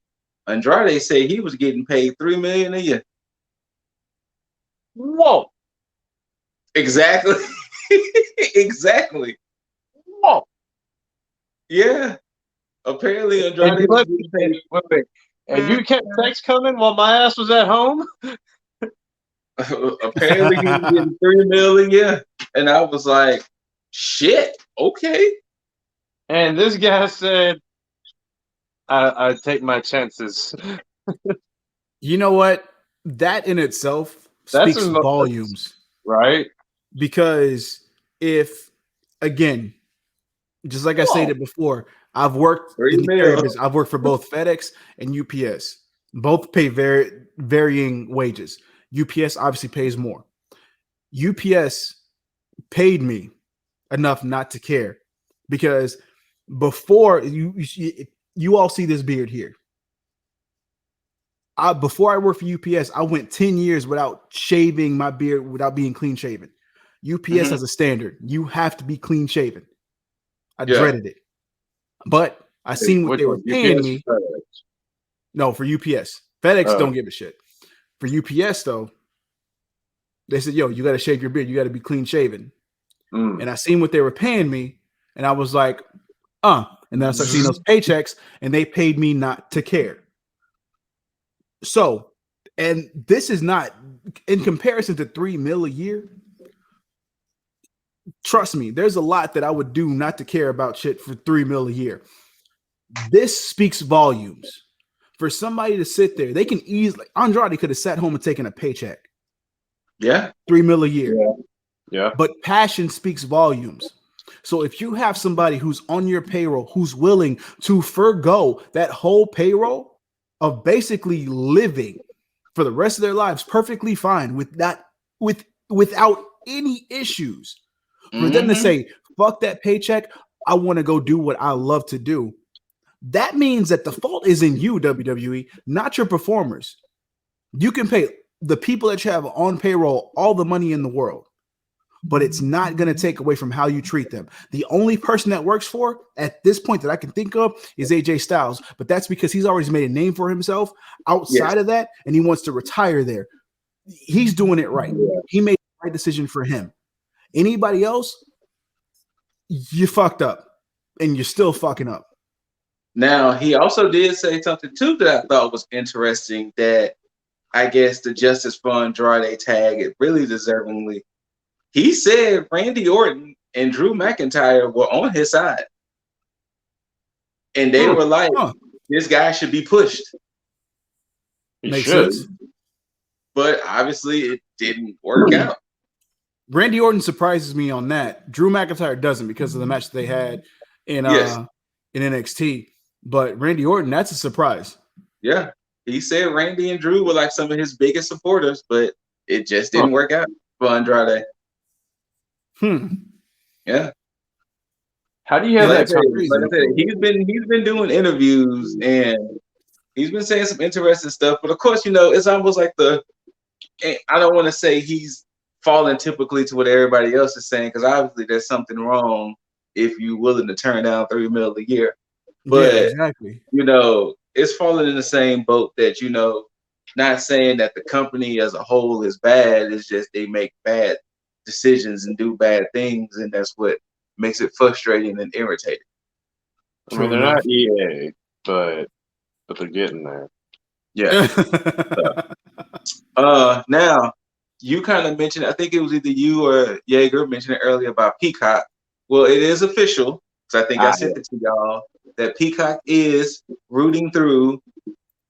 Andrade said he was getting paid $3 million a year. Whoa. Exactly. Exactly. Whoa. Yeah. Apparently And Andrade you was let getting paid. wait. And you kept text coming while my ass was at home? Apparently he was getting $3 million a year. And I was like, shit, okay. And this guy said, I take my chances. You know what? That in itself That's speaks volumes. right. Because if, again, just like I stated before, I've worked in the carrier business. I've worked for both FedEx and UPS. Both pay varying wages. UPS obviously pays more. UPS paid me enough not to care because before you all see this beard here. Before I worked for UPS, I went 10 years without shaving my beard, without being clean shaven. UPS has a standard. You have to be clean shaven. I dreaded it. But I seen what they were paying me. No, for UPS. FedEx don't give a shit. For UPS, though, they said, yo, you got to shave your beard. You got to be clean shaven. And I seen what they were paying me. And I was like, And then I started seeing those paychecks, and they paid me not to care. So, and this is not, in comparison to $3 million a year, trust me, there's a lot that I would do not to care about shit for $3 million a year. This speaks volumes. For somebody to sit there, they can easily, Andrade could have sat home and taken a paycheck. Yeah. $3 million a year. Yeah. But passion speaks volumes. So if you have somebody who's on your payroll, who's willing to forego that whole payroll of basically living for the rest of their lives perfectly fine without any issues, for them to say, fuck that paycheck, I want to go do what I love to do. That means that the fault is in you, WWE, not your performers. You can pay the people that you have on payroll all the money in the world, but it's not going to take away from how you treat them. The only person that works for at this point that I can think of is AJ Styles, but that's because he's already made a name for himself outside of that, and he wants to retire there. He's doing it right. He made the right decision for him. Anybody else, you fucked up, and you're still fucking up. Now, he also did say something, too, that I thought was interesting, that I guess the Justice for Andrade tag it really deservingly. He said Randy Orton and Drew McIntyre were on his side. And they were like, this guy should be pushed. Makes sense. But obviously, it didn't work out. Randy Orton surprises me on that. Drew McIntyre doesn't because of the match they had in NXT. But Randy Orton, that's a surprise. Yeah. He said Randy and Drew were like some of his biggest supporters, but it just didn't work out for Andrade. Yeah. How do you have that? Like I said, he's been doing interviews and he's been saying some interesting stuff. But of course, you know, it's almost like I don't want to say he's falling typically to what everybody else is saying, because obviously there's something wrong if you're willing to turn down $3 million a year. But exactly. You know, it's falling in the same boat that, you know, not saying that the company as a whole is bad. It's just they make bad decisions and do bad things, and that's what makes it frustrating and irritating. I mean, they're not EA, but they're getting there. Yeah. Now, you kind of mentioned, I think it was either you or Jaeger mentioned it earlier about Peacock. Well, it is official, because I think I sent it to y'all, that Peacock is rooting through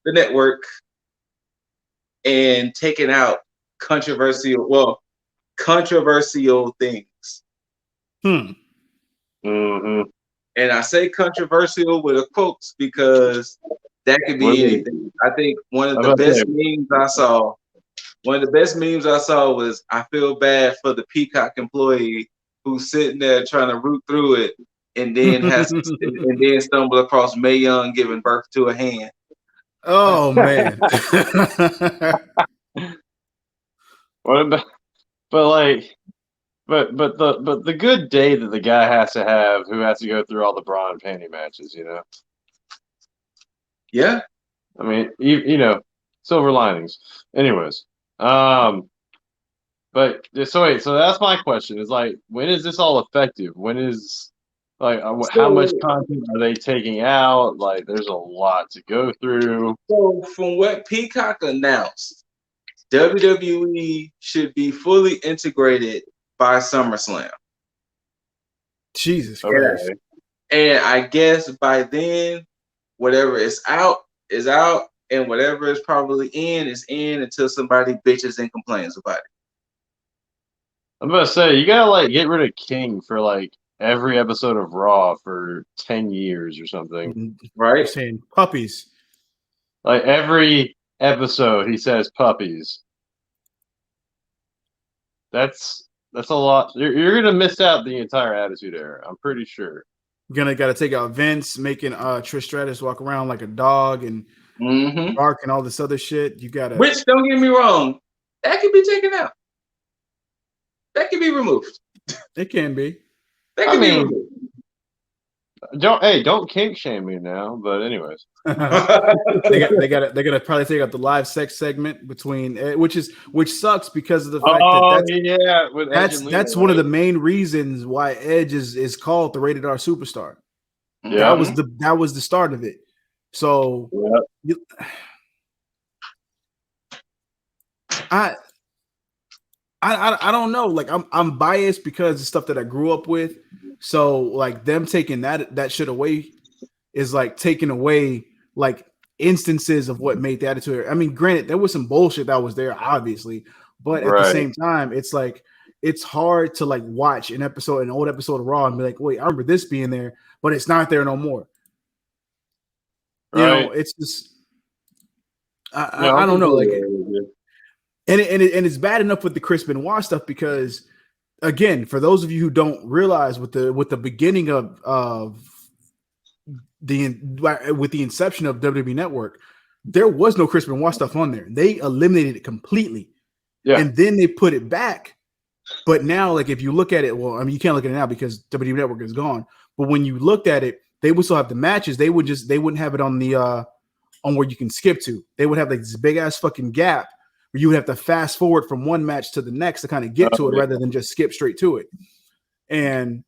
the network and taking out controversial things. And I say controversial with a quotes because that could be anything. I think one of the best memes I saw was, I feel bad for the Peacock employee who's sitting there trying to root through it and then stumble across Mae Young giving birth to a hand. Oh man. What about, but like, But the good day that the guy has to have who has to go through all the bra and panty matches, you know. Yeah. I mean, silver linings. Anyways, but so wait, so that's my question. Is like, when is this all effective? When is like, how much So, content are they taking out? Like, there's a lot to go through. so from what Peacock announced, WWE should be fully integrated by SummerSlam. Jesus Okay. Christ. And I guess by then, whatever is out, and whatever is probably in is in until somebody bitches and complains about it. I'm about to say you gotta like get rid of King for like every episode of Raw for 10 years or something. You're Right? saying puppies. Like every episode he says puppies. That's a lot. You're gonna miss out the entire Attitude Era. I'm pretty sure. You're gonna gotta take out Vince, making Trish Stratus walk around like a dog and bark and all this other shit. You gotta. Which, don't get me wrong, that can be taken out. That can be removed. It can be. That can be removed. Don't kink shame me now. But anyways, they gotta probably take out the live sex segment between which sucks because of the fact that with Edge and Lita, that's one of the main reasons why Edge is called the rated R superstar. Yeah. That was the start of it. So I don't know. Like I'm biased because the stuff that I grew up with. So like them taking that shit away is like taking away like instances of what made the Attitude Era. I mean, granted, there was some bullshit that was there, obviously, but at the same time, it's like it's hard to like watch an old episode of Raw and be like, wait, I remember this being there, but it's not there no more. You know, it's just I don't know, like, and it's bad enough with the Chris Benoit stuff because, again, for those of you who don't realize, with the beginning of the inception of WWE Network, there was no Chris Benoit stuff on there. They eliminated it completely, and then they put it back. But now, like, if you look at it, well, I mean, you can't look at it now because WWE Network is gone. But when you looked at it, they would still have the matches. They wouldn't have it on the on where you can skip to. They would have like this big ass fucking gap where you would have to fast forward from one match to the next to kind of get to it rather than just skip straight to it. And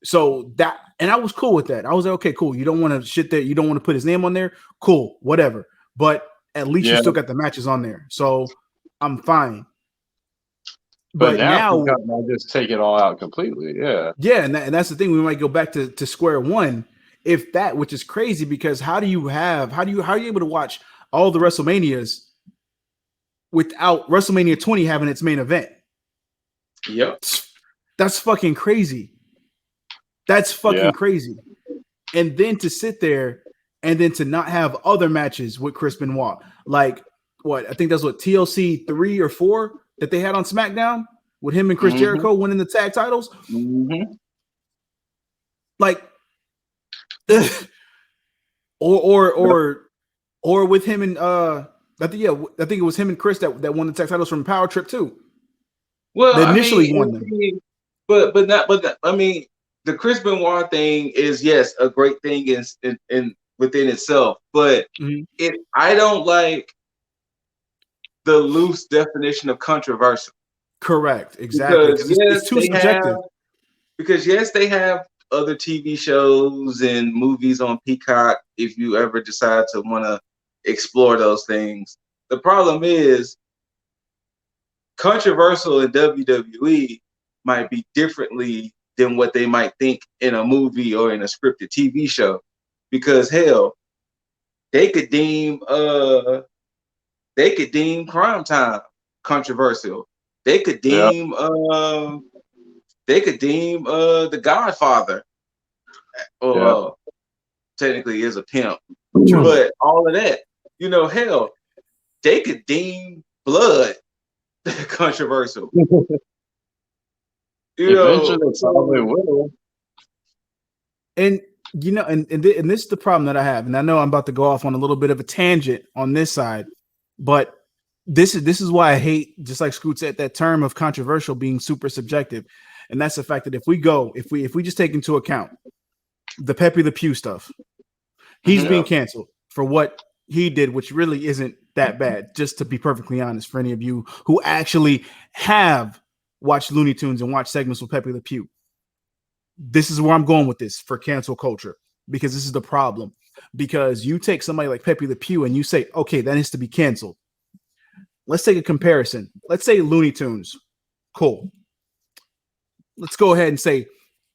so I was cool with that. I was like, okay, cool. You don't want to shit there. You don't want to put his name on there. Cool, whatever. But at least you still got the matches on there. So I'm fine. But now might just take it all out completely. Yeah. Yeah. And that's the thing. We might go back to square one if that, which is crazy because how are you able to watch all the WrestleManias without WrestleMania 20 having its main event? Yep. That's fucking crazy. That's fucking crazy. And then to sit there and then to not have other matches with Chris Benoit. Like, what? I think that's what, TLC 3 or 4 that they had on SmackDown with him and Chris Jericho winning the tag titles. Like, or with him and I think it was him and Chris that won the tag titles from Power Trip too. Well, they initially won them. I mean, the Chris Benoit thing is, yes, a great thing in within itself, but I don't like the loose definition of controversial. Correct, exactly. Because it's too subjective. Because yes, they have other TV shows and movies on Peacock if you ever decide to want to explore those things. The problem is controversial in WWE might be differently than what they might think in a movie or in a scripted TV show. Because hell, they could deem Crime Time controversial. They could deem The Godfather, or technically is a pimp, but all of that, hell, they could deem Blood controversial. Eventually, they probably will. And and this is the problem that I have, and I know I'm about to go off on a little bit of a tangent on this side, but this is why I hate, just like Scoot said, that term of controversial being super subjective. And that's the fact that if we just take into account the Pepe Le Pew stuff, he's being canceled for what he did, which really isn't that bad, just to be perfectly honest, for any of you who actually have watched Looney Tunes and watched segments with Pepe Le Pew. This is where I'm going with this for cancel culture, because this is the problem. Because you take somebody like Pepe Le Pew and you say, okay, that needs to be canceled. Let's take a comparison. Let's say Looney Tunes. Cool. Let's go ahead and say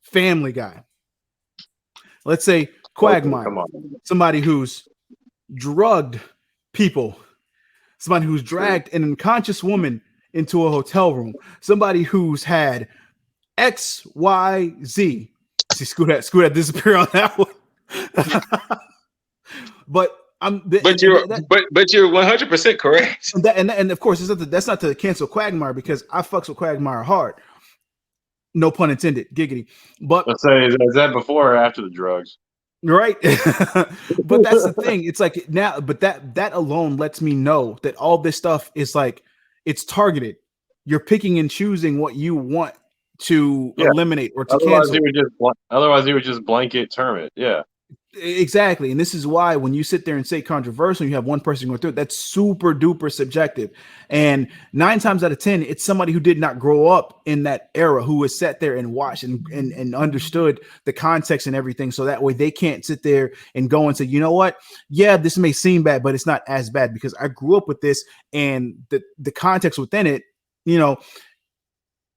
Family Guy. Let's say Quagmire. Somebody who's drugged people. Somebody who's dragged an unconscious woman into a hotel room. Somebody who's had X, Y, Z. See, Scoot had disappear on that one. But you're 100% correct. And of course, that's not to cancel Quagmire, because I fucks with Quagmire hard. No pun intended, giggity. But let's say, is that before or after the drugs? Right. But that's the thing. It's like now, but that alone lets me know that all this stuff is like, it's targeted. You're picking and choosing what you want to eliminate or to cancel. Otherwise, you would just blanket term it. Yeah. Exactly. And this is why when you sit there and say controversial, you have one person going through it, that's super duper subjective. And 9 times out of 10, it's somebody who did not grow up in that era, who has sat there and watched and understood the context and everything. So that way they can't sit there and go and say, you know what? Yeah, this may seem bad, but it's not as bad because I grew up with this, and the context within it, you know,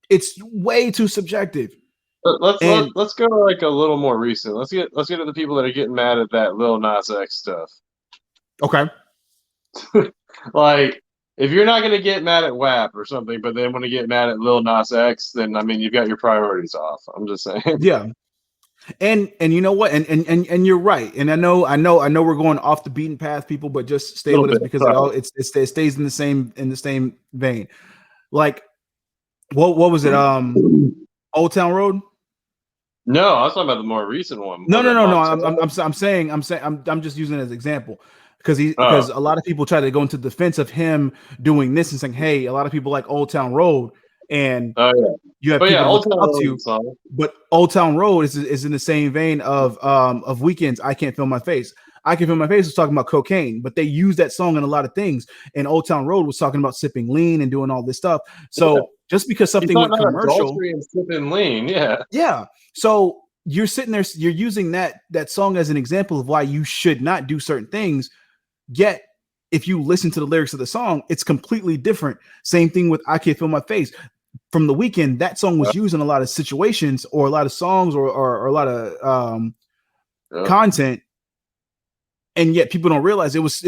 it's way too subjective. Let's go like a little more recent. Let's get to the people that are getting mad at that Lil Nas X stuff. Okay. Like, if you're not gonna get mad at WAP or something, but then want to get mad at Lil Nas X, then I mean you've got your priorities off. I'm just saying. Yeah. And you know what? And you're right. And I know we're going off the beaten path, people, but just stay with us because it stays in the same vein. Like, what was it? Old Town Road? No, I was talking about the more recent one. No. I'm just using it as an example because a lot of people try to go into defense of him doing this and saying, hey, a lot of people like Old Town Road, and you have people look up to you. But Old Town Road is in the same vein of Weeknd's I Can't Feel My Face. I Can Feel My Face was talking about cocaine, but they used that song in a lot of things. And Old Town Road was talking about sipping lean and doing all this stuff. So just because something went commercial, and sipping lean, yeah. So you're sitting there, you're using that song as an example of why you should not do certain things. Yet, if you listen to the lyrics of the song, it's completely different. Same thing with I Can't Feel My Face. From The Weeknd, that song was used in a lot of situations or a lot of songs or a lot of content. And yet people don't realize it was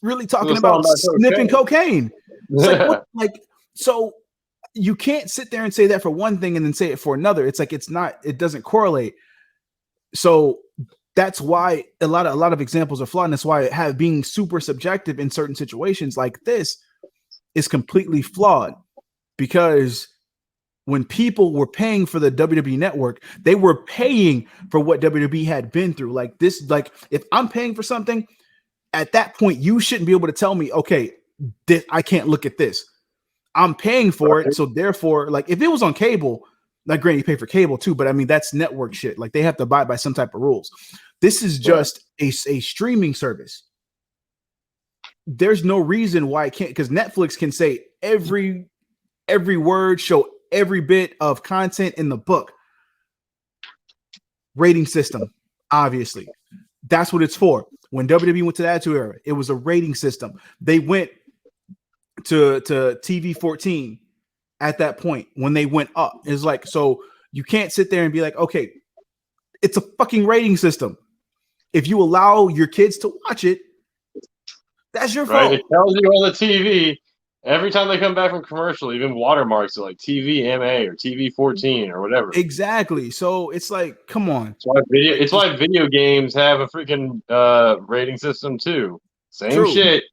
really talking about sniffing cocaine. It's like, what? Like, so you can't sit there and say that for one thing and then say it for another. It's like, it doesn't correlate. So that's why a lot of examples are flawed. And that's why being super subjective in certain situations like this is completely flawed, because when people were paying for the WWE network, they were paying for what WWE had been through. Like this, like if I'm paying for something, at that point, you shouldn't be able to tell me, okay, I can't look at this. I'm paying for it. So therefore, like if it was on cable, like granted, you pay for cable too, but I mean, that's network shit. Like they have to abide by some type of rules. This is just a streaming service. There's no reason why it can't, because Netflix can say every word, show every bit of content in the book. Rating system, obviously. That's what it's for. When WWE went to the Attitude Era, it was a rating system. They went to TV 14 at that point when they went up. It's like, so you can't sit there and be like, okay, it's a fucking rating system. If you allow your kids to watch it, that's your fault. It tells you on the TV every time they come back from commercial, even watermarks are like TV MA or TV 14 or whatever. Exactly. So it's like, come on. It's why video games have a freaking rating system too. Same shit.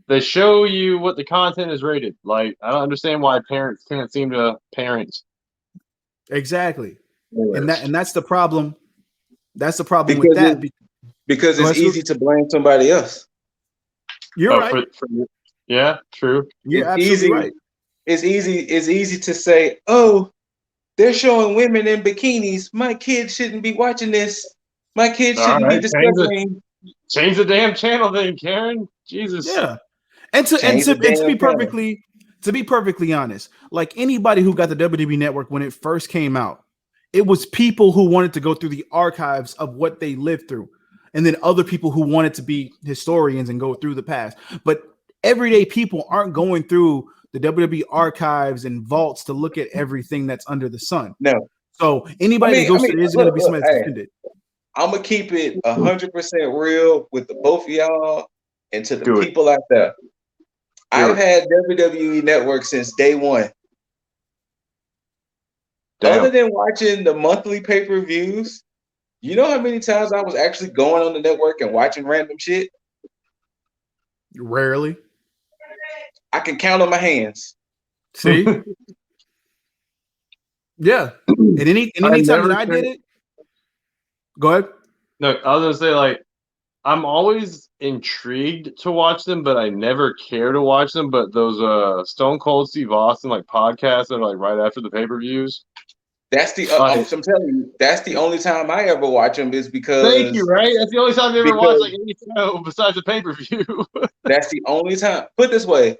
They show you what the content is rated. Like, I don't understand why parents can't seem to parent. Exactly. And that's the problem. That's the problem with that. Because it's easy to blame somebody else. You're right. Yeah, true. You're It's absolutely easy. right. It's easy to say, oh, they're showing women in bikinis. My kid shouldn't be watching this. My kid All shouldn't be right, discovering. change the damn channel then, Karen. Jesus. Yeah. And to Change the damn channel. to be perfectly honest, like anybody who got the WWE network when it first came out, it was people who wanted to go through the archives of what they lived through, and then other people who wanted to be historians and go through the past. But everyday people aren't going through the WWE archives and vaults to look at everything that's under the sun. No. So anybody that goes through there is going to be somebody that's Hey, offended. I'm gonna keep it 100% real with the both of y'all and to the Do it. people out there. Do I've it. had WWE Network since day one. Damn. Other than watching the monthly pay-per-views, you know how many times I was actually going on the network and watching random shit? Rarely. I can count on my hands. See? Yeah. And any time that I did it, go ahead. No, I was gonna say, like, I'm always intrigued to watch them, but I never care to watch them. But those Stone Cold Steve Austin like podcasts that are like right after the pay-per-views. That's the I'm Like, telling you, that's the only time I ever watch them is because thank you, right? That's the only time you ever watch because like any show besides the pay-per-view. that's the only time. Put this way,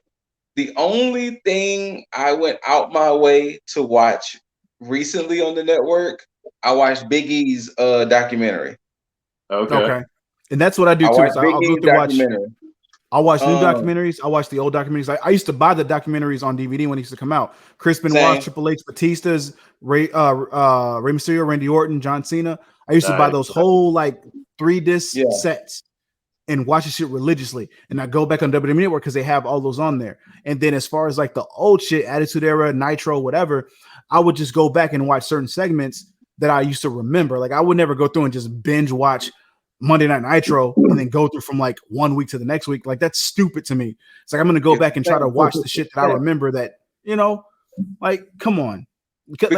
the only thing I went out my way to watch recently on the network, I watched Big E's documentary. Okay. And that's what I do I too. watched Is Big I'll go E's through watch. documentary. I'll watch new Um, documentaries. I'll watch the old documentaries. I used to buy the documentaries on DVD when they used to come out. Chris Benoit, Same. Triple H, Batista's, Rey Mysterio, Randy Orton, John Cena. I used to buy Nice. those whole like 3 disc Yeah. sets and watch the shit religiously. And I go back on WWE Network because they have all those on there. And then as far as like the old shit, Attitude Era, Nitro, whatever, I would just go back and watch certain segments that I used to remember. Like I would never go through and just binge watch Monday Night Nitro and then go through from like 1 week to the next week. Like that's stupid to me. It's like I'm gonna go back and try to watch the shit that I remember that, like come on. Because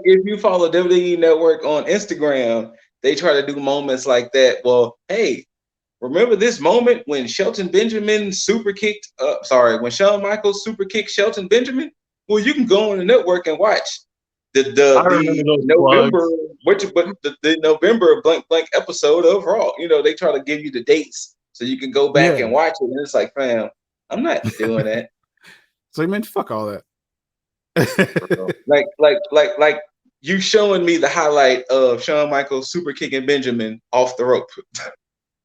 if you follow WWE Network on Instagram, they try to do moments like that. Well, hey, remember this moment when Shelton Benjamin when Shawn Michaels super kicked Shelton Benjamin? Well, you can go on the network and watch the November the November blank episode of Raw. They try to give you the dates so you can go back and watch it. And it's like, fam, I'm not doing that. So man, fuck all that. like you showing me the highlight of Shawn Michaels super kicking Benjamin off the rope.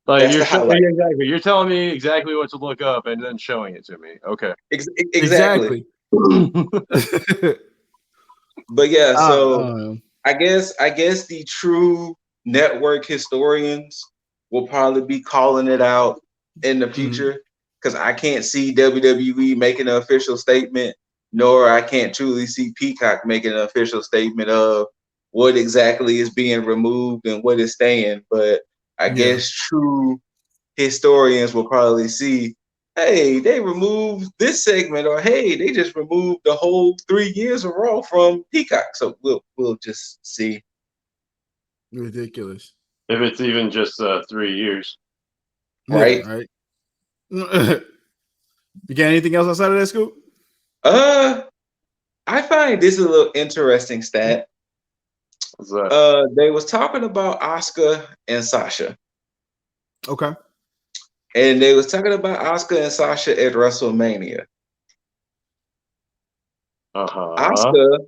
Like exactly. You're telling me exactly what to look up and then showing it to me. Okay. Exactly. But yeah, so I guess the true network historians will probably be calling it out in the future because I can't see WWE making an official statement, nor I can't truly see Peacock making an official statement of what exactly is being removed and what is staying. But I guess true historians will probably see, hey, they removed this segment, or hey, they just removed the whole 3 years of Raw from Peacock. So we'll just see. Ridiculous. If it's even just 3 years. Right? Yeah, right. You got anything else outside of that, Scoop? I find this a little interesting stat. What's that? They was talking about Asuka and Sasha. Okay. And they was talking about Asuka and Sasha at WrestleMania. Asuka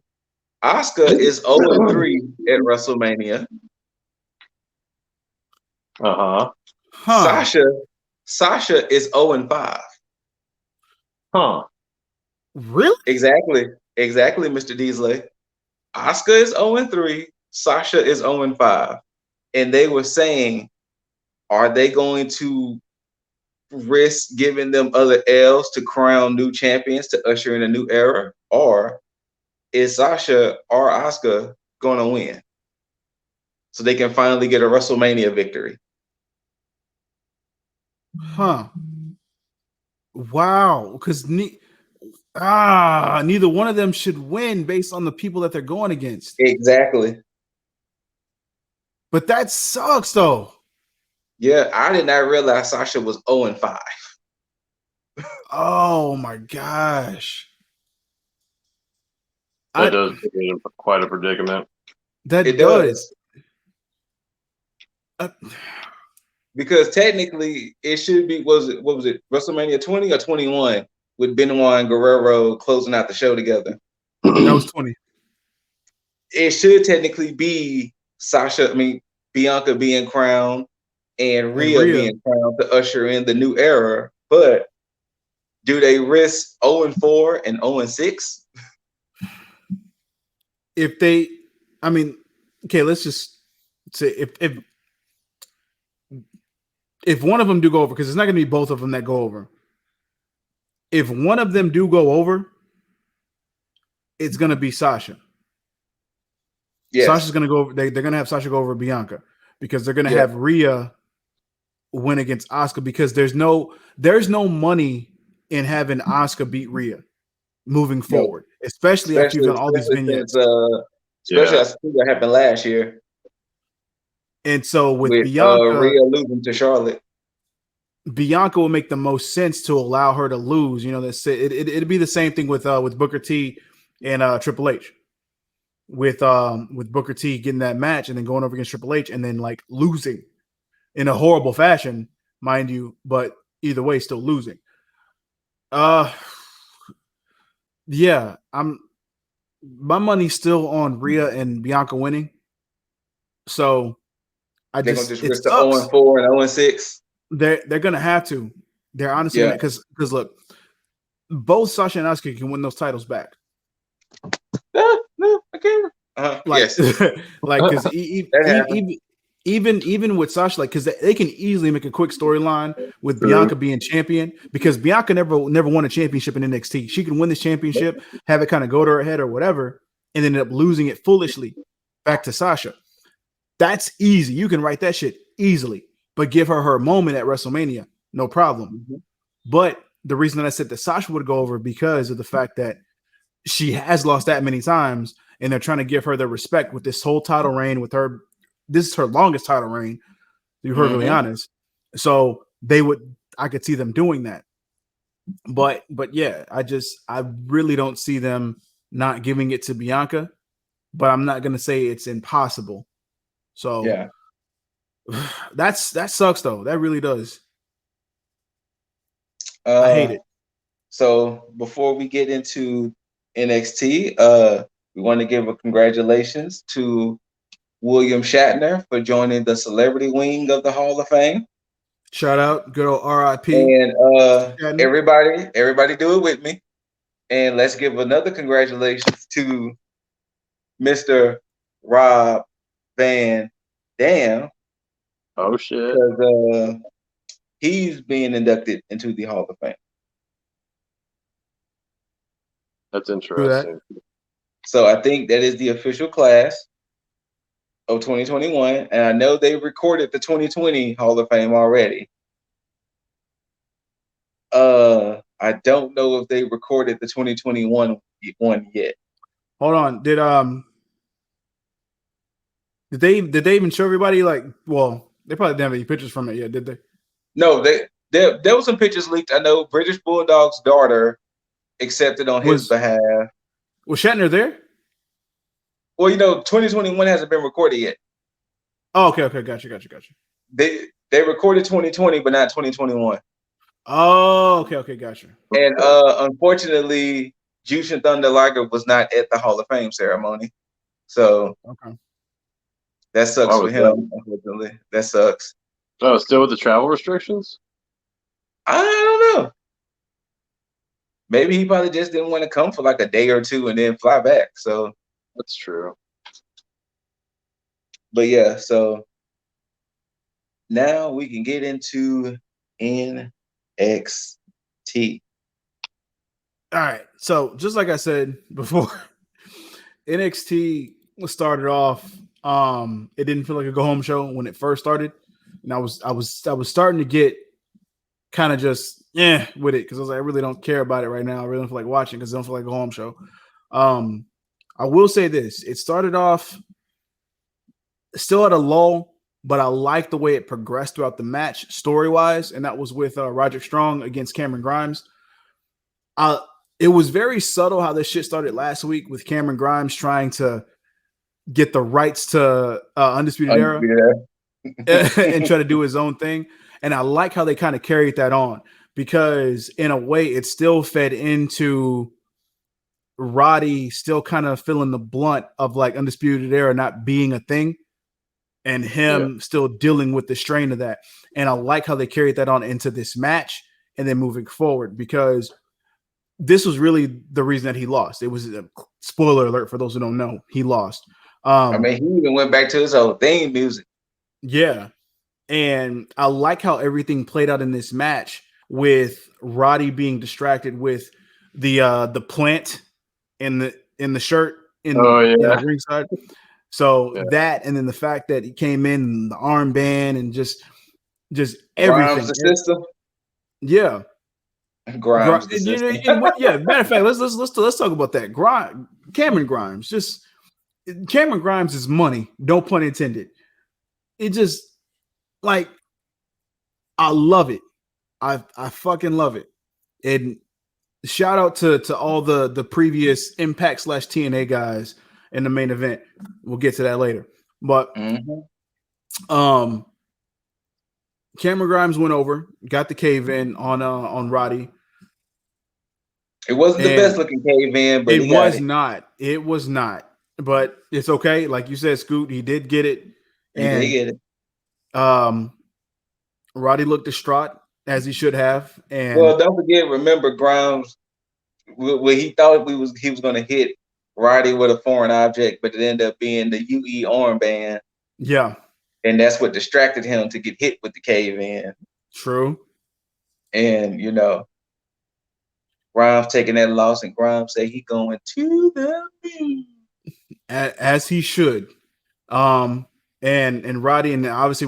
is 0-3 at WrestleMania. Sasha is 0-5. Huh. Really? Exactly, Mr. Deasley. Asuka is 0-3. Sasha is 0-5. And they were saying, are they going to risk giving them other L's to crown new champions to usher in a new era? Or is Sasha or Asuka going to win so they can finally get a WrestleMania victory? Huh. Wow. Because neither one of them should win based on the people that they're going against. Exactly. But that sucks, though. Yeah, I did not realize Sasha was 0-5. Oh my gosh. That does put it in quite a predicament. That It does. does. Uh, Because technically it should be what was it WrestleMania 20 or 21 with Benoit and Guerrero closing out the show together. that was 20. It should technically be Bianca being crowned and Rhea being crowned to usher in the new era. But do they risk 0-4 and 0-6? If they, I mean, okay, let's just say if one of them do go over, because it's not going to be both of them that go over. If one of them do go over, it's going to be Sasha. Yes. Sasha's going to go over. They're going to have Sasha go over Bianca because they're going to have Rhea win against Asuka because there's no money in having Asuka beat Rhea moving forward, especially after you've done all these vignettes. Especially I think that happened last year. And so with Bianca, Rhea losing to Charlotte, Bianca will make the most sense to allow her to lose. You know, it'd be the same thing with Booker T and Triple H. With Booker T getting that match and then going over against Triple H and then like losing in a horrible fashion, mind you, but either way, still losing. Yeah, my money's still on Rhea and Bianca winning. So they're gonna just risk the 0-4 and 0-6. They're gonna have to. They're honestly because look, both Sasha and Asuka can win those titles back. No, I can't. Yes, like because even with Sasha, like because they can easily make a quick storyline with Bianca being champion because Bianca never won a championship in NXT. She can win this championship, have it kind of go to her head or whatever, and then end up losing it foolishly back to Sasha. That's easy. You can write that shit easily, but give her moment at WrestleMania, no problem. Mm-hmm. But the reason that I said that Sasha would go over because of the fact that she has lost that many times, and they're trying to give her the respect with this whole title reign with her. This is her longest title reign, to be perfectly honest. So I could see them doing that. But yeah, I really don't see them not giving it to Bianca, but I'm not going to say it's impossible. So yeah, that sucks though. That really does. I hate it. So before we get into NXT, we want to give a congratulations to William Shatner for joining the celebrity wing of the Hall of Fame. Shout out, good old RIP. And everybody do it with me. And let's give another congratulations to Mr. Rob Van Dam. Oh shit. Because he's being inducted into the Hall of Fame. That's interesting. So I think that is the official class of 2021, and I know they recorded the 2020 Hall of Fame already. I don't know if they recorded the 2021 one yet. Hold on, did they even show everybody? Like, well, they probably didn't have any pictures from it yet, did they? No, there was some pictures leaked. I know British Bulldog's daughter accepted on his behalf. Was Shatner there? Well, 2021 hasn't been recorded yet. Oh, okay, gotcha. They recorded 2020, but not 2021. Oh, okay, gotcha. And unfortunately, Jushin Thunder Liger was not at the Hall of Fame ceremony, so that sucks for him. Unfortunately, that sucks. Oh, still with the travel restrictions? I don't know. Maybe he probably just didn't want to come for like a day or two and then fly back. So that's true. But yeah, so now we can get into NXT. All right. So just like I said before, NXT started off. It didn't feel like a go home show when it first started, and I was starting to get kind of just with it because I was like, I really don't care about it right now. I really don't feel like watching because I don't feel like a go home show. I will say this: it started off still at a lull, but I like the way it progressed throughout the match story wise, and that was with Roderick Strong against Cameron Grimes. It was very subtle how this shit started last week with Cameron Grimes trying to get the rights to Undisputed Era and try to do his own thing. And I like how they kind of carried that on because in a way it still fed into Roddy still kind of feeling the blunt of like Undisputed Era not being a thing and him still dealing with the strain of that. And I like how they carried that on into this match and then moving forward because this was really the reason that he lost. It was a spoiler alert for those who don't know. He lost. I mean, he even went back to his old theme music. Yeah. And I like how everything played out in this match with Roddy being distracted with the plant in the shirt in ringside. So that and then the fact that he came in the armband and just everything. Grimes the system. Yeah. Grimes the system. Matter of fact, let's talk about that. Cameron Grimes. Just Cameron Grimes is money, no pun intended. It just like I love it. I fucking love it. And shout out to all the previous Impact / TNA guys in the main event. We'll get to that later. But Cameron Grimes went over, got the cave in on Roddy. It wasn't the best looking cave in, but it was not. It was not. But it's okay. Like you said, Scoot, he did get it. He did get it. Roddy looked distraught as he should have. And well, don't forget, remember Grimes when he thought he was going to hit Roddy with a foreign object, but it ended up being the UE armband. Yeah. And that's what distracted him to get hit with the cave in. True. And, Grimes taking that loss, and Grimes say he going to the moon. As he should. And Roddy, and obviously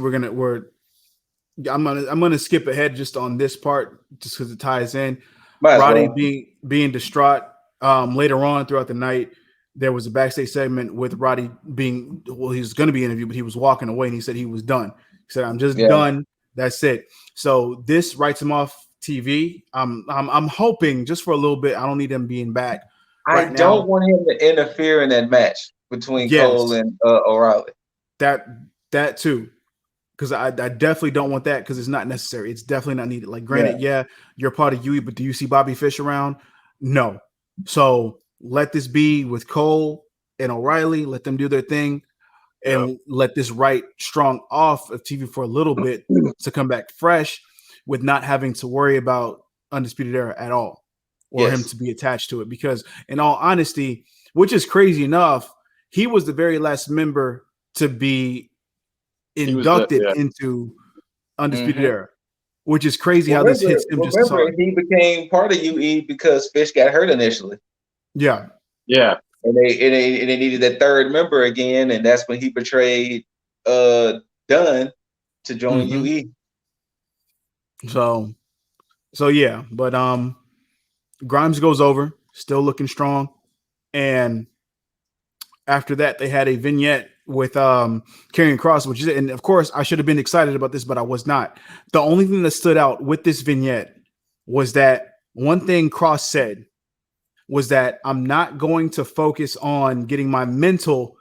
I'm gonna skip ahead just on this part just because it ties in. Roddy being distraught. Later on throughout the night, there was a backstage segment with Roddy he was going to be interviewed, but he was walking away and he said he was done. He said, "I'm just done. That's it." So this writes him off TV. I'm hoping just for a little bit. I don't need him being back. I don't want him to interfere in that match between Cole and O'Reilly. That too. Because I definitely don't want that because it's not necessary. It's definitely not needed. Like, granted, you're part of UE, but do you see Bobby Fish around? No. So let this be with Cole and O'Reilly. Let them do their thing and let this write strong off of TV for a little bit to come back fresh with not having to worry about Undisputed Era at all or him to be attached to it. Because in all honesty, which is crazy enough, he was the very last member to be inducted into Undisputed Era, which is crazy how this hits him just hard. He became part of UE because Fish got hurt initially. Yeah. And they needed that third member again, and that's when he betrayed Dunn to join UE. So yeah, but Grimes goes over, still looking strong, and after that they had a vignette with Karrion Kross, which is, and of course I should have been excited about this, but I was not. The only thing that stood out with this vignette was that one thing Kross said was that I'm not going to focus on getting my mental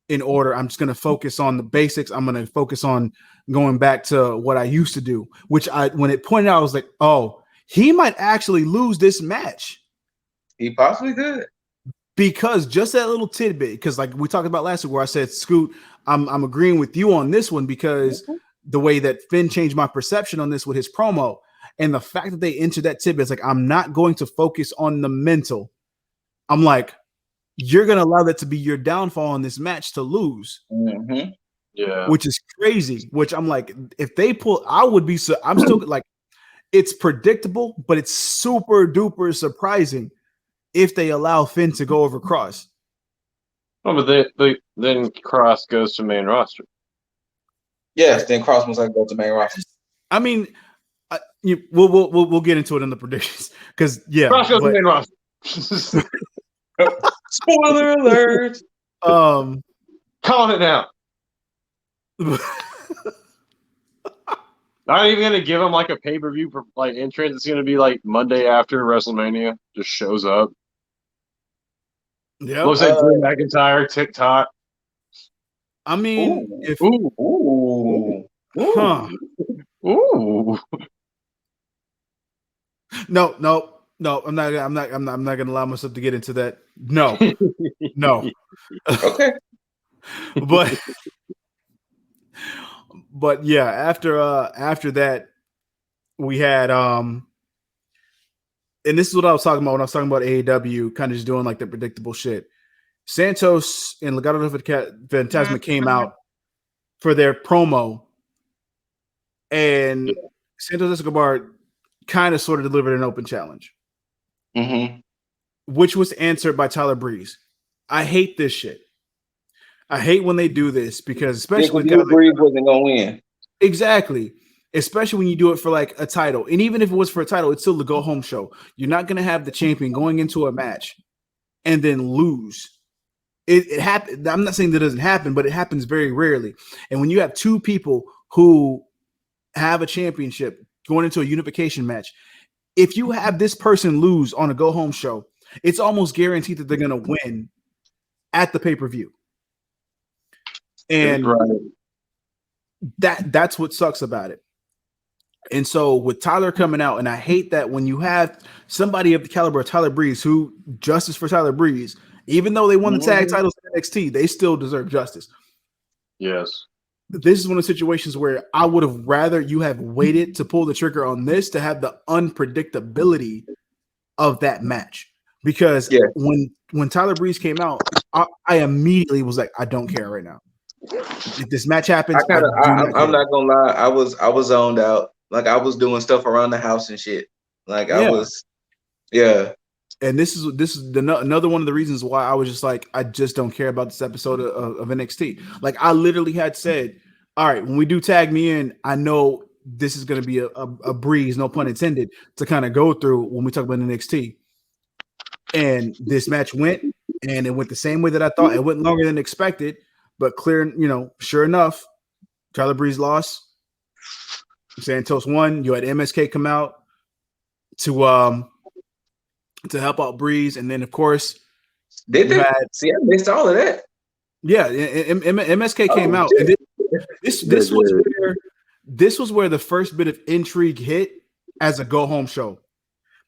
in order. I'm just going to focus on the basics. I'm going to focus on going back to what I used to do, which when it pointed out, I was like, oh, he might actually lose this match. He possibly could. Because just that little tidbit, because like we talked about last week where I said, Scoot, I'm agreeing with you on this one because the way that Finn changed my perception on this with his promo and the fact that they entered that tidbit, it's like, I'm not going to focus on the mental. I'm like, you're going to allow that to be your downfall in this match to lose. Yeah. Which is crazy, which I'm like, if they pull, I'm still like, it's predictable, but it's super duper surprising if they allow Finn to go over Kross. Oh, but then Kross goes to main roster. Yes, then Kross must go to main roster. I mean, we'll get into it in the predictions because Kross goes to main roster. Spoiler alert. Calling it now. Not even gonna give him like a pay-per-view like entrance. It's gonna be like Monday after WrestleMania. Just shows up. Yep. Looks like Drew McIntyre, TikTok. I mean, if Ooh. huh? Ooh. No. I'm not gonna allow myself to get into that. No. Okay. but yeah, after that, we had and this is what I was talking about when I was talking about AEW, kind of just doing like the predictable shit. Santos and Legado del Fantasma came out for their promo, and Santos Escobar kind of sort of delivered an open challenge, which was answered by Tyler Breeze. I hate this shit. I hate when they do this because especially Breeze wasn't gonna win. Exactly. Especially when you do it for like a title. And even if it was for a title, it's still the go home show. You're not going to have the champion going into a match and then lose. It happens. I'm not saying that doesn't happen, but it happens very rarely. And when you have two people who have a championship going into a unification match, if you have this person lose on a go home show, it's almost guaranteed that they're going to win at the pay-per-view. And that's what sucks about it. And so with Tyler coming out, and I hate that when you have somebody of the caliber of Tyler Breeze, who justice for Tyler Breeze, even though they won the tag titles in NXT, they still deserve justice. Yes. This is one of the situations where I would have rather you have waited to pull the trigger on this to have the unpredictability of that match. Because when Tyler Breeze came out, I immediately was like, I don't care right now. If this match happens, I'm not gonna lie, I was zoned out. Like I was doing stuff around the house and shit. Like I was, And this is another one of the reasons why I was just like, I just don't care about this episode of NXT. Like I literally had said, all right, when we do Tag Me In, I know this is going to be a breeze, no pun intended, to kind of go through when we talk about NXT. And this match went, and it went the same way that I thought. It went longer than expected, but sure enough, Tyler Breeze lost. Santos won. You had MSK come out to help out Breeze, and then of course I missed all of that. Yeah, MSK came out, and this was where the first bit of intrigue hit as a go home show,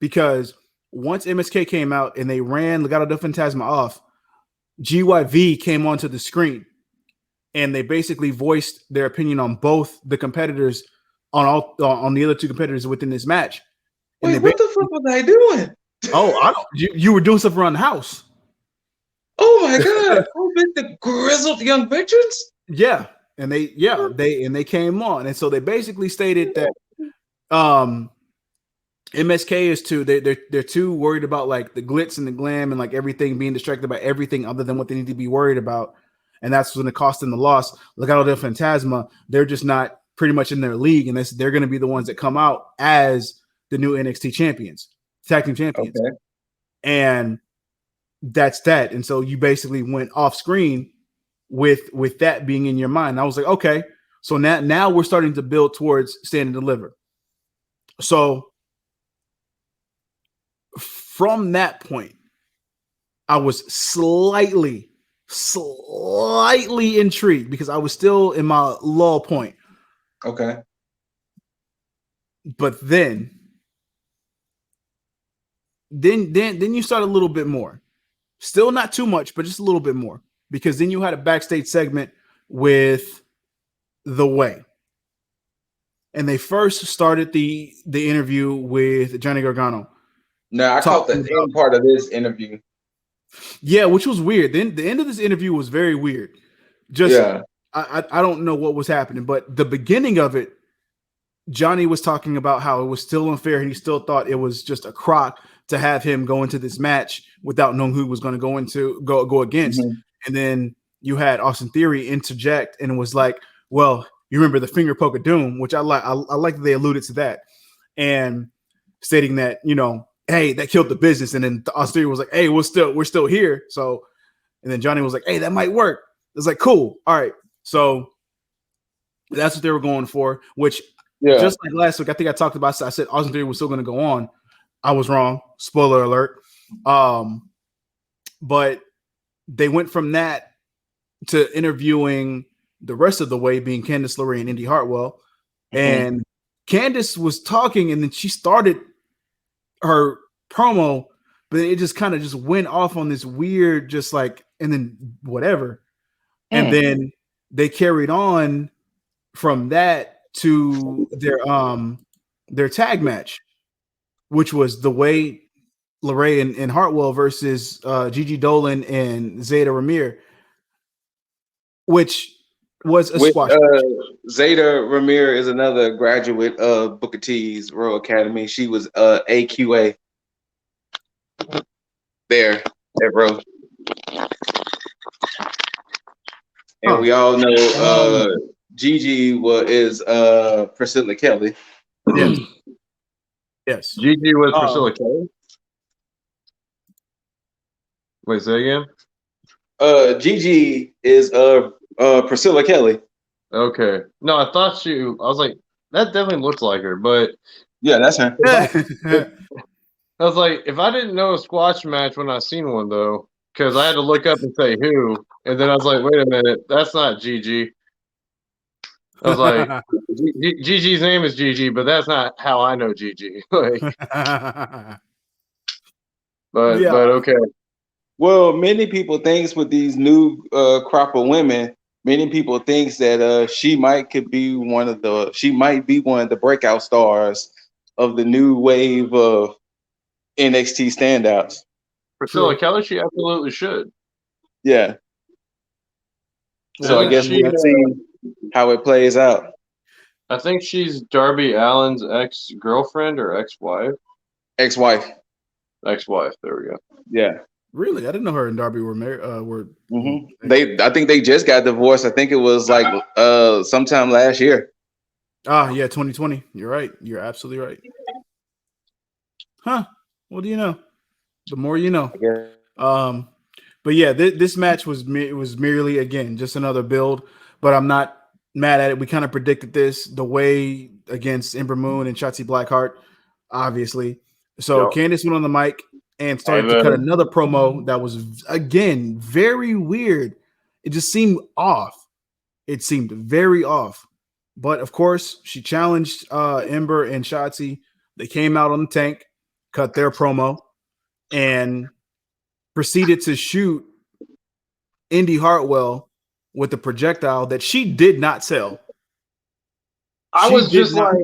because once MSK came out and they ran Legado del Fantasma off, GYV came onto the screen, and they basically voiced their opinion on both the competitors, on the other two competitors within this match. Wait, what the fuck was I doing? Oh, you were doing stuff around the house. Oh my god! The grizzled young veterans. Yeah, and they came on, and so they basically stated that MSK is they're too worried about like the glitz and the glam and like everything, being distracted by everything other than what they need to be worried about, and that's going to cost them the loss. Legado del Fantasma, they're just not pretty much in their league, and they're going to be the ones that come out as the new NXT champions, tag team champions, and that's that. And so you basically went off screen with that being in your mind. I was like, okay, so now we're starting to build towards Stand and Deliver. So from that point, I was slightly intrigued because I was still in my lull point. Okay. But then you start a little bit more. Still not too much, but just a little bit more. Because then you had a backstage segment with The Way. And they first started the interview with Johnny Gargano. Now, I caught the end part of this interview. Yeah, which was weird. Then the end of this interview was very weird. I don't know what was happening, but the beginning of it, Johnny was talking about how it was still unfair and he still thought it was just a crock to have him go into this match without knowing who was going to go against. Mm-hmm. And then you had Austin Theory interject and was like, well, you remember the finger poke of doom, which I like that they alluded to that, and stating that, hey, that killed the business. And then Austin Theory was like, hey, we're still here. So, and then Johnny was like, hey, that might work. It's like, cool. All right. So that's what they were going for, which just like last week, I think I talked about. I said Austin Theory was still going to go on. I was wrong. Spoiler alert. But they went from that to interviewing the rest of the way, being Candice LeRae and Indy Hartwell. And Candice was talking, and then she started her promo, but it just kind of just went off on this weird, just like, and then whatever. And then they carried on from that to their tag match, which was the way LeRae and Hartwell versus Gigi Dolan and Zeta Ramir, which was a squash match. Zeta Ramir is another graduate of Booker T's Royal Academy. She was AQA there at Row. And we all know Gigi is Priscilla Kelly. Yes. Yes. Gigi was Priscilla Kelly? Wait, say again? Gigi is Priscilla Kelly. Okay. No, I was like, that definitely looks like her, but yeah, that's her. I was like, if I didn't know a squash match when I seen one though, because I had to look up and say who, and then I was like, wait a minute, that's not Gigi. I was like, Gigi's name is Gigi, but that's not how I know Gigi. Like, but okay. Well, many people thinks with these new crop of women, many people thinks that she might be one of the breakout stars of the new wave of NXT standouts. Priscilla Kelly, she absolutely should. Yeah. So I guess we'll see how it plays out. I think she's Darby Allin's ex-girlfriend or ex-wife. Ex-wife. Ex-wife. There we go. Yeah. Really, I didn't know her and Darby were married. I think they just got divorced. I think it was like sometime last year. Yeah, 2020. You're right. You're absolutely right. Huh? What do you know? The more you know. But yeah, this match was merely, again, just another build. But I'm not mad at it. We kind of predicted this the way against Ember Moon and Shotzi Blackheart, obviously. So Candice went on the mic and started to cut another promo that was, again, very weird. It just seemed off. It seemed very off. But, of course, she challenged Ember and Shotzi. They came out on the tank, cut their promo, and proceeded to shoot Indy Hartwell with the projectile that she did not sell. I was just like,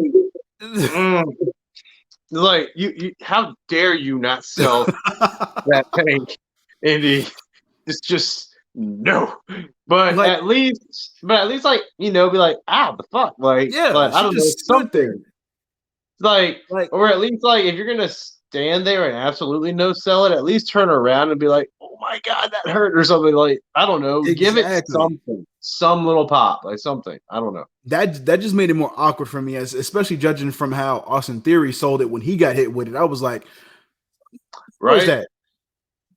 you how dare you not sell that tank, Indy? It's just no. But like, at least like, you know, be like, the fuck, like, yeah, like, I don't know, something. Like, or at least like if you're gonna stand there and absolutely no sell it, at least turn around and be like, oh my god, that hurt, or something. Like, I don't know, give it something, some little pop, like something. I don't know. That just made it more awkward for me, especially judging from how Austin Theory sold it when he got hit with it. I was like, where's that?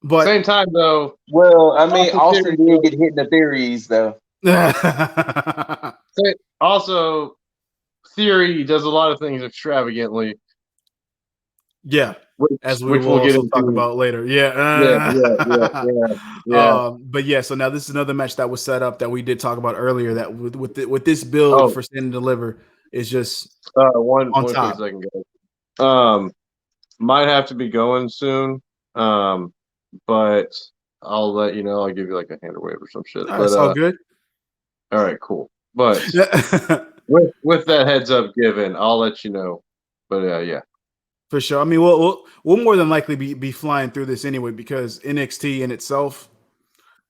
But same time though. Well, I mean, Austin did get hit in the Theories though. Also, Theory does a lot of things extravagantly. Yeah, as we will also talk about later. Yeah. But yeah, so now this is another match that was set up that we did talk about earlier. That with this build for Stand and Deliver is just one top. Quick second, guys. Might have to be going soon. But I'll let you know. I'll give you like a hand wave or some shit. That's all good. All right, cool. But with that heads up given, I'll let you know. But yeah. For sure. I mean, we'll more than likely be flying through this anyway because NXT in itself,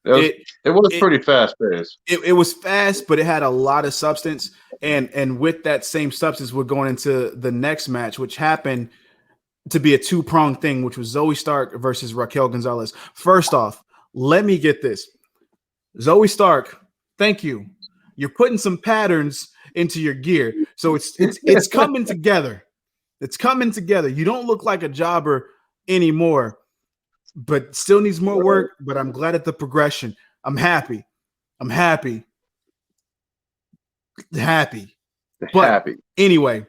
it was pretty fast paced. It was fast, but it had a lot of substance. And with that same substance, we're going into the next match, which happened to be a two-pronged thing, which was Zoe Stark versus Raquel Gonzalez. First off, let me get this. Zoe Stark, thank you. You're putting some patterns into your gear. So it's coming together. It's coming together. You don't look like a jobber anymore, but still needs more work. But I'm glad at the progression. I'm happy. But happy. anyway,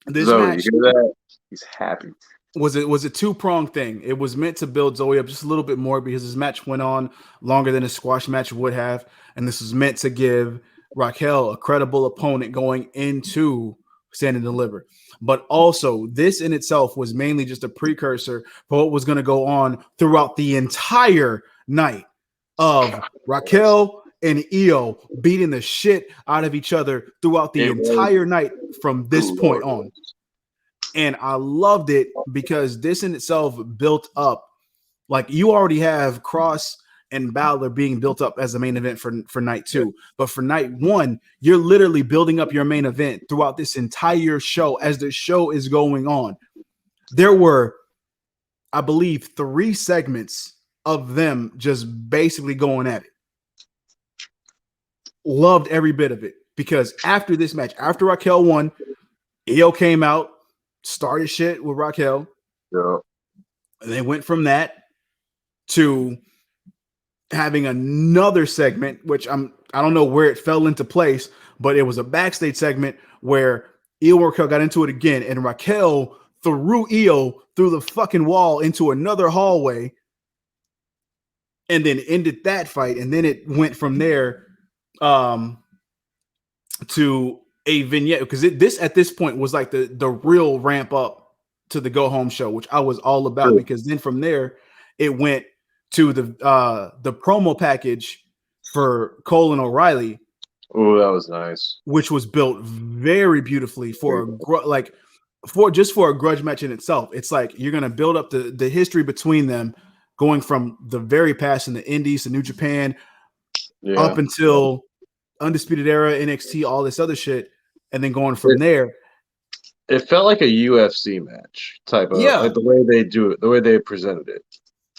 this Zoe, match, you hear that? He's happy. was a two-pronged thing. It was meant to build Zoe up just a little bit more because this match went on longer than a squash match would have, and this was meant to give Raquel a credible opponent going into Stand and Deliver. But also, this in itself was mainly just a precursor for what was going to go on throughout the entire night of Raquel and Io beating the shit out of each other throughout the entire night from this point on. And I loved it because this in itself built up. Like, you already have Cross and Balor being built up as a main event for night 2. But for night 1, you're literally building up your main event throughout this entire show as the show is going on. There were, I believe, 3 segments of them just basically going at it. Loved every bit of it because after this match, after Raquel won, Io came out, started shit with Raquel. Yeah. And they went from that to having another segment, which I don't know where it fell into place, but it was a backstage segment where Io and Raquel got into it again, and Raquel threw Io through the fucking wall into another hallway, and then ended that fight. And then it went from there to a vignette, because this at this point was like the real ramp up to the go home show, which I was all about, because then from there it went to the promo package for Cole and O'Reilly. Oh, that was nice. Which was built very beautifully for a grudge match in itself. It's like you're gonna build up the history between them, going from the very past in the Indies to New Japan, up until Undisputed Era, NXT, all this other shit, and then going from there. It felt like a UFC match type of, like the way they do it, the way they presented it.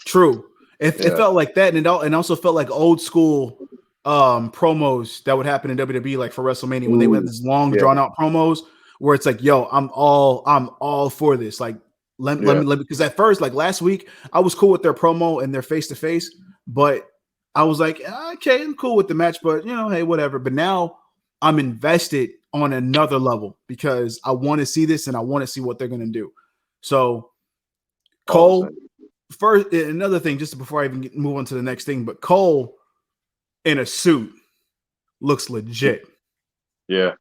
True. It felt like that, and it also felt like old school promos that would happen in WWE, like for WrestleMania, when they would have this long drawn out promos where it's like, yo, I'm all for this. Like, let me, because at first, like last week, I was cool with their promo and their face to face, but I was like, okay, I'm cool with the match, but hey, whatever. But now I'm invested on another level because I want to see this and I want to see what they're gonna do. So Cole, first, another thing, just before I even move on to the next thing, but Cole in a suit looks legit. Yeah.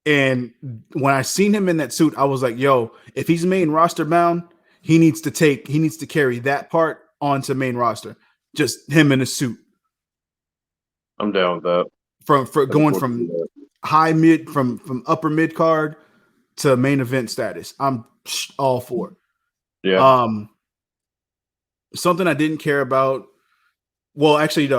And when I seen him in that suit, I was like, yo, if he's main roster bound, he needs to carry that part onto main roster. Just him in a suit. I'm down with that. From going from from upper mid card to main event status. I'm all for it. Yeah. Something I didn't care about. Well, actually,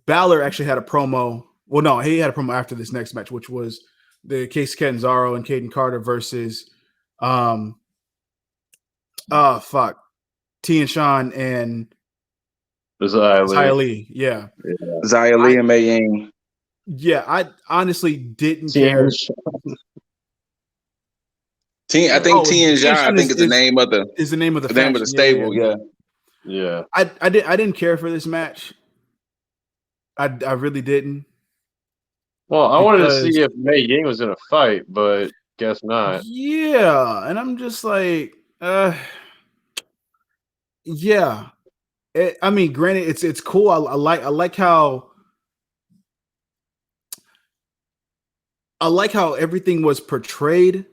Balor actually had a promo. Well, no, he had a promo after this next match, which was the Case Catanzaro and Caden Carter versus T and Sean and Xia Li. Yeah. Xia Li and Mei Ying. Yeah, I honestly didn't care. I think T and Xia, I think is the name of the name of the stable. Yeah. I didn't care for this match. I really didn't. Well, I wanted to see if Mei Ying was in a fight, but guess not. Yeah, and I'm just like, yeah. I mean, granted, it's cool. I like how everything was portrayed,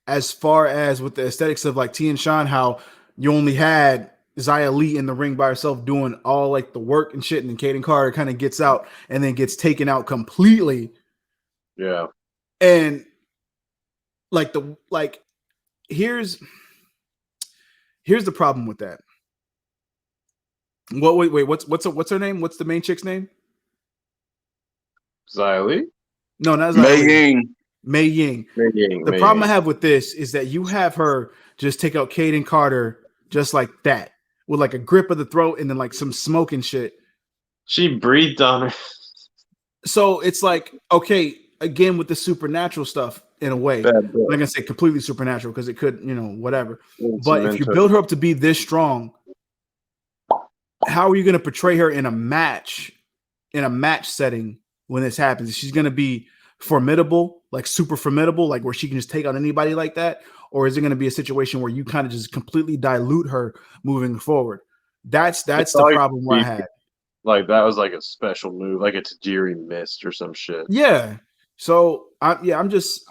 as far as with the aesthetics of like T and Sean, how you only had Xia Li in the ring by herself doing all like the work and shit, and then Caden Carter kind of gets out and then gets taken out completely. Yeah. And here's the problem with that. Wait, what's her name? What's the main chick's name? Xia Li? No, not Xia Li. Mei Ying. The problem I have with this is that you have her just take out Caden Carter just like that, with like a grip of the throat and then like some smoke and shit. She breathed on her. So it's like, okay, again with the supernatural stuff in a way. I'm not gonna say completely supernatural because it could, whatever. But if you build her up to be this strong, how are you gonna portray her in a match setting when this happens? She's gonna be formidable. like super formidable, like where she can just take on anybody like that? Or is it going to be a situation where you kind of just completely dilute her moving forward? That's the problem where I had. Like that was like a special move, like a Tajiri missed or some shit. Yeah. So I just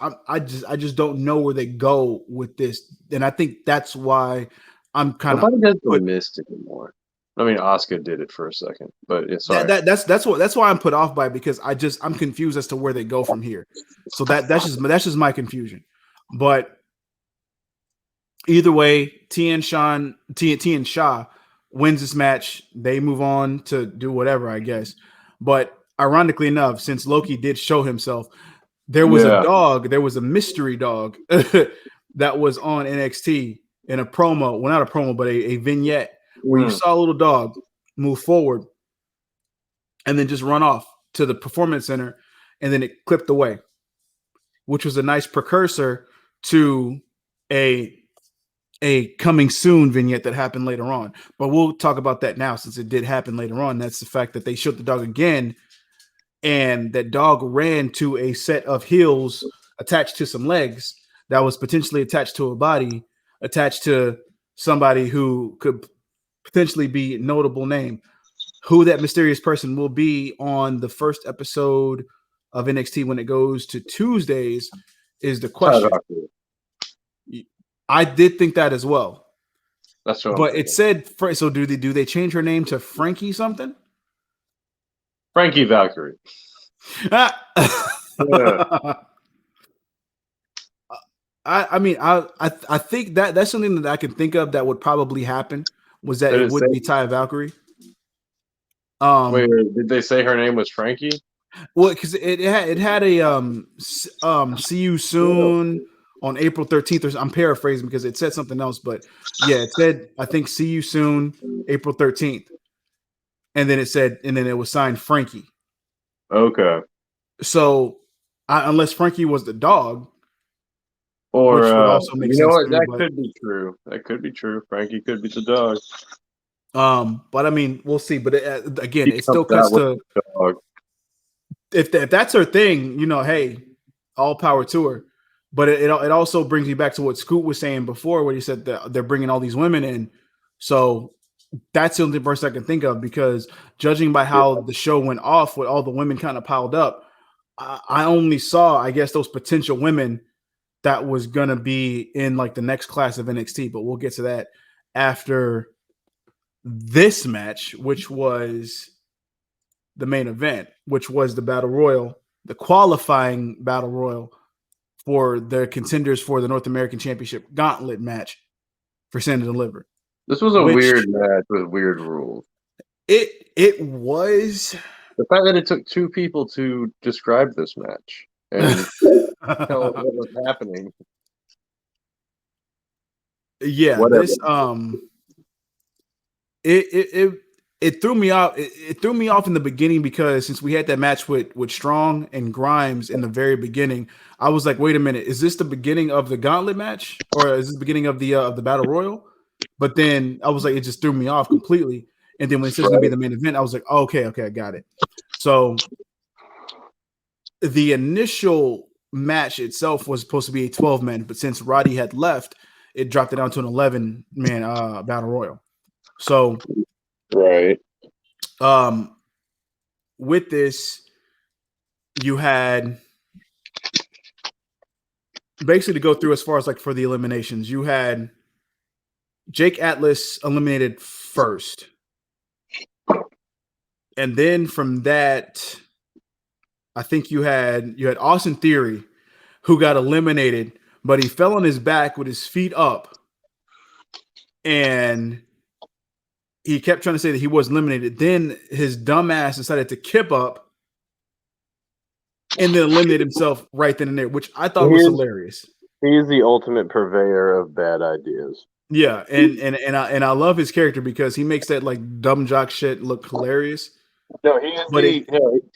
don't know where they go with this, and I think that's why I'm kind of Nobody does the mist anymore. I mean, Asuka did it for a second, but yeah, sorry. That's why I'm put off by it, because I'm confused as to where they go from here. So that's just my confusion. But either way, T and Shaw wins this match. They move on to do whatever, I guess. But ironically enough, since Loki did show himself, there was a dog. There was a mystery dog that was on NXT in a promo. Well, not a promo, but a vignette where you saw a little dog move forward and then just run off to the performance center, and then it clipped away, which was a nice precursor to a coming soon vignette that happened later on. But we'll talk about that now, since it did happen later on. That's the fact that they showed the dog again, and that dog ran to a set of heels attached to some legs that was potentially attached to a body, attached to somebody who could potentially be a notable name. Who that mysterious person will be on the first episode of NXT when it goes to Tuesdays is the question. I did think that as well. That's what. But it said, so do they change her name to Frankie something? Frankie Valkyrie. Yeah. I mean, I think that's something that I can think of that would probably happen, was that it would be Ty Valkyrie. Wait, did they say her name was Frankie? Well, because it had a see you soon on April 13th, or I'm paraphrasing because it said something else, but yeah, it said, I think, see you soon, April 13th, and then it was signed Frankie. Okay. So unless Frankie was the dog, or which would also make sense. You know what? That could be true. That could be true. Frankie could be the dog. But I mean, we'll see. But again, it still cuts to if that's her thing, hey, all power to her. But it also brings you back to what Scoot was saying before, where he said that they're bringing all these women in. So that's the only person I can think of, because judging by how the show went off with all the women kind of piled up, I only saw, I guess, those potential women that was going to be in like the next class of NXT. But we'll get to that after this match, which was the main event, which was the Battle Royal, the qualifying Battle Royal for the contenders for the North American Championship Gauntlet match for Stand and Deliver. This was a weird match with weird rules. It was. The fact that it took two people to describe this match and tell what was happening. Yeah, whatever. This it threw me off. It threw me off in the beginning, because since we had that match with Strong and Grimes in the very beginning, I was like, wait a minute, is this the beginning of the Gauntlet match, or is this the beginning of the Battle Royal? But then I was like, it just threw me off completely. And then when it says going to be the main event, I was like, oh, okay, I got it. So the initial match itself was supposed to be a 12-man, but since Roddy had left, it dropped it down to an 11-man Battle Royal. So right. With this, you had basically to go through as far as like for the eliminations, you had Jake Atlas eliminated first. And then from that, I think you had Austin Theory, who got eliminated, but he fell on his back with his feet up. And he kept trying to say that he was eliminated. Then his dumb ass decided to kip up and then eliminate himself right then and there, which I thought was hilarious. He is the ultimate purveyor of bad ideas. Yeah, and I love his character, because he makes that like dumb jock shit look hilarious. No, he is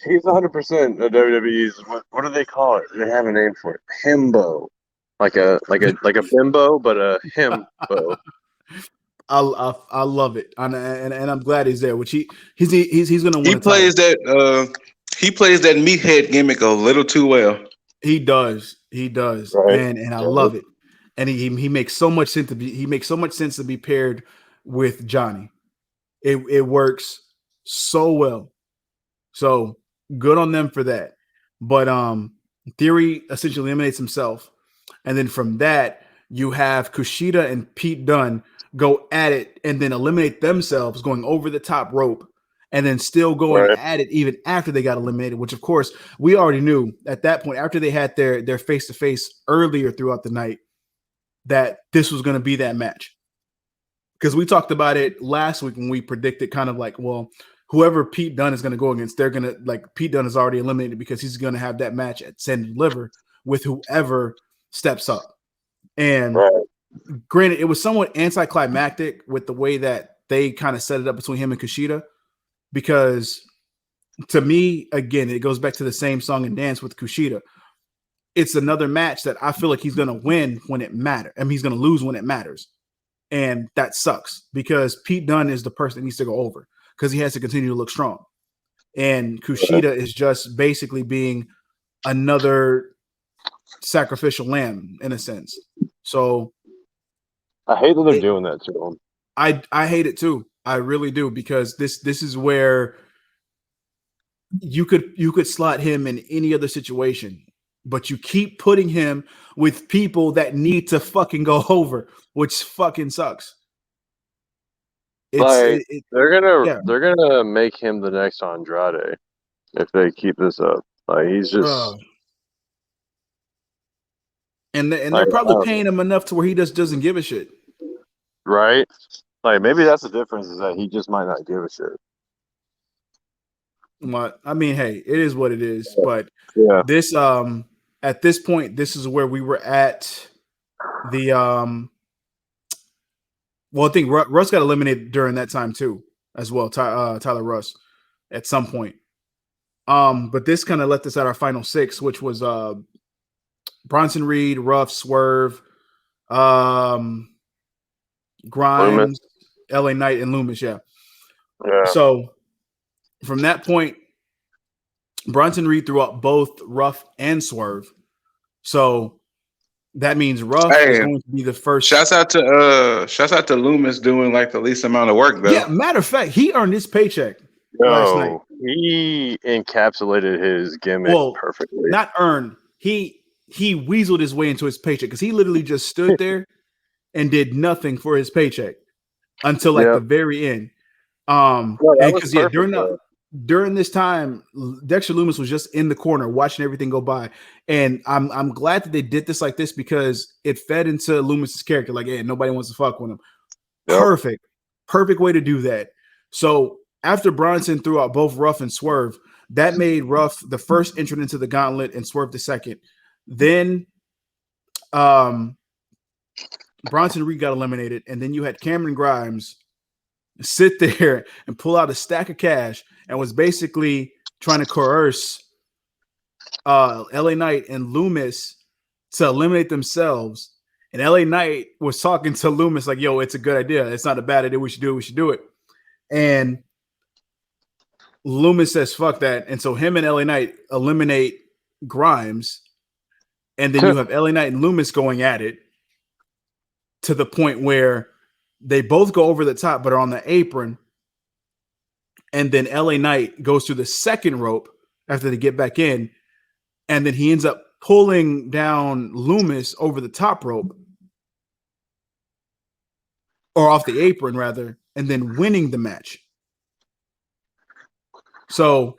he's 100% of WWE's. What do they call it? They have a name for it. Himbo, like a bimbo, but a himbo. I love it, and I'm glad he's there. Which he's going to win. He plays that meathead gimmick a little too well. He does, Right. and I love it. And he makes so much sense to be paired with Johnny. It works so well. So good on them for that. But Theory essentially eliminates himself. And then from that, you have Kushida and Pete Dunne go at it and then eliminate themselves going over the top rope and then still going Right. at it even after they got eliminated, which of course we already knew at that point after they had their face-to-face earlier throughout the night that this was going to be that match. Because we talked about it last week when we predicted kind of like, well, whoever Pete Dunne is going to go against, they're going to like Pete Dunne is already eliminated because he's going to have that match at Send and Deliver with whoever steps up. And Right. granted, it was somewhat anticlimactic with the way that they kind of set it up between him and Kushida, because to me, again, it goes back to the same song and dance with Kushida. It's another match that I feel like he's going to win when it matters. I mean, he's going to lose when it matters. And that sucks because Pete Dunne is the person that needs to go over because he has to continue to look strong. And Kushida is just basically being another sacrificial lamb in a sense. So I hate that they're doing that to him. I hate it too. I really do, because this is where you could slot him in any other situation, but you keep putting him with people that need to fucking go over, which fucking sucks. They're gonna make him the next Andrade if they keep this up. Like he's just and they're probably paying him enough to where he just doesn't give a shit. Right? Like maybe that's the difference, is that he just might not give a shit. But I mean, hey, it is what it is. But this at this point, this is where we were at the well, I think Russ got eliminated during that time too, as well. Tyler Russ at some point. But this kind of left us at our final six, which was Bronson Reed, Ruff, Swerve, Grimes, Loomis. LA Knight, and Loomis. Yeah. Yeah. So from that point, Bronson Reed threw out both Ruff and Swerve. So that means Ruff is going to be the first. Shouts out to Loomis doing like the least amount of work though. Yeah, matter of fact, he earned his paycheck last night. He encapsulated his gimmick perfectly. Not earned. He weaseled his way into his paycheck because he literally just stood there and did nothing for his paycheck until like the very end. Because during this time, Dexter Loomis was just in the corner watching everything go by, and I'm glad that they did this like this because it fed into Loomis's character. Like, hey, nobody wants to fuck with him. Yep. Perfect way to do that. So after Bronson threw out both Ruff and Swerve, that made Ruff the first entrant into the gauntlet and Swerve the second. Then Bronson Reed got eliminated, and then you had Cameron Grimes sit there and pull out a stack of cash and was basically trying to coerce LA Knight and Loomis to eliminate themselves. And LA Knight was talking to Loomis like, yo, it's a good idea. It's not a bad idea. We should do it. And Loomis says, fuck that. And so him and LA Knight eliminate Grimes. And then you have LA Knight and Loomis going at it to the point where they both go over the top, but are on the apron. And then LA Knight goes through the second rope after they get back in. And then he ends up pulling down Loomis over the top rope, or off the apron rather, and then winning the match. So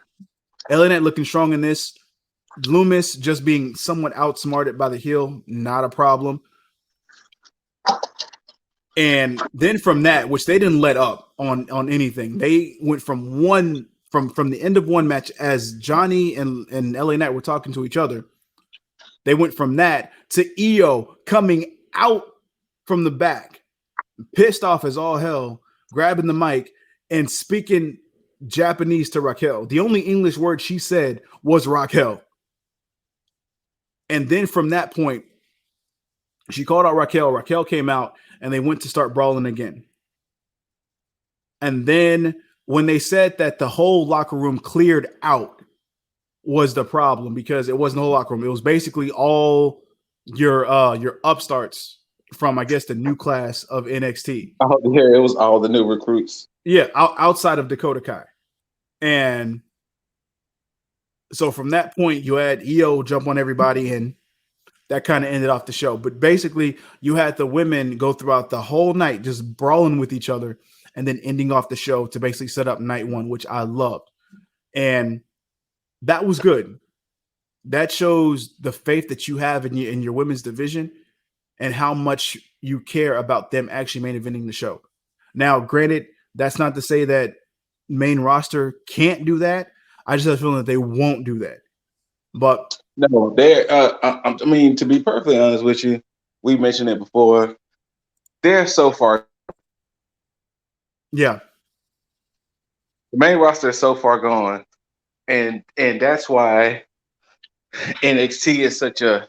LA Knight looking strong in this. Loomis just being somewhat outsmarted by the heel, not a problem. And then from that, which they didn't let up on anything, they went from the end of one match as Johnny and LA Knight were talking to each other. They went from that to Io coming out from the back, pissed off as all hell, grabbing the mic and speaking Japanese to Raquel. The only English word she said was Raquel. And then from that point, she called out Raquel. Raquel came out and they went to start brawling again. And then when they said that the whole locker room cleared out, was the problem because it wasn't a whole locker room. It was basically all your upstarts from, I guess, the new class of NXT. Oh, yeah, it was all the new recruits. Yeah, outside of Dakota Kai. And so from that point, you had EO jump on everybody, and that kind of ended off the show. But basically, you had the women go throughout the whole night just brawling with each other and then ending off the show to basically set up night one, which I loved. And that was good. That shows the faith that you have in your women's division and how much you care about them actually main eventing the show. Now, granted, that's not to say that main roster can't do that. I just have a feeling that they won't do that. But no, they're. I mean, to be perfectly honest with you, we mentioned it before. They're so far. Yeah, the main roster is so far gone, and that's why NXT is such a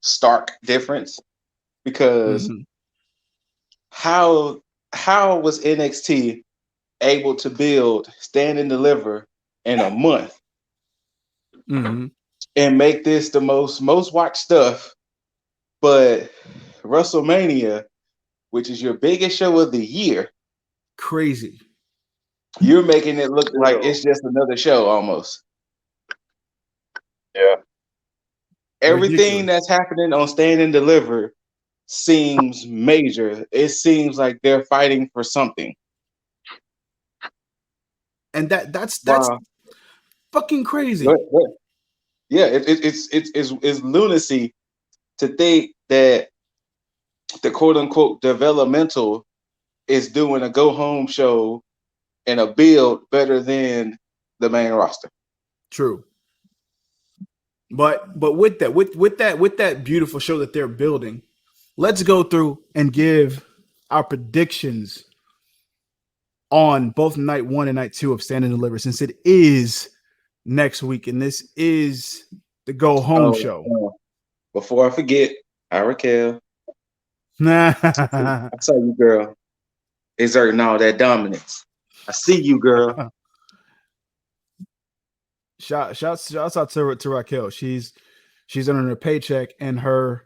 stark difference. Because how was NXT able to build Stand and Deliver in a month and make this the most watched stuff, but WrestleMania, which is your biggest show of the year, crazy. You're making it look like it's just another show almost. Yeah. Everything that's happening on Stand and Deliver seems major. It seems like they're fighting for something. And that's fucking crazy. Yeah, it's lunacy to think that the quote unquote developmental is doing a go home show and a build better than the main roster. True. But with that beautiful show that they're building, let's go through and give our predictions on both night 1 and night 2 of Stand and Deliver, since it is next week and this is the go home show. Before I forget, Raquel. I saw you, girl, exerting all that dominance. I see you, girl. Shouts out to Raquel. She's earning her paycheck and her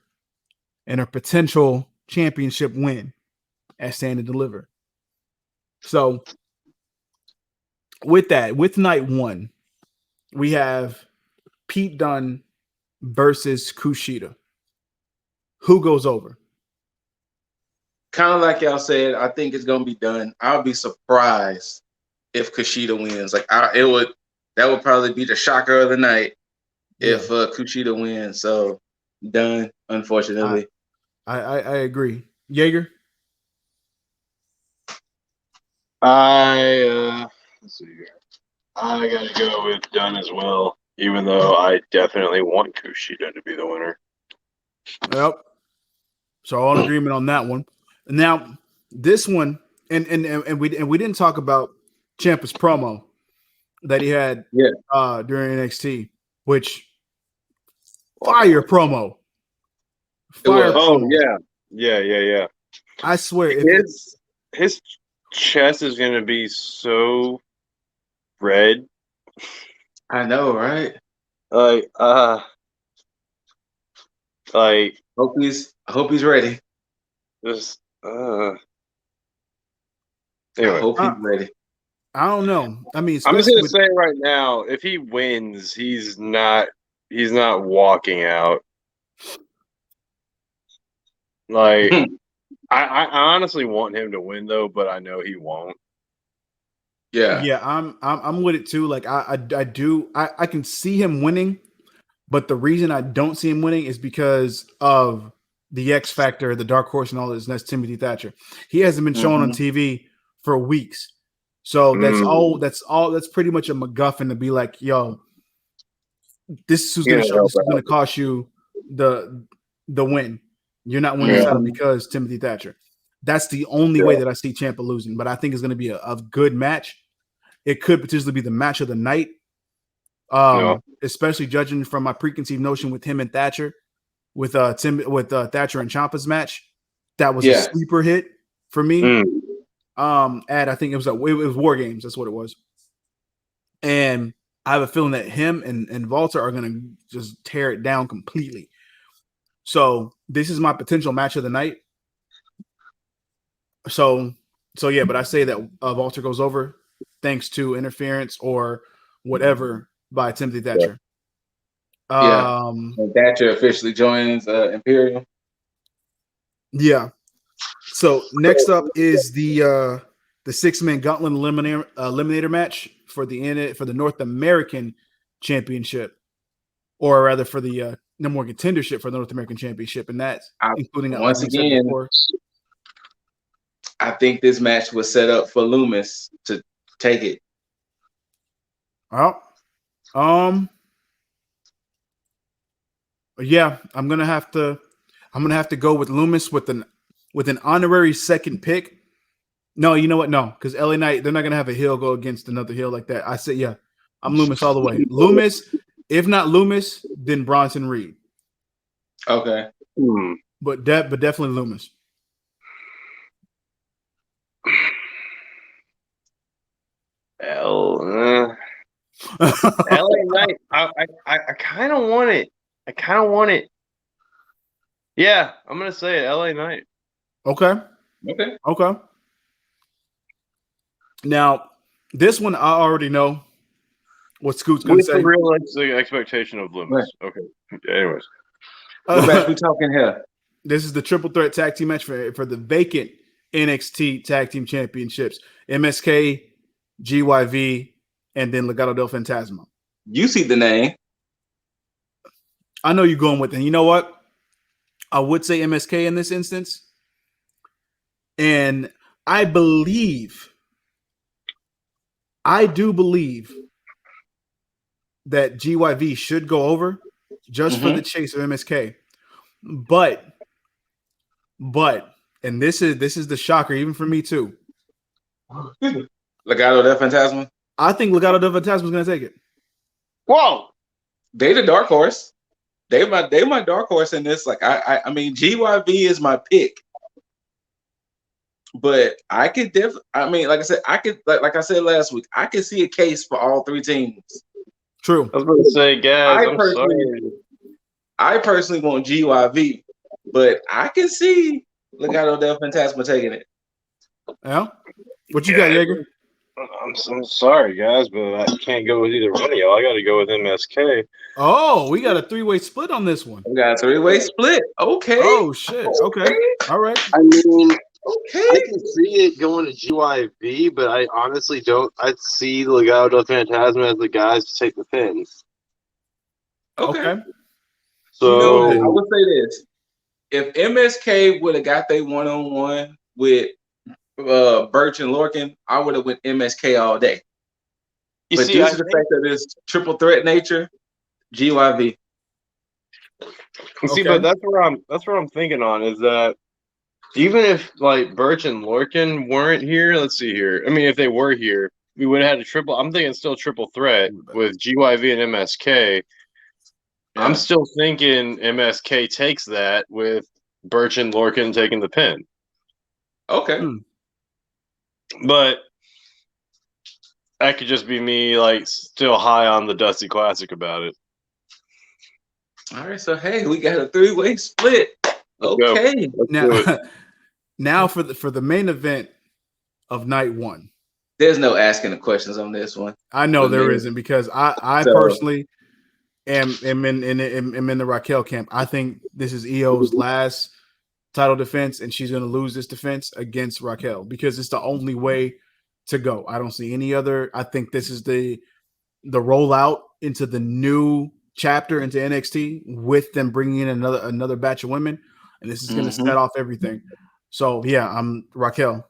potential championship win at Stand and Deliver. So with night 1, we have Pete Dunne versus Kushida. Who goes over? Kind of like y'all said, I think it's gonna be done. I'll be surprised if Kushida wins. That would probably be the shocker of the night if Kushida wins. So done, unfortunately. I agree. Jaeger? Let's see here. I gotta go with Dunn as well, even though I definitely want Kushida to be the winner. Yep. So all in agreement on that one. Now this one, and we didn't talk about Ciampa's promo that he had during NXT, which fire promo. Promo. Yeah. I swear, his chest is gonna be so red. I know, right? I hope he's ready. Just anyway. I hope he's ready. I don't know. I mean, I'm just gonna say right now, if he wins, he's not walking out. I honestly want him to win though, but I know he won't. Yeah, I'm with it too. Like I can see him winning, but the reason I don't see him winning is because of the X Factor, the Dark Horse, and all this. And that's Timothy Thatcher. He hasn't been shown on TV for weeks, so that's pretty much a MacGuffin to be like, yo, this is going to cost you the win. You're not winning the title because Timothy Thatcher. That's the only way that I see Ciampa losing. But I think it's going to be a good match. It could potentially be the match of the night, especially judging from my preconceived notion with him and Thatcher, with Thatcher and Ciampa's match. That was a sleeper hit for me. I think it was War Games. That's what it was. And I have a feeling that him and Walter are going to just tear it down completely. So this is my potential match of the night. So yeah, but I say that Walter goes over thanks to interference or whatever by Timothy Thatcher. Yeah. And Thatcher officially joins Imperium. Yeah. So next up is the 6-man gauntlet eliminator match for the North American Championship, or rather for the number one contendership for the North American Championship, and that's including once like we said again. before. I think this match was set up for Loomis to take it. Well, yeah, I'm gonna have to go with Loomis with an honorary second pick. No, you know what? No, because LA Knight, they're not gonna have a heel go against another heel like that. I said, yeah, I'm Loomis all the way. Loomis, if not Loomis, then Bronson Reed. Okay, but definitely Loomis. LA Knight. I kind of want it. Yeah, I'm gonna say it. LA Knight. Okay. Now, this one I already know what Scoot's gonna say. With the realistic expectation of Loomis. Right. Okay. Anyways, what match we talking here? This is the triple threat tag team match for the vacant NXT Tag Team Championships. MSK, GYV, and then Legado del Fantasma. You see the name. I know you're going with it. And you know what? I would say MSK in this instance. And I do believe that GYV should go over just for the chase of MSK. But, and this is the shocker, even for me too. Legado del Fantasma. I think Legado del Fantasma is going to take it. Whoa, they the dark horse. They my dark horse in this. Like I mean, GYV is my pick. But I could like I said, like I said last week, I could see a case for all three teams. True. I was going to say, guys, I personally want GYV, but I can see Legado del Fantasma taking it. Yeah. What you got, Jaeger? I'm sorry, guys, but I can't go with either one of y'all. I got to go with MSK. Oh, we got a 3-way split on this one. We got a 3-way split. Okay. Oh, shit. Okay. All right. I mean, I can see it going to GYV, but I honestly don't. I'd see Legado del Fantasma as the guys to take the pins. Okay. So I would say this: if MSK would have got their one-on-one with Birch and Lorcan, I would have went MSK all day. But due to the fact that it's triple threat nature, GYV. See, but that's where I'm thinking on is that even if like Birch and Lorcan weren't here, let's see here. I mean, if they were here, we would have had a triple. I'm thinking still triple threat with GYV and MSK. Yeah. I'm still thinking MSK takes that with Birch and Lorcan taking the pin. Okay. But that could just be me, like, still high on the Dusty Classic about it. All right, so hey, we got a 3-way split. Okay. Now for the main event of night one. There's no asking the questions on this one. I know there isn't, because I personally am in the Raquel camp. I think this is Io's last title defense, and she's going to lose this defense against Raquel because it's the only way to go. I don't see any other. I think this is the rollout into the new chapter into NXT with them bringing in another batch of women, and this is going to set off everything. So yeah, I'm Raquel.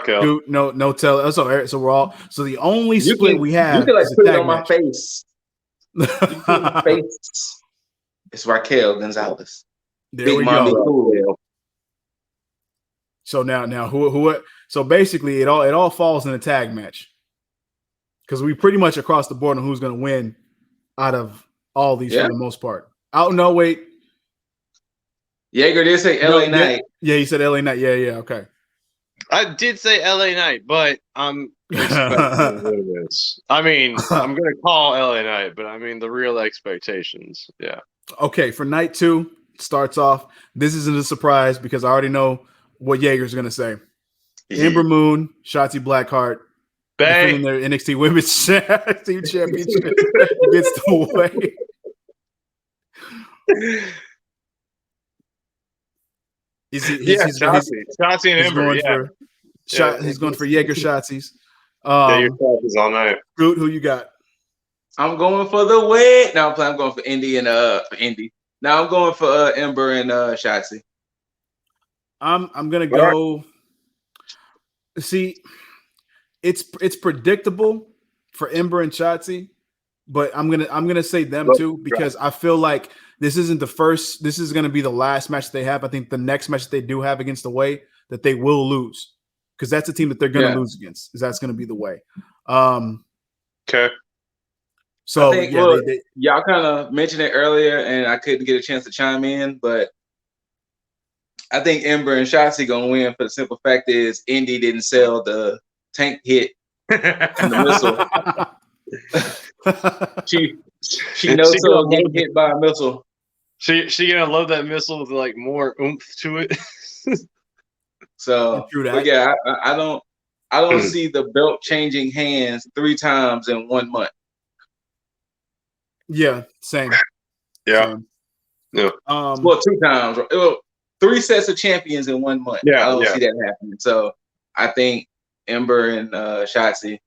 Dude, no tell. So we're all. So the only split we have. You can like put it on my face. It's Raquel Gonzalez. There Big we go. Cool. So now who? So basically, it all falls in a tag match because we pretty much across the board on who's going to win out of all these for the most part. Oh no, wait. Jaeger did say LA Knight. Yeah, he said LA Knight. Yeah, okay. I did say LA Knight, but I'm expecting Loomis. I mean, I'm gonna call LA Knight, but I mean the real expectations. Yeah. Okay, for night 2, starts off. This isn't a surprise because I already know what Jaeger's going to say. Ember Moon, Shotzi Blackheart, defending their NXT Women's Team Championship against the Way. Shotzi and Ember. He's going for Jaeger Shotzi's. Jaeger Shotzi's all night. Groot, who you got? I'm going for the Way. No, I'm going for Indy and Indy. Now I'm going for Ember and Shotzi. I'm gonna go. See, it's predictable for Ember and Shotzi, but I'm gonna say them too because I feel like this isn't the first. This is gonna be the last match they have. I think the next match they do have against the Way that they will lose because that's a team that they're gonna lose against. Is that's gonna be the Way. Okay. So I think, y'all kind of mentioned it earlier, and I couldn't get a chance to chime in, but I think Ember and Shotzi gonna win for the simple fact is Indy didn't sell the tank hit and the missile. she knows so getting hit by a missile. She gonna load that missile with like more oomph to it. So but yeah, I don't see the belt changing hands 3 times in 1 month. Yeah, same. Yeah. Same. Yeah. Well, 2 times. 3 sets of champions in 1 month. Yeah, I don't see that happening. So I think Ember and Shotzi,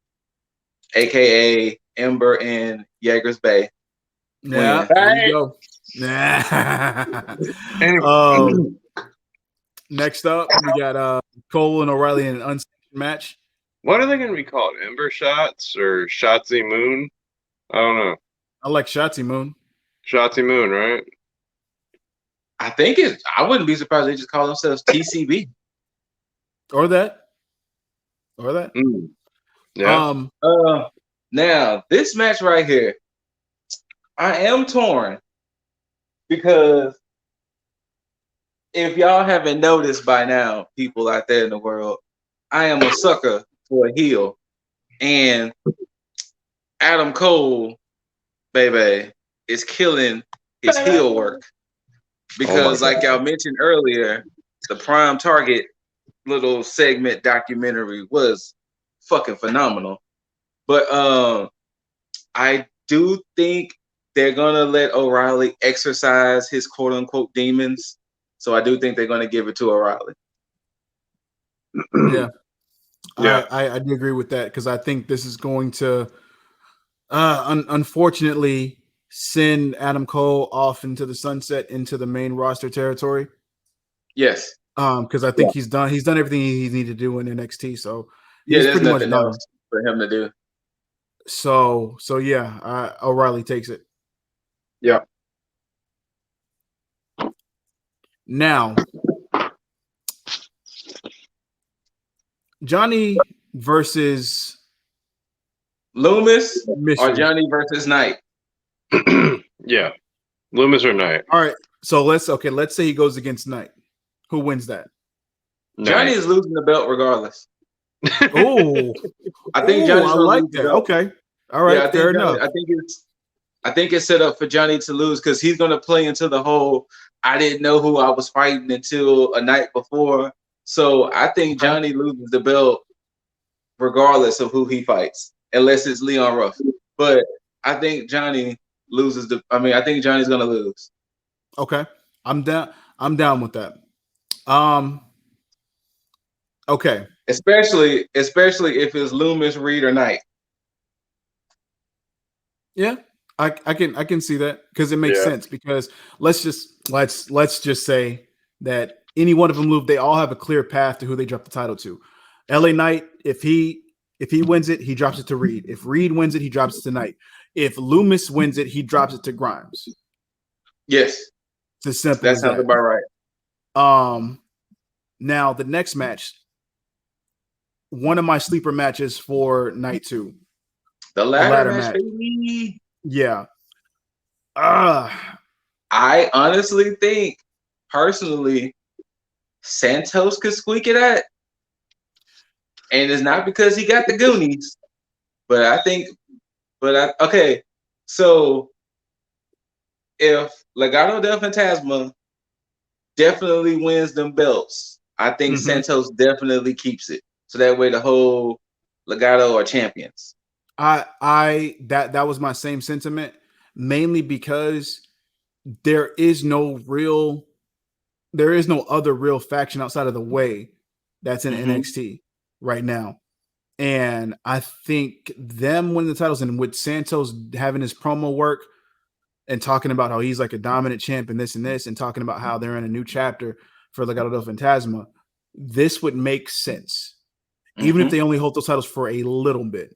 aka Ember and Jaeger's Bay. Yeah, there you go. Next up, we got Cole and O'Reilly in an unsanctioned match. What are they going to be called? Ember Shots or Shotzi Moon? I don't know. I like Shotzi Moon. Shotzi Moon, right? I think I wouldn't be surprised if they just call themselves TCB. Or that. Mm. Yeah. Now, this match right here, I am torn because if y'all haven't noticed by now, people out there in the world, I am a sucker for a heel. And Adam Cole, baby, is killing his heel work. Because like y'all mentioned earlier, the Prime Target little segment documentary was fucking phenomenal. But I do think they're gonna let O'Reilly exercise his quote unquote demons. So I do think they're gonna give it to O'Reilly. Yeah. I do agree with that because I think this is going to unfortunately send Adam Cole off into the sunset into the main roster territory. Yes. Because I think he's done everything he needed to do in NXT. So he's pretty much done for him to do. So yeah, O'Reilly takes it. Yeah. Now, Johnny versus Loomis or Johnny versus Knight. Yeah, Loomis or Knight. All right, so let's say he goes against Knight. Who wins that? Johnny is losing the belt regardless. Oh, I think Johnny's I like that. Okay, all right, fair enough. I think it's set up for Johnny to lose because he's going to play into the whole I didn't know who I was fighting until a night before. So I think Johnny loses the belt regardless of who he fights, unless it's Leon Ruff. But I think Johnny loses I think Johnny's going to lose. Okay, I'm down with that. Okay. Especially if it's Loomis, Reed, or Knight. Yeah, I can see that because it makes sense. Because let's just say that any one of them move, they all have a clear path to who they drop the title to. LA Knight, if he wins it, he drops it to Reed. If Reed wins it, he drops it to Knight. If Loomis wins it, he drops it to Grimes. Yes, it's as simple. That sounds about right. Now the next match, one of my sleeper matches for night 2. The ladder match. Baby. Yeah. I honestly think, personally, Santos could squeak it out. And it's not because he got the Goonies, but I think, okay. So if Legado del Fantasma definitely wins them belts, I think Santos definitely keeps it. So that way the whole Legado are champions. That was my same sentiment, mainly because there is no other real faction outside of the Way that's in NXT right now. And I think them winning the titles and with Santos having his promo work and talking about how he's like a dominant champ and this, and talking about how they're in a new chapter for Legado del Fantasma, this would make sense. Even if they only hold those titles for a little bit.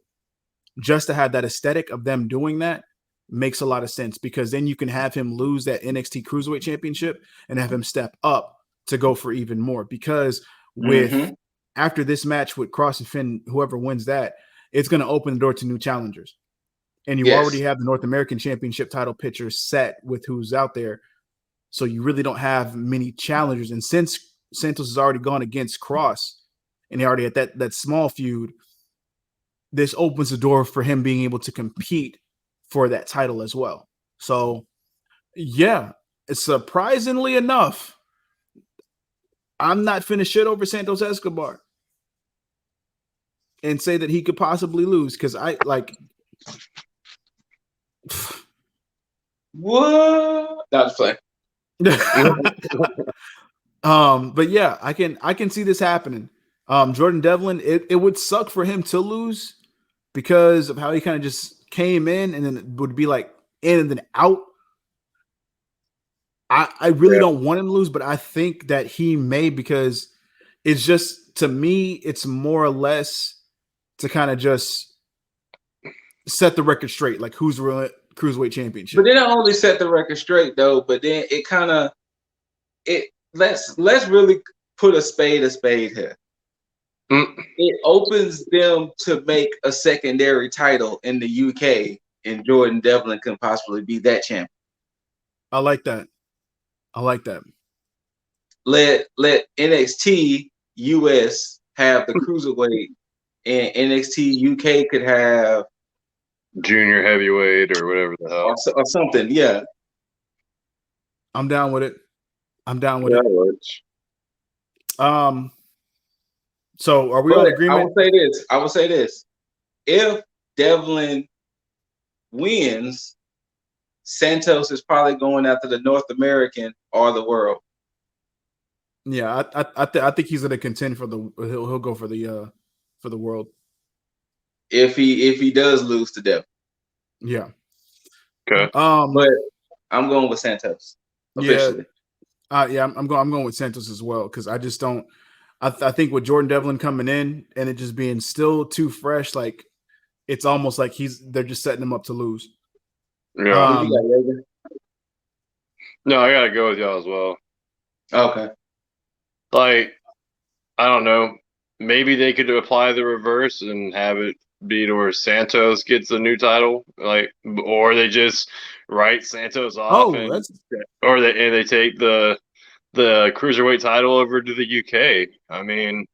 Just to have that aesthetic of them doing that makes a lot of sense, because then you can have him lose that NXT Cruiserweight Championship and have him step up to go for even more. Because with after this match with Cross and Finn, whoever wins that, it's going to open the door to new challengers. And you already have the North American Championship title picture set with who's out there. So you really don't have many challengers. And since Santos has already gone against Cross and he already had that small feud, this opens the door for him being able to compete for that title as well. So, yeah, surprisingly enough, I'm not finna shit over Santos Escobar and say that he could possibly lose, because I like. What? That's fine. But yeah, I can see this happening. Jordan Devlin, it would suck for him to lose because of how he kind of just came in and then it would be like in and then out. I really don't want him to lose, but I think that he may, because it's just, to me, it's more or less to kind of just set the record straight, like who's real Cruiserweight Championship. But they don't only set the record straight though, but then it kind of let's really put a spade here. It opens them to make a secondary title in the UK, and Jordan Devlin can possibly be that champion. I like that. Let NXT US have the cruiserweight, and NXT UK could have junior heavyweight or whatever the hell, or something. Yeah, I'm down with it. Works. So are we all in agreement? I will say this. If Devlin wins, Santos is probably going after the North American or the world. Yeah, I think he's going to contend for the. He'll go for the world. If he does lose to Devlin. Yeah. Okay. But I'm going with Santos officially. Yeah, I'm going with Santos as well, because I just don't. I think with Jordan Devlin coming in and it just being still too fresh, like it's almost like they're just setting him up to lose. Yeah. No, I gotta go with y'all as well. Okay. Like, I don't know. Maybe they could apply the reverse and have it be to where Santos gets the new title, like, or they just write Santos off, or they take the cruiserweight title over to the UK. I mean,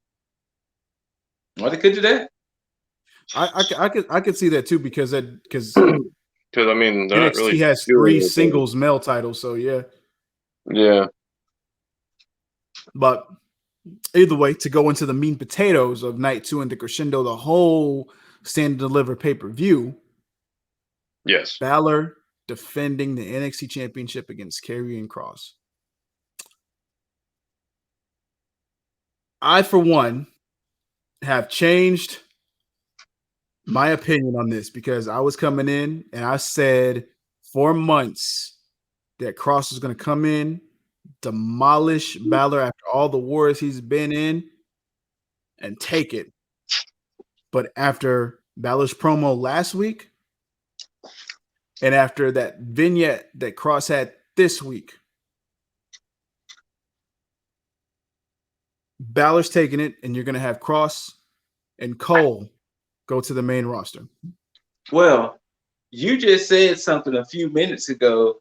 well, they could do that. I could see that too, because I mean, NXT really has 3 singles male titles, so yeah. But either way, to go into the meat and potatoes of night 2 and the crescendo, the whole Stand and Deliver pay-per-view. Yes, Balor defending the NXT Championship against Karrion Kross. I, for one, have changed my opinion on this, because I was coming in and I said for months that Kross was going to come in, demolish Balor after all the wars he's been in, and take it. But after Balor's promo last week, and after that vignette that Kross had this week, Balor's taking it, and you're going to have Kross and Cole go to the main roster. Well, you just said something a few minutes ago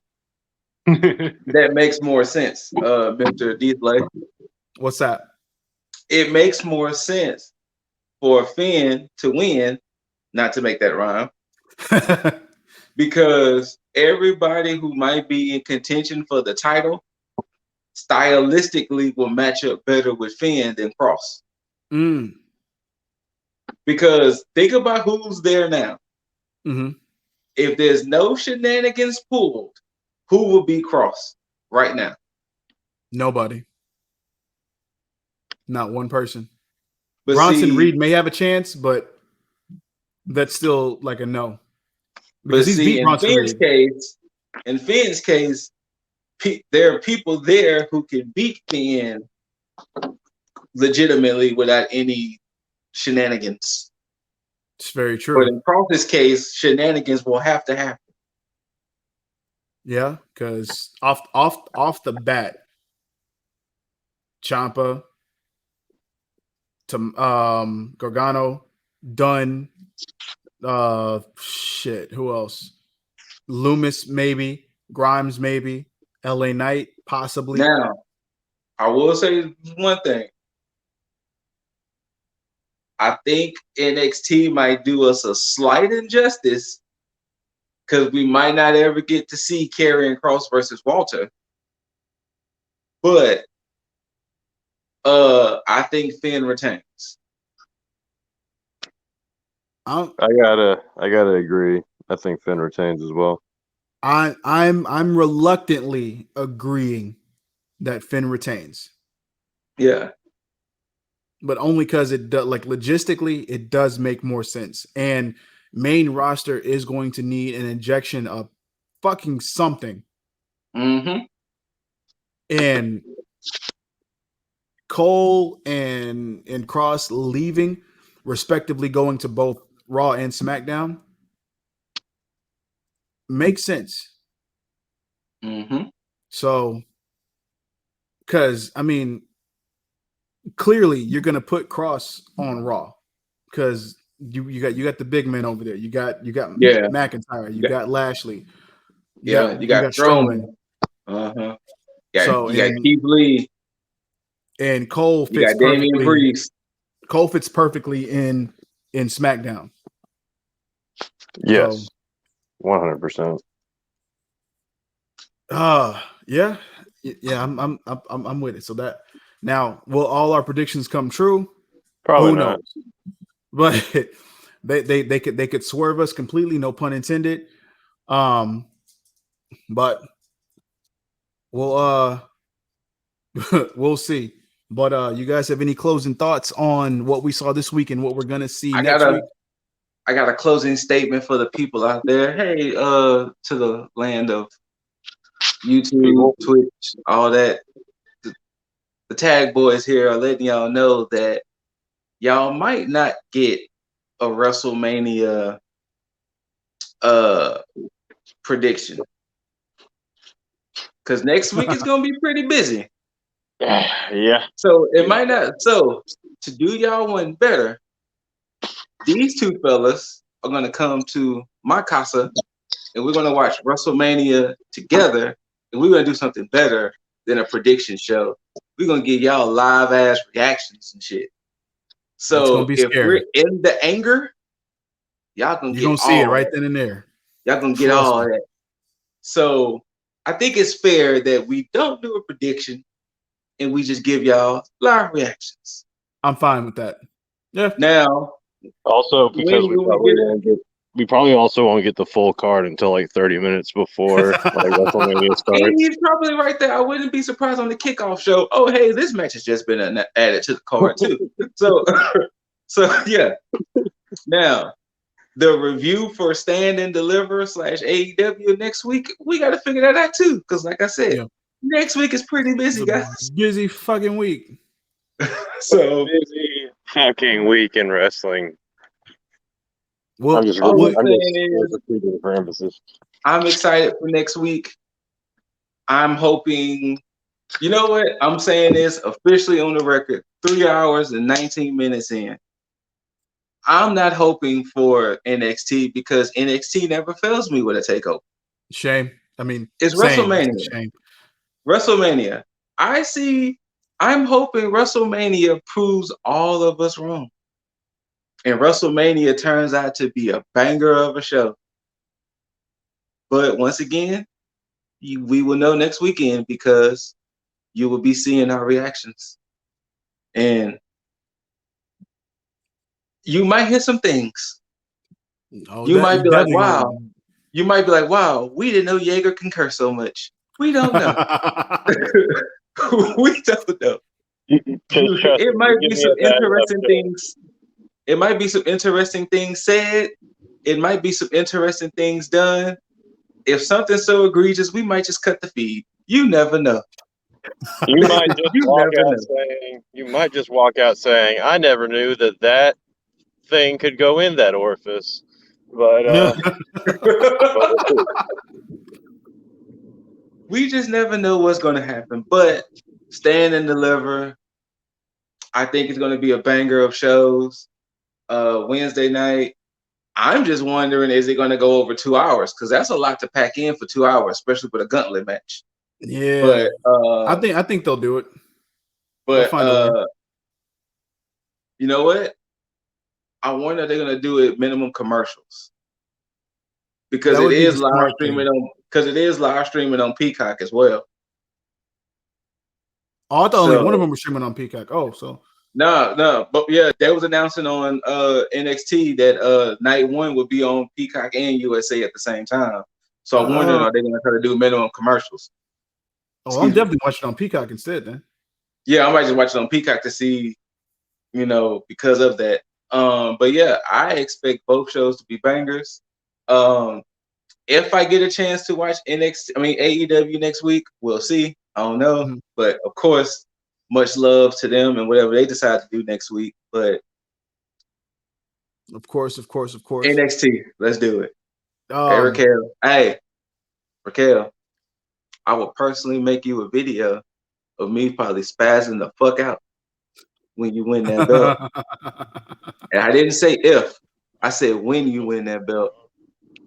that makes more sense, Mr. D-Play. What's that? It makes more sense for Finn to win, not to make that rhyme, because everybody who might be in contention for the title stylistically will match up better with Finn than Cross. Because think about who's there now. Mm-hmm. If there's no shenanigans pulled, who will be Cross right now? Nobody. Not one person. But Bronson Reed may have a chance, but that's still like a no. Because he's beat Bronson Reed. In Finn's case, there are people there who can beat Finn legitimately without any shenanigans. It's very true. But in Cross's case, shenanigans will have to happen. Yeah, because off the bat, Ciampa, to Gargano, Dunn, who else? Loomis maybe, Grimes maybe, LA Knight possibly. Now, I will say one thing. I think NXT might do us a slight injustice because we might not ever get to see Karrion Kross versus Walter. But I think Finn retains. I gotta agree. I think Finn retains as well. I'm reluctantly agreeing that Finn retains. Yeah. But only because it does, like, logistically, it does make more sense. And main roster is going to need an injection of fucking something. Mm-hmm. And Cole and Cross leaving, respectively, going to both Raw and SmackDown, makes sense. Mm-hmm. So, because I mean, clearly you're gonna put Cross on Raw because you got the big men over there. You got McIntyre. You got Lashley. You got Strowman. Uh-huh. You got Keith Lee. And Cole fits perfectly. Cole fits perfectly in SmackDown. Yes, 100%. Yeah. I'm with it. So that now, will all our predictions come true? Probably Who not. knows? But they could swerve us completely, no pun intended. But we'll we'll see. But you guys have any closing thoughts on what we saw this week and what we're gonna see next week? I got a closing statement for the people out there. Hey, to the land of YouTube, Twitch, all that. The Tag Boys here are letting y'all know that y'all might not get a WrestleMania prediction. Because next week is gonna be pretty busy. Yeah. So it might not. So to do y'all one better, these two fellas are gonna come to my casa and we're gonna watch WrestleMania together, and we're gonna do something better than a prediction show. We're gonna give y'all live ass reactions and shit. So if we're in the anger, y'all gonna see it right then and there. Y'all gonna get all that. So I think it's fair that we don't do a prediction and we just give y'all live reactions. I'm fine with that. Yeah. Now, also because we probably also won't get the full card until like 30 minutes before WrestleMania starts. And he's probably right there. I wouldn't be surprised on the kickoff show. Oh, hey, this match has just been added to the card too. So yeah. Now, the review for Stand and Deliver / AEW next week, we got to figure that out too. Because like I said, next week is pretty busy, guys. Busy fucking week. So busy fucking week in wrestling. Well, I'm repeating for emphasis. I'm excited for next week. I'm hoping, you know what? I'm saying this officially on the record, 3 hours and 19 minutes in. I'm not hoping for NXT because NXT never fails me with a takeover. Shame. I mean, it's WrestleMania. Shame. WrestleMania. I'm hoping WrestleMania proves all of us wrong. And WrestleMania turns out to be a banger of a show. But once again, we will know next weekend because you will be seeing our reactions. And you might hear some things. Oh, You might be like, definitely wow. gonna... You might be like, wow, we didn't know Jaeger can curse so much. We don't know. We don't know. It might be some interesting things. It might be some interesting things said. It might be some interesting things done. If something's so egregious, we might just cut the feed. You never know. You might just You walk never out know. saying, "You might just walk out saying, I never knew that thing could go in that orifice." But we just never know what's going to happen. But Stand and Deliver, I think it's going to be a banger of shows. Wednesday night, I'm just wondering, is it going to go over 2 hours? Because that's a lot to pack in for 2 hours, especially with a gauntlet match. Yeah, But I think they'll do it. They'll but find a way. you know what? I wonder if they're going to do it minimum commercials because That it would be is the live smart streaming thing. on Peacock as well. Oh, I thought only one of So them was streaming on Peacock. Oh, so no, but yeah, they was announcing on NXT that night one would be on Peacock and USA at the same time. So I'm wondering, are they going to try to do minimum commercials? I'm Excuse me. definitely watching on Peacock instead then. Yeah, I might just watch it on Peacock to see, because of that. But yeah, I expect both shows to be bangers. If I get a chance to watch AEW next week, we'll see. I don't know. Mhm. But of course, much love to them and whatever they decide to do next week. But Of course. NXT, let's do it. Hey, Um, Raquel. Hey, Raquel, I will personally make you a video of me probably spazzing the fuck out when you win that belt. And I didn't say if, I said when you win that belt.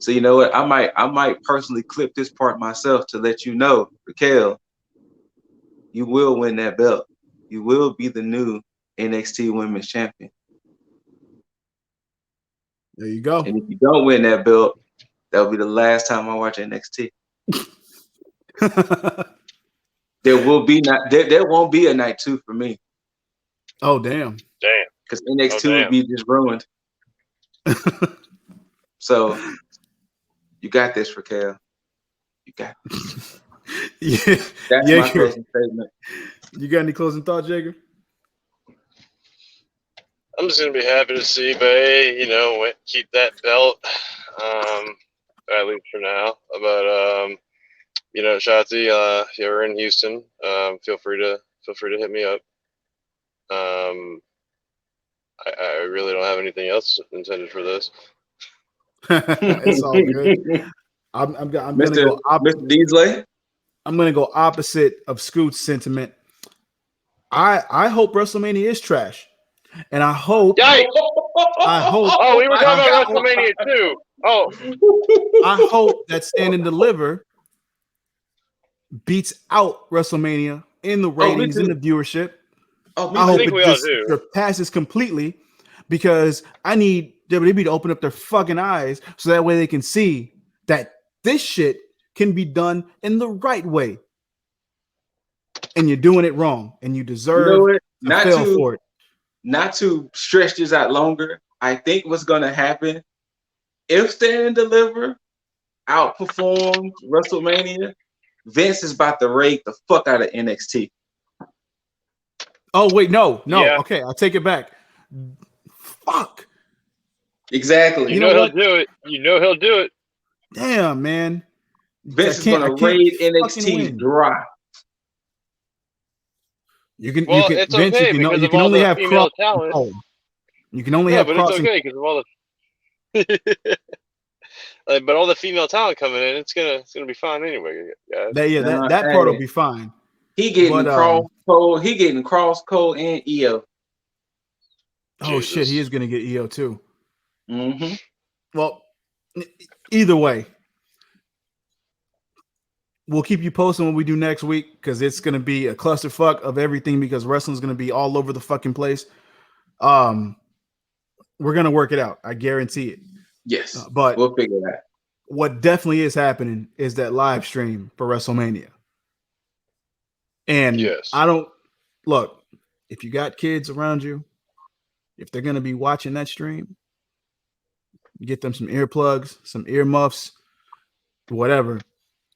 So you know what? I might personally clip this part myself to let you know, Raquel, you will win that belt. You will be the new NXT Women's Champion. there you go. And if you don't win that belt, that'll be the last time I watch NXT. There won't be a night 2 for me. Oh, damn. Because NXT would be just ruined. So you got this, Raquel. You got this. Yeah. That's my closing statement. You got any closing thoughts, Jaeger? I'm just gonna be happy to see Bay, keep that belt, at least for now. But Shotzi, if you're in Houston, feel free to hit me up. I really don't have anything else intended for this. It's all good. I'm gonna go Mr. Deasley. I'm gonna go opposite of Scoot's sentiment. I hope WrestleMania is trash, and I hope. Yikes! I hope. Oh, we were talking about WrestleMania too. Oh, I hope that Stand and Deliver beats out WrestleMania in the ratings, in the viewership. I hope it just surpasses completely, because I need WWE to open up their fucking eyes so that way they can see that this shit can be done in the right way. And you're doing it wrong, and you deserve to fail for it. Not to stretch this out longer, I think what's going to happen, if Stand and Deliver outperforms WrestleMania, Vince is about to raid the fuck out of NXT. Oh, wait, no. Yeah. Okay, I'll take it back. Fuck. Exactly. You know he'll do it. You know he'll do it. Damn, man. Vince is going to raid NXT dry. You can, it's Vince, okay you because can only have female talent. You can only have but it's okay because of all the but all the female talent coming in, it's gonna be fine anyway, guys. That part will be fine. He getting Cross Code and EO. Oh shit, he is gonna get EO too. Mm-hmm. Well, either way, we'll keep you posted when we do next week, because it's gonna be a clusterfuck of everything, because wrestling's gonna be all over the fucking place. We're gonna work it out. I guarantee it. Yes, But we'll figure it out. what definitely is happening is that live stream for WrestleMania. And Yes. I don't look, if you got kids around you, if they're gonna be watching that stream, get them some earplugs, some earmuffs, whatever,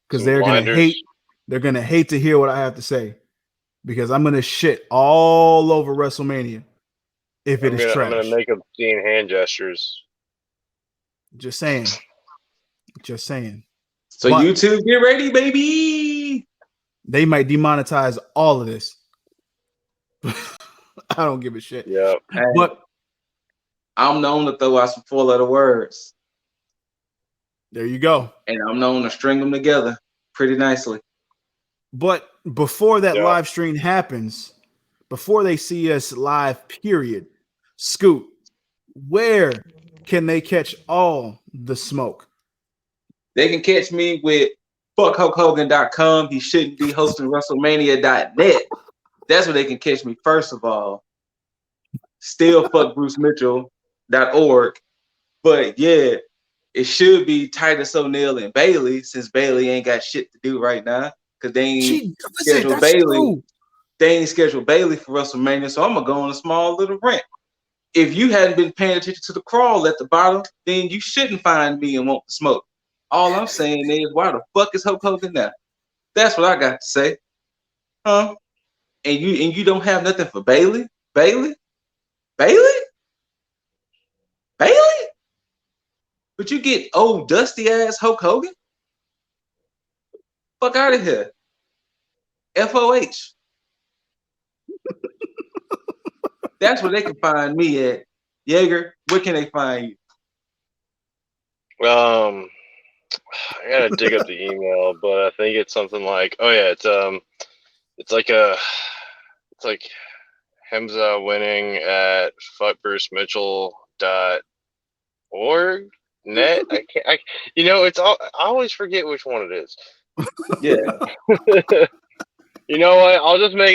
because Some blinders. they're gonna hate to hear what I have to say because I'm gonna shit all over WrestleMania if it is I'm gonna trash. make obscene hand gestures. Just saying. Just saying. So But YouTube, get ready, baby. they might demonetize all of this. I don't give a shit. Yeah. Hey, But I'm known to throw out some 4-letter words, there you go. and I'm known to string them together pretty nicely. But before that Yeah. live stream happens, before they see us live, period, Scoot, where can they catch all the smoke? They can catch me with fuckhulkhogan.com. He shouldn't be hosting WrestleMania.net. That's where they can catch me, first of all. Still fuckbrucemitchell.org. But yeah, it should be Titus O'Neil and Bailey, since Bailey ain't got shit to do right now. Because they ain't scheduled Bailey. True. They ain't scheduled Bailey for WrestleMania. So I'm gonna go on a small little rant. If you hadn't been paying attention to the crawl at the bottom, then you shouldn't find me and want to smoke. All I'm saying is, why the fuck is Hulk Hogan now? That's what I got to say. Huh? And you don't have nothing for Bailey? Bailey? Bailey? Bailey? But you get old dusty ass Hulk Hogan? Fuck out of here. FOH. That's where they can find me at. Jaeger, where can they find you? I gotta dig up the email, but I think it's something like, it's like Hemza winning at fuckbrucemitchell.org net. I I always forget which one it is. Yeah. You know what?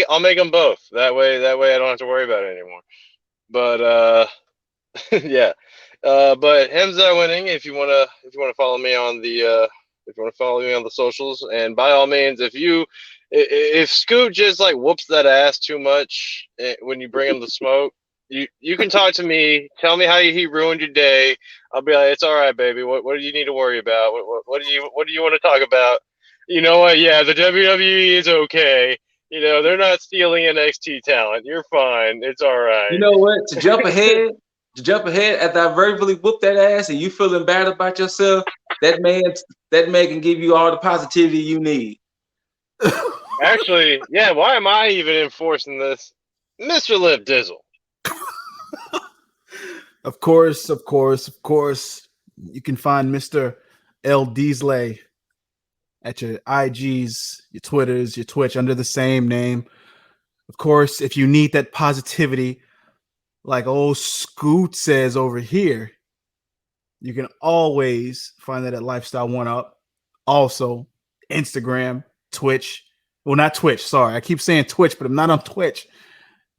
I'll make them both. That way I don't have to worry about it anymore. But yeah. But Hemza winning. If you wanna follow me on the socials, and by all means, if Scoot just like whoops that ass too much when you bring him the smoke, you can talk to me. Tell me how he ruined your day. I'll be like, it's all right, baby. What do you need to worry about? What do you want to talk about? You know what? Yeah, the WWE is okay. They're not stealing NXT talent. You're fine. It's all right. You know what? To jump ahead after I verbally whoop that ass and you feeling bad about yourself, that man can give you all the positivity you need. Actually, yeah, why am I even enforcing this? Mr. Lip Dizzle. Of course. You can find Mr. L. Deasley at your IGs, your Twitters, your Twitch under the same name. Of course, if you need that positivity, like old Scoot says over here, you can always find that at Lifestyle One Up. Also, Instagram, Twitch. Well, not Twitch. Sorry. I keep saying Twitch, but I'm not on Twitch.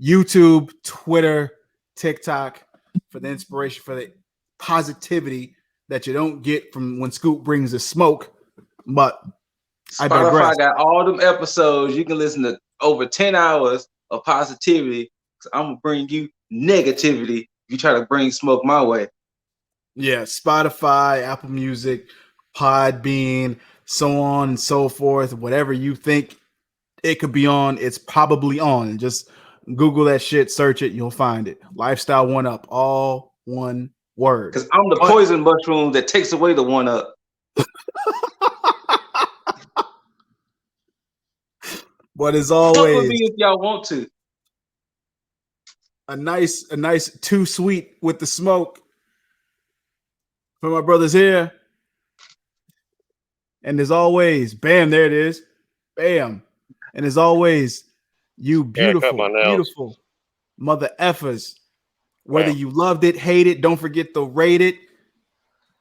YouTube, Twitter, TikTok for the inspiration, for the positivity that you don't get from when Scoot brings the smoke. But I digress. Spotify got all them episodes. You can listen to over 10 hours of positivity. I'm going to bring you negativity if you try to bring smoke my way. Yeah, Spotify, Apple Music, Podbean, so on and so forth. Whatever you think it could be on, it's probably on. Just Google that shit, search it, you'll find it. Lifestyle One Up, all one word. Because I'm the poison mushroom that takes away the one up. But as always, fuck with me if y'all want to. A nice too sweet with the smoke for my brothers here. And as always, bam, there it is. Bam. And as always, you beautiful mother effers. Whether you loved it, hate it, don't forget to rate it.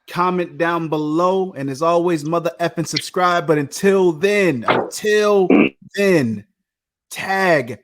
Comment down below. And as always, mother effing subscribe. But until then, tag